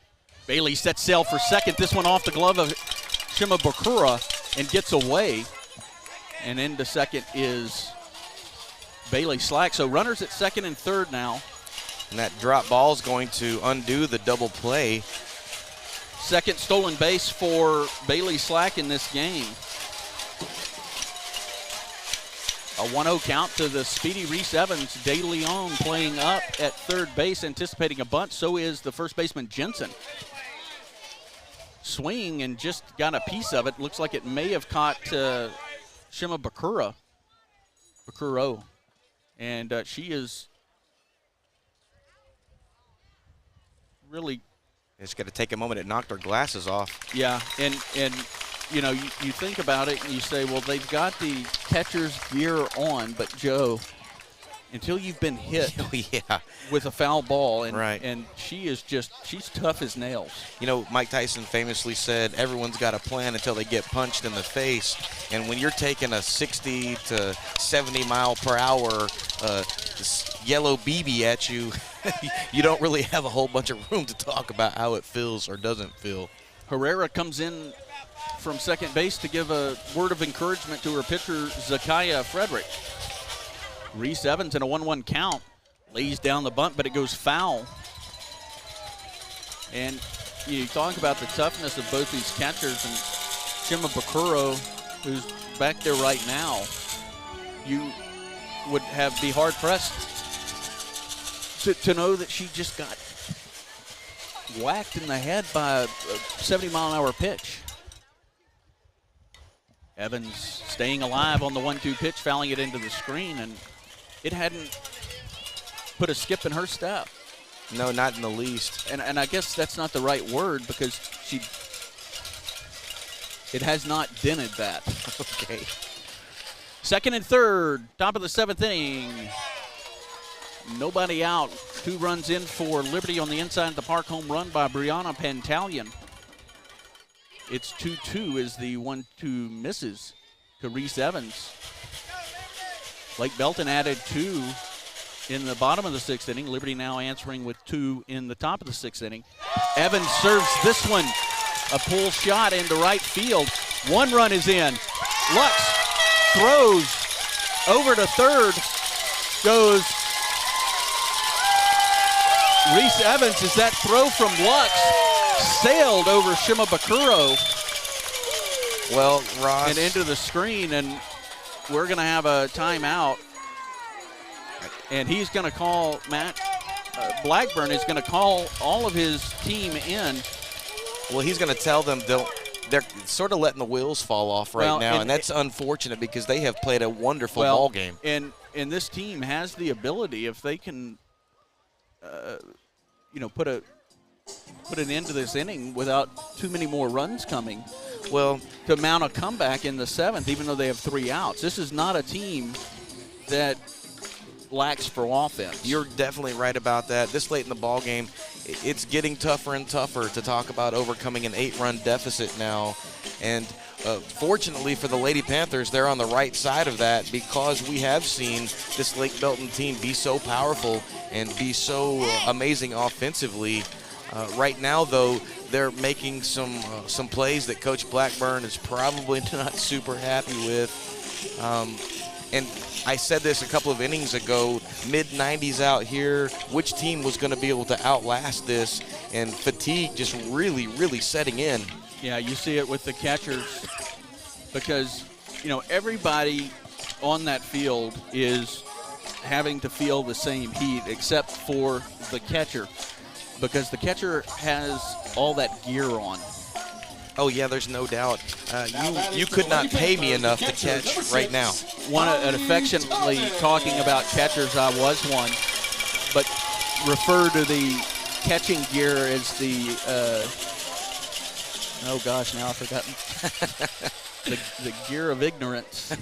Bailey sets sail for second. This one off the glove of Shimabukuro and gets away. And into second is Bailey Slack. So runners at second and third now. And that drop ball is going to undo the double play. Second stolen base for Bailey Slack in this game. A 1-0 count to the speedy Reese Evans. De Leon playing up at third base, anticipating a bunt. So is the first baseman Jensen. Swing and just got a piece of it. Looks like it may have caught Shimabukuro. And she is really. It's got to take a moment. It knocked her glasses off. Yeah, and you know, you think about it and you say, well, they've got the catcher's gear on, but Joe, until you've been hit with a foul ball, and she's tough as nails. You know, Mike Tyson famously said, everyone's got a plan until they get punched in the face. And when you're taking a 60 to 70 mile per hour yellow BB at you, you don't really have a whole bunch of room to talk about how it feels or doesn't feel. Herrera comes in from second base to give a word of encouragement to her pitcher, Zakiya Frederick. Reese Evans in a 1-1 count lays down the bunt, but it goes foul. And you talk about the toughness of both these catchers, and Shimabukuro, who's back there right now, you would be hard pressed to know that she just got whacked in the head by a 70-mile-an-hour pitch. Evans staying alive on the 1-2 pitch, fouling it into the screen, and it hadn't put a skip in her step. No, not in the least. And I guess that's not the right word because it has not dented that. Okay. Second and third, top of the 7th inning. Nobody out. 2 runs in for Liberty on the inside of the park. Home run by Brianna Pantalion. It's 2-2 as the 1-2 misses to Reese Evans. Blake Belton added 2 in the bottom of the 6th inning. Liberty now answering with 2 in the top of the 6th inning. Evans serves this one. A pull shot into right field. 1 run is in. Lux throws over to third. Goes Reese Evans as that throw from Lux sailed over Shimabukuro. Well, Ross. And into the screen, and we're going to have a timeout. And he's going to call, Blackburn is going to call all of his team in. Well, he's going to tell them they're sort of letting the wheels fall off right now, and that's unfortunate because they have played a wonderful ball game. And this team has the ability, if they can put an end to this inning without too many more runs coming. Well, to mount a comeback in the 7th, even though they have 3 outs. This is not a team that lacks for offense. You're definitely right about that. This late in the ball game, it's getting tougher and tougher to talk about overcoming an 8-run deficit now. And fortunately for the Lady Panthers, they're on the right side of that because we have seen this Lake Belton team be so powerful and be so amazing offensively. Right now, though, they're making some plays that Coach Blackburn is probably not super happy with. And I said this a couple of innings ago, mid-90s out here, which team was going to be able to outlast this? And fatigue just really, really setting in. Yeah, you see it with the catchers because, everybody on that field is having to feel the same heat except for the catcher because the catcher has all that gear on. Oh, yeah, there's no doubt. You could not pay me enough to catch right now. Affectionately talking about catchers, I was one, but refer to the catching gear as the, oh gosh, now I've forgotten. the gear of ignorance.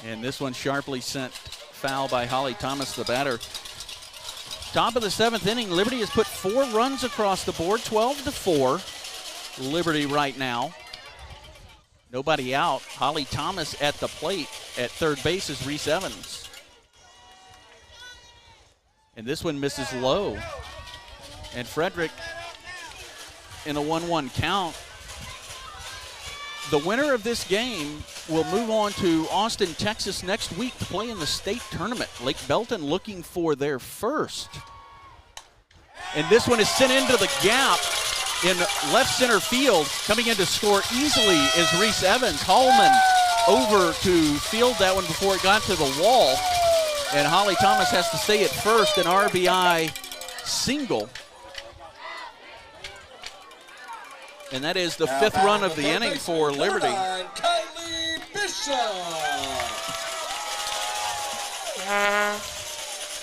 And this one sharply sent foul by Holly Thomas, the batter. Top of the 7th inning, Liberty has put 4 runs across the board, 12-4. Liberty right now. Nobody out. Holly Thomas at the plate at third base is Reese Evans. And this one misses low. And Frederick in a 1-1 count. The winner of this game will move on to Austin, Texas next week to play in the state tournament. Lake Belton looking for their first. And this one is sent into the gap in left center field. Coming in to score easily is Reese Evans. Hallman over to field that one before it got to the wall. And Holly Thomas has to stay at first, an RBI single. And that is the 5th run of the inning for Liberty. Kylie Bishop.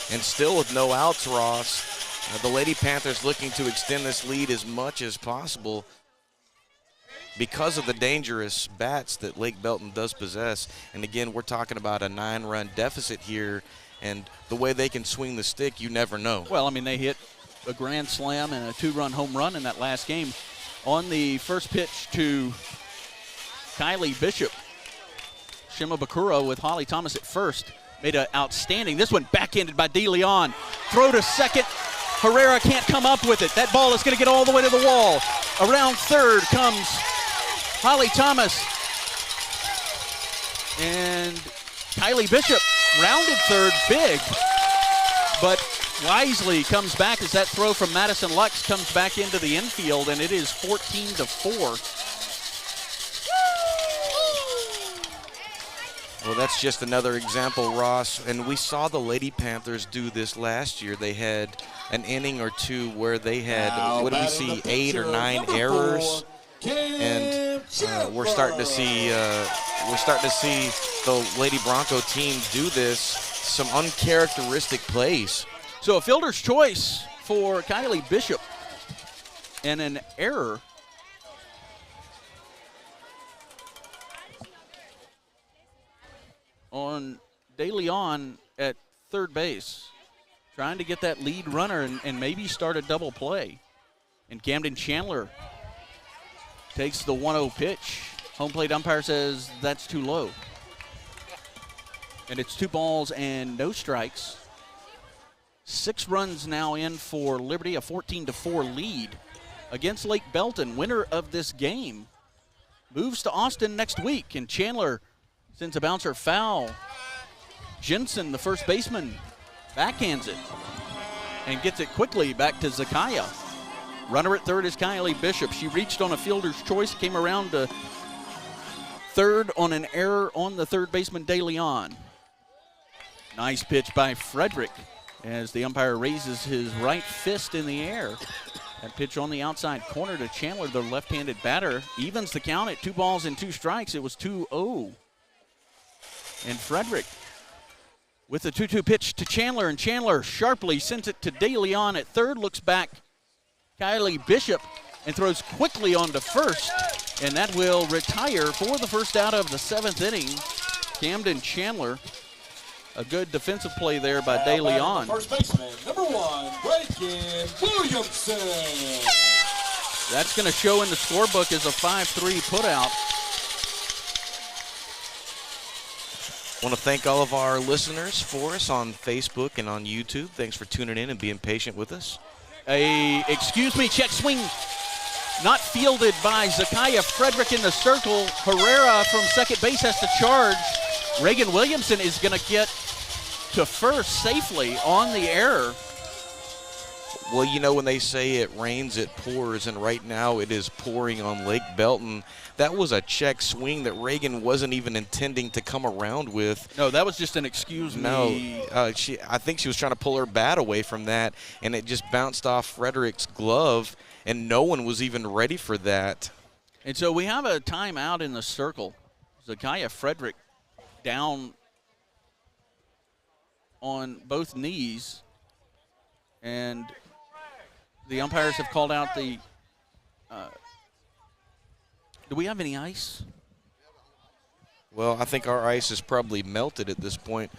And still with no outs, Ross, the Lady Panthers looking to extend this lead as much as possible because of the dangerous bats that Lake Belton does possess. And again, we're talking about a 9-run deficit here, and the way they can swing the stick, you never know. Well, I mean, they hit a grand slam and a 2-run home run in that last game. On the first pitch to Kylie Bishop, Shima Bakura with Holly Thomas at first made an outstanding. This one backhanded by DeLeon. Throw to second. Herrera can't come up with it. That ball is going to get all the way to the wall. Around third comes Holly Thomas. And Kylie Bishop rounded third big, but wisely comes back as that throw from Madison Lux comes back into the infield, and it is 14-4. Well, that's just another example, Ross, and we saw the Lady Panthers do this last year. They had an inning or two where they had, what did we see, 8 or 9 errors, and we're starting to see the Lady Bronco team do this, some uncharacteristic plays. So a fielder's choice for Kylie Bishop and an error. On DeLeon at third base, trying to get that lead runner and maybe start a double play. And Camden Chandler takes the 1-0 pitch. Home plate umpire says that's too low. And it's 2 balls and no strikes. 6 runs now in for Liberty, a 14-4 lead against Lake Belton. Winner of this game moves to Austin next week, and Chandler sends a bouncer foul. Jensen, the first baseman, backhands it and gets it quickly back to Zakaya. Runner at third is Kylie Bishop. She reached on a fielder's choice, came around to third on an error on the third baseman, DeLeon. Nice pitch by Frederick as the umpire raises his right fist in the air. That pitch on the outside corner to Chandler, the left-handed batter, evens the count at 2 balls and 2 strikes. It was 2-0. And Frederick with the 2-2 pitch to Chandler, and Chandler sharply sends it to DeLeon at third, looks back Kylie Bishop and throws quickly on to first, and that will retire for the first out of the 7th inning. Camden Chandler, a good defensive play there by DeLeon. First baseman, number 1, Reagan Williamson. That's going to show in the scorebook as a 5-3 putout. Want to thank all of our listeners for us on Facebook and on YouTube. Thanks for tuning in and being patient with us. Check swing not fielded by Zakiah Frederick in the circle. Herrera from second base has to charge. Reagan Williamson is going to get to first safely on the error. Well, you know when they say it rains, it pours, and right now it is pouring on Lake Belton. That was a check swing that Reagan wasn't even intending to come around with. No, that was just an excuse me. No, I think she was trying to pull her bat away from that, and it just bounced off Frederick's glove, and no one was even ready for that. And so we have a timeout in the circle. Zakiah Frederick down on both knees, and the umpires have called out the do we have any ice? Well, I think our ice is probably melted at this point,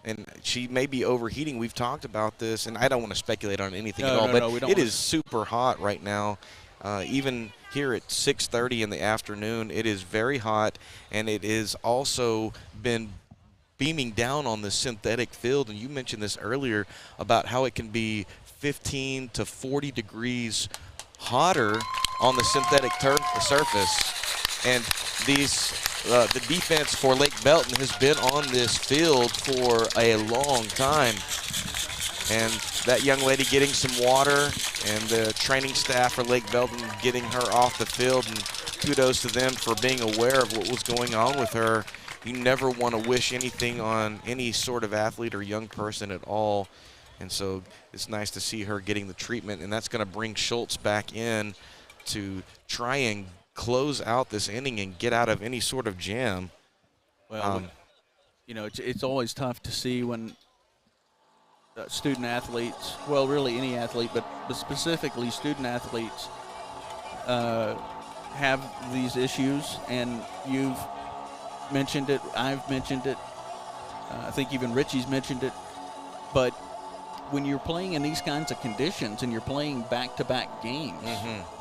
and she may be overheating. We've talked about this, and I don't want to speculate on anything at all, but it is super hot right now. Even here at 6:30 in the afternoon, it is very hot, and it is also been beaming down on the synthetic field. And you mentioned this earlier about how it can be 15 to 40 degrees hotter on the synthetic surface. And the defense for Lake Belton has been on this field for a long time. And that young lady getting some water, and the training staff for Lake Belton getting her off the field, and kudos to them for being aware of what was going on with her. You never want to wish anything on any sort of athlete or young person at all. And so it's nice to see her getting the treatment, and that's going to bring Schultz back in to try and close out this inning and get out of any sort of jam. Well, it's always tough to see when student athletes, well, really any athlete, but specifically student athletes have these issues, and you've mentioned it, I've mentioned it, I think even Richie's mentioned it, but when you're playing in these kinds of conditions and you're playing back-to-back games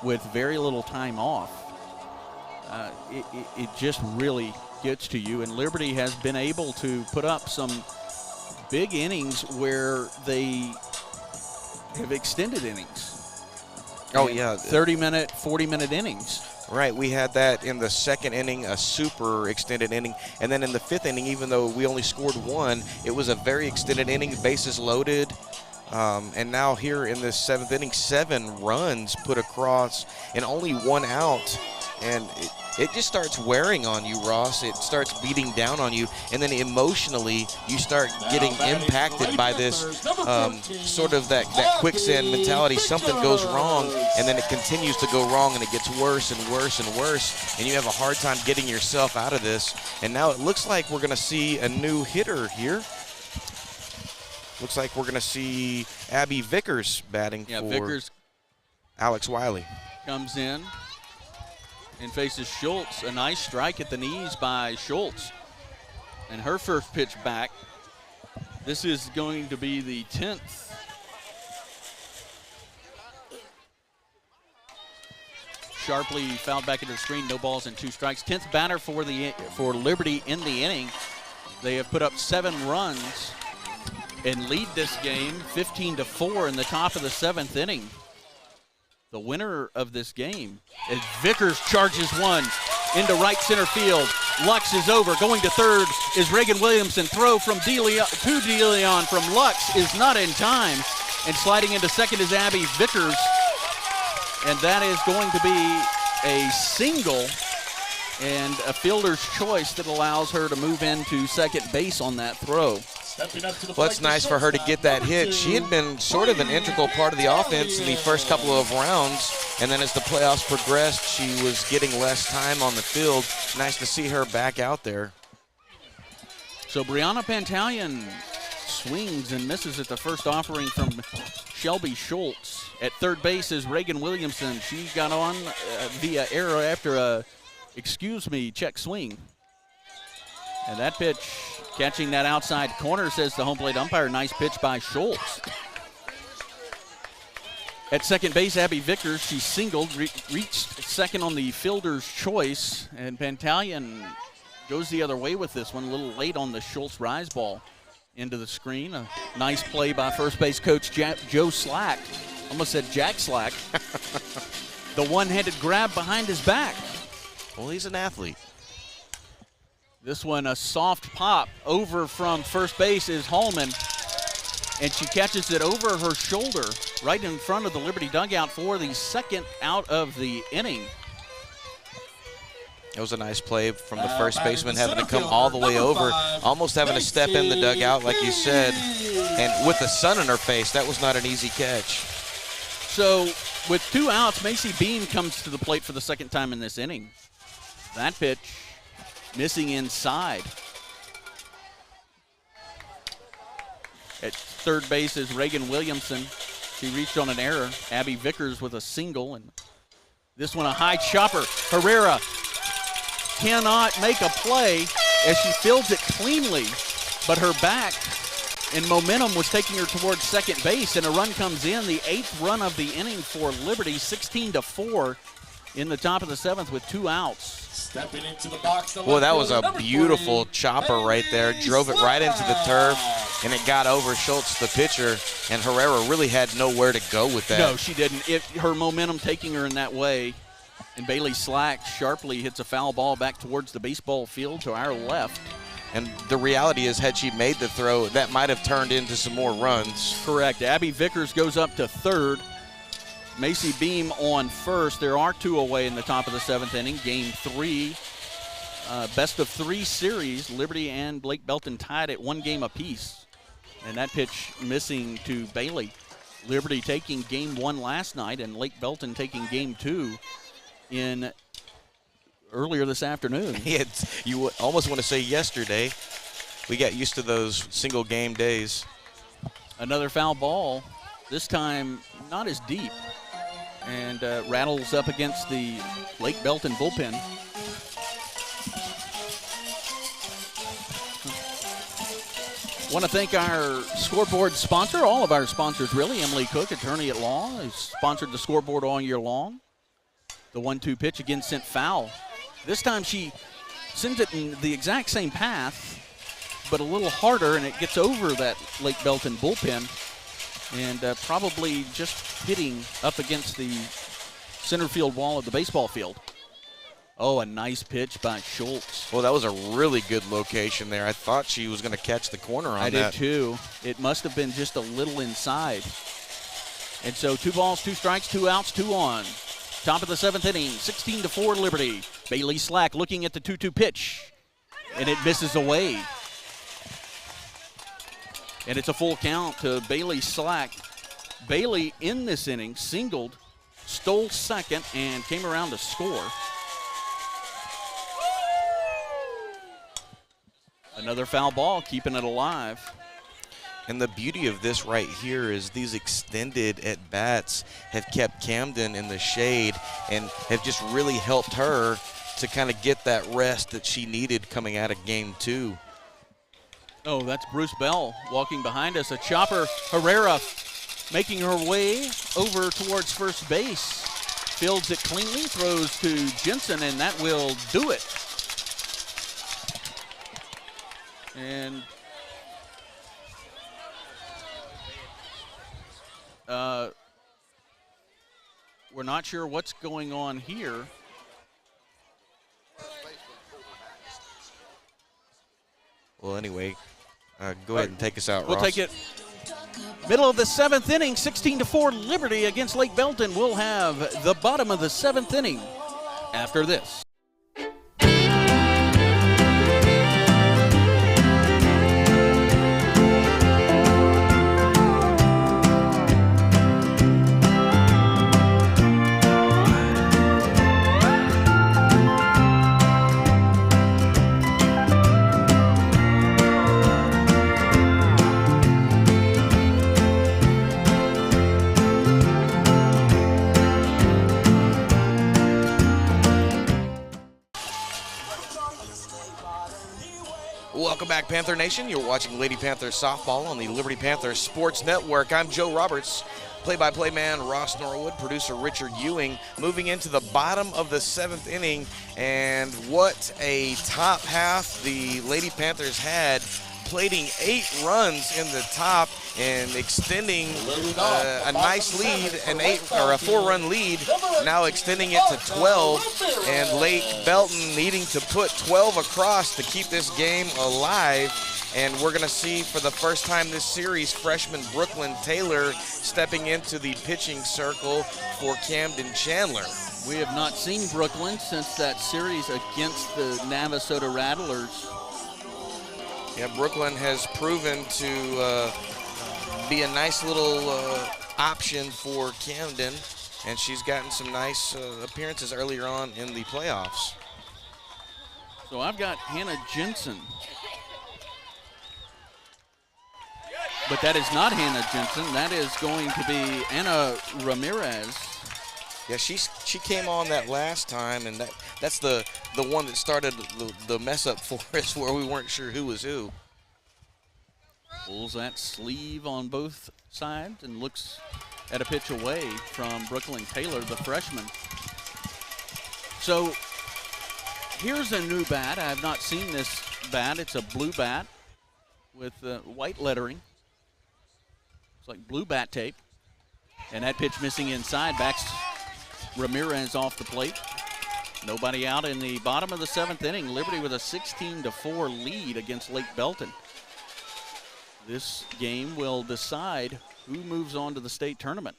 with very little time off, it just really gets to you. And Liberty has been able to put up some big innings where they have extended innings. Oh, yeah. 30-minute, 40-minute innings. Right, we had that in the second inning, a super extended inning, and then in the fifth inning, even though we only scored one, it was a very extended inning, bases loaded, and now here in this seventh inning, 7 runs put across and only 1 out, and it just starts wearing on you, Ross. It starts beating down on you, and then emotionally you start getting impacted by this sort of that quicksand mentality. Something goes wrong, and then it continues to go wrong, and it gets worse and worse and worse, and you have a hard time getting yourself out of this. And now it looks like we're going to see a new hitter here. Looks like we're going to see Abby Vickers batting for Vickers Alex Wiley. Comes in and faces Schultz. A nice strike at the knees by Schultz. And her first pitch back. This is going to be the 10th. Sharply fouled back into the screen. No balls and 2 strikes. 10th batter for Liberty in the inning. They have put up 7 runs and lead this game 15-4 in the top of the 7th inning. The winner of this game is Vickers charges one into right center field. Lux is over. Going to third is Reagan Williamson. Throw from DeLeon from Lux is not in time. And sliding into second is Abby Vickers. And that is going to be a single and a fielder's choice that allows her to move into second base on that throw. Well, it's nice for her to get that hit. She had been sort of an integral part of the offense in the first couple of rounds, and then as the playoffs progressed, she was getting less time on the field. Nice to see her back out there. So Brianna Pantalion swings and misses at the first offering from Shelby Schultz. At third base is Reagan Williamson. She got on via error after a check swing. And that pitch, catching that outside corner, says the home plate umpire. Nice pitch by Schultz. At second base, Abby Vickers, she singled, reached second on the fielder's choice, and Pantalion goes the other way with this one, a little late on the Schultz rise ball into the screen. A nice play by first base coach Joe Slack. Almost said Jack Slack. The one-handed grab behind his back. Well, he's an athlete. This one, a soft pop over from first base is Hallman, and she catches it over her shoulder right in front of the Liberty dugout for the second out of the inning. It was a nice play from the first baseman, having to come all the way over, almost having to step in the dugout, like you said. And with the sun in her face, that was not an easy catch. So with 2 outs, Macy Beam comes to the plate for the second time in this inning. That pitch missing inside. At third base is Reagan Williamson. She reached on an error. Abby Vickers with a single. And this one a high chopper. Herrera cannot make a play as she fields it cleanly, but her back and momentum was taking her towards second base, and a run comes in, the 8th run of the inning for Liberty, 16-4 in the top of the 7th with 2 outs. Stepping into the box. Well, that was a beautiful chopper right there. Drove it right into the turf, and it got over Schultz, the pitcher, and Herrera really had nowhere to go with that. No, she didn't. Her momentum taking her in that way. And Bailey Slack sharply hits a foul ball back towards the baseball field to our left. And the reality is, had she made the throw, that might have turned into some more runs. Correct. Abby Vickers goes up to third. Macy Beam on first. There are 2 away in the top of the 7th inning. Game 3, best of 3 series. Liberty and Blake Belton tied at 1 game apiece. And that pitch missing to Bailey. Liberty taking game 1 last night, and Lake Belton taking game 2 in earlier this afternoon. You almost want to say yesterday. We got used to those single game days. Another foul ball, this time not as deep, and rattles up against the Lake Belton bullpen. Want to thank our scoreboard sponsor, all of our sponsors really. Emily Cook, attorney at law, has sponsored the scoreboard all year long. The 1-2 pitch again sent foul. This time she sends it in the exact same path, but a little harder, and it gets over that Lake Belton bullpen, and probably just hitting up against the center field wall of the baseball field. Oh, a nice pitch by Schultz. Well, that was a really good location there. I thought she was going to catch the corner on that. I did too. It must have been just a little inside. And so 2 balls, 2 strikes, 2 outs, 2 on. Top of the 7th inning, 16-4 Liberty. Bailey Slack looking at the 2-2 pitch, and it misses away. And it's a full count to Bailey Slack. Bailey in this inning singled, stole second, and came around to score. Another foul ball, keeping it alive. And the beauty of this right here is these extended at-bats have kept Camden in the shade and have just really helped her to kind of get that rest that she needed coming out of game 2. Oh, that's Bruce Bell walking behind us. A chopper, Herrera making her way over towards first base. Fields it cleanly, throws to Jensen, and that will do it. And we're not sure what's going on here. Well, anyway, go ahead and take us out, We'll Ross. take it. Middle of the 7th inning, 16-4 Liberty against Lake Belton. We'll have the bottom of the 7th inning after this. Welcome back, Panther Nation. You're watching Lady Panthers softball on the Liberty Panthers Sports Network. I'm Joe Roberts, play-by-play man Ross Norwood, producer Richard Ewing, moving into the bottom of the 7th inning. And what a top half the Lady Panthers had, plating 8 runs in the top and extending a nice lead, a 4-run lead, now extending it to 12, and Lake Belton needing to put 12 across to keep this game alive. And we're going to see for the first time this series, freshman Brooklyn Taylor stepping into the pitching circle for Camden Chandler. We have not seen Brooklyn since that series against the Navasota Rattlers. Yeah, Brooklyn has proven to be a nice little option for Camden, and she's gotten some nice appearances earlier on in the playoffs. So I've got Hannah Jensen. But that is not Hannah Jensen. That is going to be Anna Ramirez. Yeah, she came on that last time, and that's the one that started the mess up for us, where we weren't sure who was who. Pulls that sleeve on both sides and looks at a pitch away from Brooklyn Taylor, the freshman. So here's a new bat. I have not seen this bat. It's a blue bat with white lettering. It's like blue bat tape. And that pitch missing inside, backs Ramirez off the plate. Nobody out in the bottom of the 7th inning. Liberty with a 16-4 lead against Lake Belton. This game will decide who moves on to the state tournament.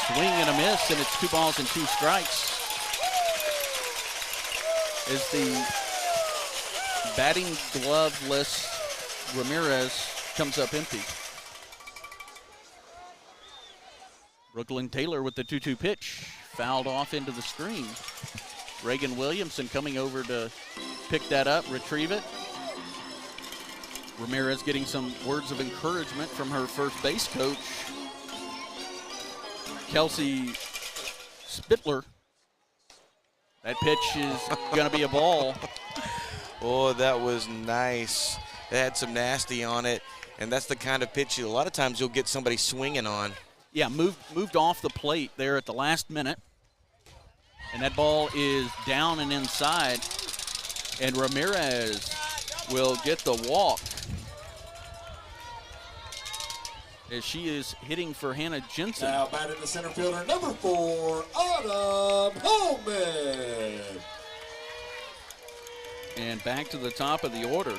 Swing and a miss, and it's 2 balls and 2 strikes. As the batting glove-less Ramirez comes up empty. Brooklyn Taylor with the 2-2 pitch, fouled off into the screen. Reagan Williamson coming over to pick that up, retrieve it. Ramirez getting some words of encouragement from her first base coach, Kelsey Spittler. That pitch is going to be a ball. Oh, that was nice. It had some nasty on it, and that's the kind of pitch a lot of times you'll get somebody swinging on. Yeah, moved off the plate there at the last minute. And that ball is down and inside. And Ramirez will get the walk, as she is hitting for Hannah Jensen. Now batting the center fielder, number 4, Autumn Holman. And back to the top of the order.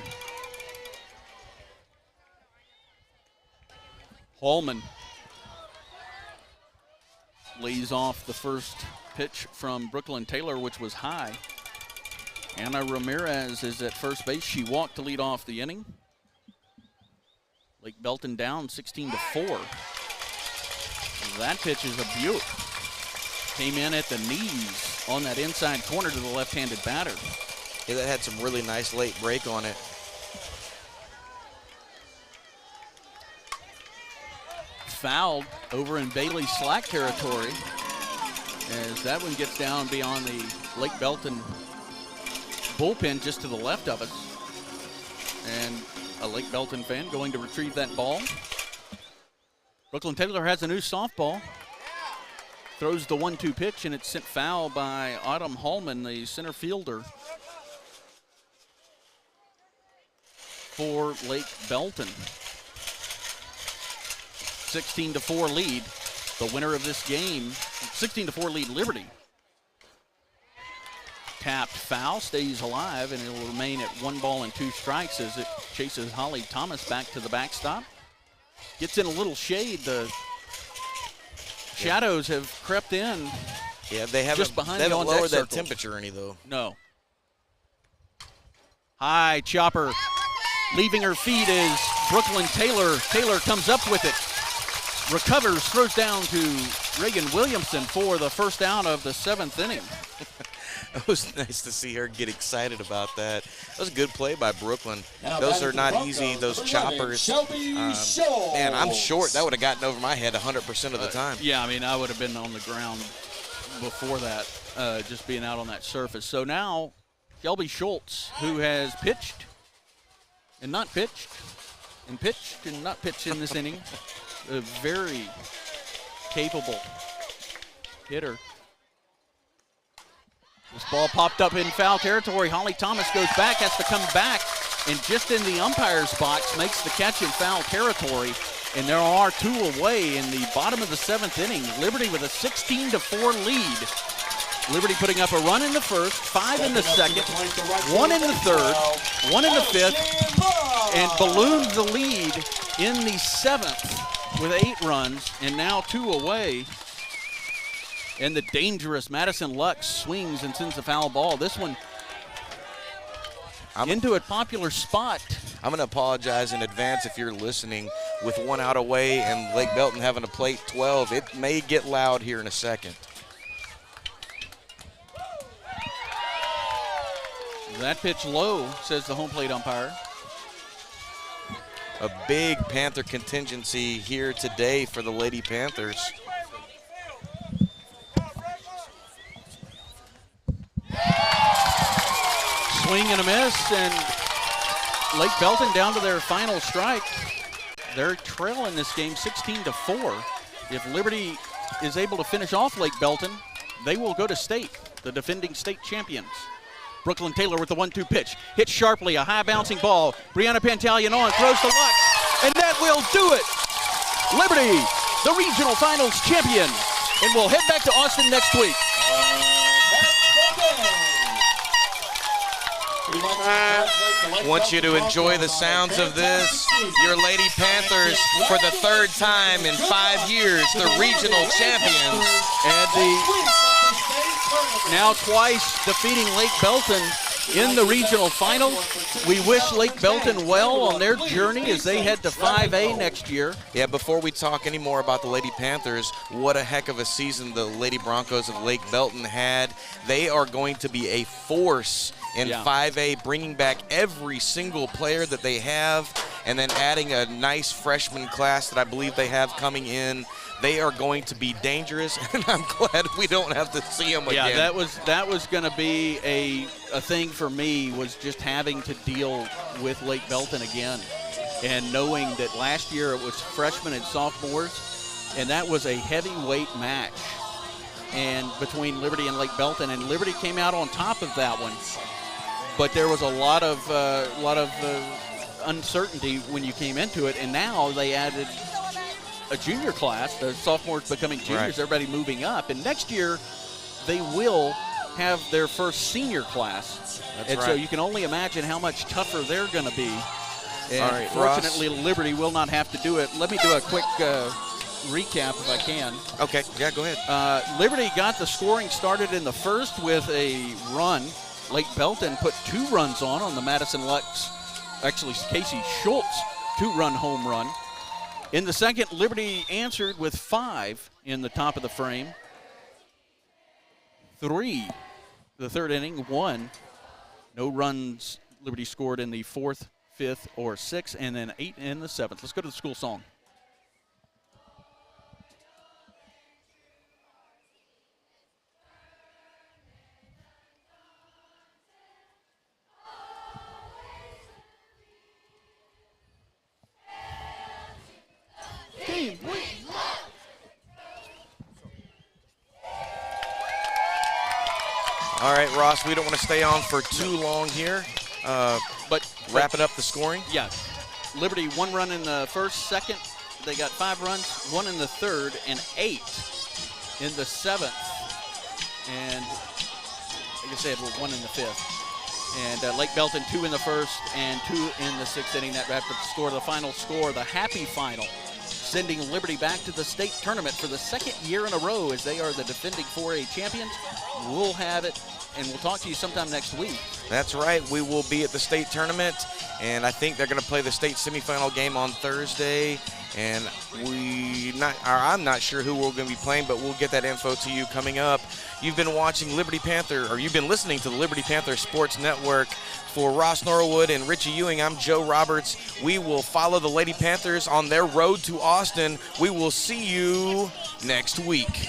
Holman lays off the first pitch from Brooklyn Taylor, which was high. Anna Ramirez is at first base. She walked to lead off the inning. Lake Belton down 16-4. That pitch is a beaut. Came in at the knees on that inside corner to the left-handed batter. Yeah, that had some really nice late break on it. Fouled over in Bailey Slack territory, as that one gets down beyond the Lake Belton bullpen just to the left of us. And a Lake Belton fan going to retrieve that ball. Brooklyn Taylor has a new softball. Throws the 1-2 pitch, and it's sent foul by Autumn Holman, the center fielder for Lake Belton. 16-4 lead. The winner of this game, 16-4 lead Liberty. Tapped foul, stays alive, and it will remain at 1 ball and 2 strikes as it chases Holly Thomas back to the backstop. Gets in a little shade. The shadows have crept in. Yeah, they haven't, just behind they haven't lowered that circle. temperature any, though. No. High chopper. Leaving her feet is Brooklyn Taylor. Taylor comes up with it. Recovers, throws down to Reagan Williamson for the first out of the 7th inning. It was nice to see her get excited about that. That was a good play by Brooklyn. Now those are not Broncos, easy, those choppers. Shelby Schultz. Man, I'm short. That would have gotten over my head 100% of the time. Yeah, I mean, I would have been on the ground before that, just being out on that surface. So now, Shelby Schultz, who has pitched and not pitched. And pitched and not pitched in this inning. A very capable hitter. This ball popped up in foul territory. Holly Thomas goes back, has to come back, and just in the umpire's box makes the catch in foul territory. And there are 2 away in the bottom of the 7th inning. Liberty with a 16-4 lead. Liberty putting up a run in the first, 5 in the second, 1 in the third, 1 in the fifth, and ballooned the lead in the 7th with 8 runs, and now 2 away. And the dangerous Madison Lux swings and sends a foul ball. This one into a popular spot. I'm going to apologize in advance if you're listening. With 1 out away and Lake Belton having to plate 12, it may get loud here in a second. That pitch low, says the home plate umpire. A big Panther contingency here today for the Lady Panthers. Swing and a miss, and Lake Belton down to their final strike. They're trailing this game 16-4. If Liberty is able to finish off Lake Belton, they will go to state, the defending state champions. Brooklyn Taylor with the 1-2 pitch. Hits sharply, a high bouncing ball. Brianna Pantalion on, throws to Lux, and that will do it. Liberty, the regional finals champion, and we'll head back to Austin next week. Want you to enjoy the sounds of this. Your Lady Panthers, for the 3rd time in 5 years, the regional champions. And now twice defeating Lake Belton in the regional final. We wish Lake Belton well on their journey as they head to 5A next year. Yeah, before we talk any more about the Lady Panthers, what a heck of a season the Lady Broncos of Lake Belton had. They are going to be a force in 5A, bringing back every single player that they have, and then adding a nice freshman class that I believe they have coming in. They are going to be dangerous, and I'm glad we don't have to see them again. Yeah, that was going to be a thing for me, was just having to deal with Lake Belton again, and knowing that last year it was freshmen and sophomores, and that was a heavyweight match, and between Liberty and Lake Belton, and Liberty came out on top of that one. But there was a lot of uncertainty when you came into it, and now they added a junior class, the sophomores becoming juniors, right. Everybody moving up, and next year they will have their first senior class. That's right. So you can only imagine how much tougher they're going to be. And all right, fortunately, Liberty will not have to do it. Let me do a quick recap if I can. Okay, yeah, go ahead. Liberty got the scoring started in the first with a run. Lake Belton put 2 runs on the Madison Lux, actually Casey Schultz, 2-run home run. In the second, Liberty answered with 5 in the top of the frame. 3, the 3rd inning, 1. No runs Liberty scored in the 4th, 5th, or 6th, and then 8 in the 7th. Let's go to the school song. All right, Ross, we don't want to stay on for too long here, but wrapping up the scoring. Yeah, Liberty 1 run in the first, second. They got 5 runs, 1 in the 3rd, and 8 in the 7th. And like I said, 1 in the 5th. And Lake Belton 2 in the 1st and 2 in the 6th inning. That wrapped up the score. The final score, the happy final, sending Liberty back to the state tournament for the 2nd year in a row as they are the defending 4A champions. We'll have it, and we'll talk to you sometime next week. That's right. We will be at the state tournament, and I think they're going to play the state semifinal game on Thursday. And I'm not sure who we're going to be playing, but we'll get that info to you coming up. You've been watching Liberty Panther, or you've been listening to the Liberty Panther Sports Network. For Ross Norwood and Richie Ewing, I'm Joe Roberts. We will follow the Lady Panthers on their road to Austin. We will see you next week.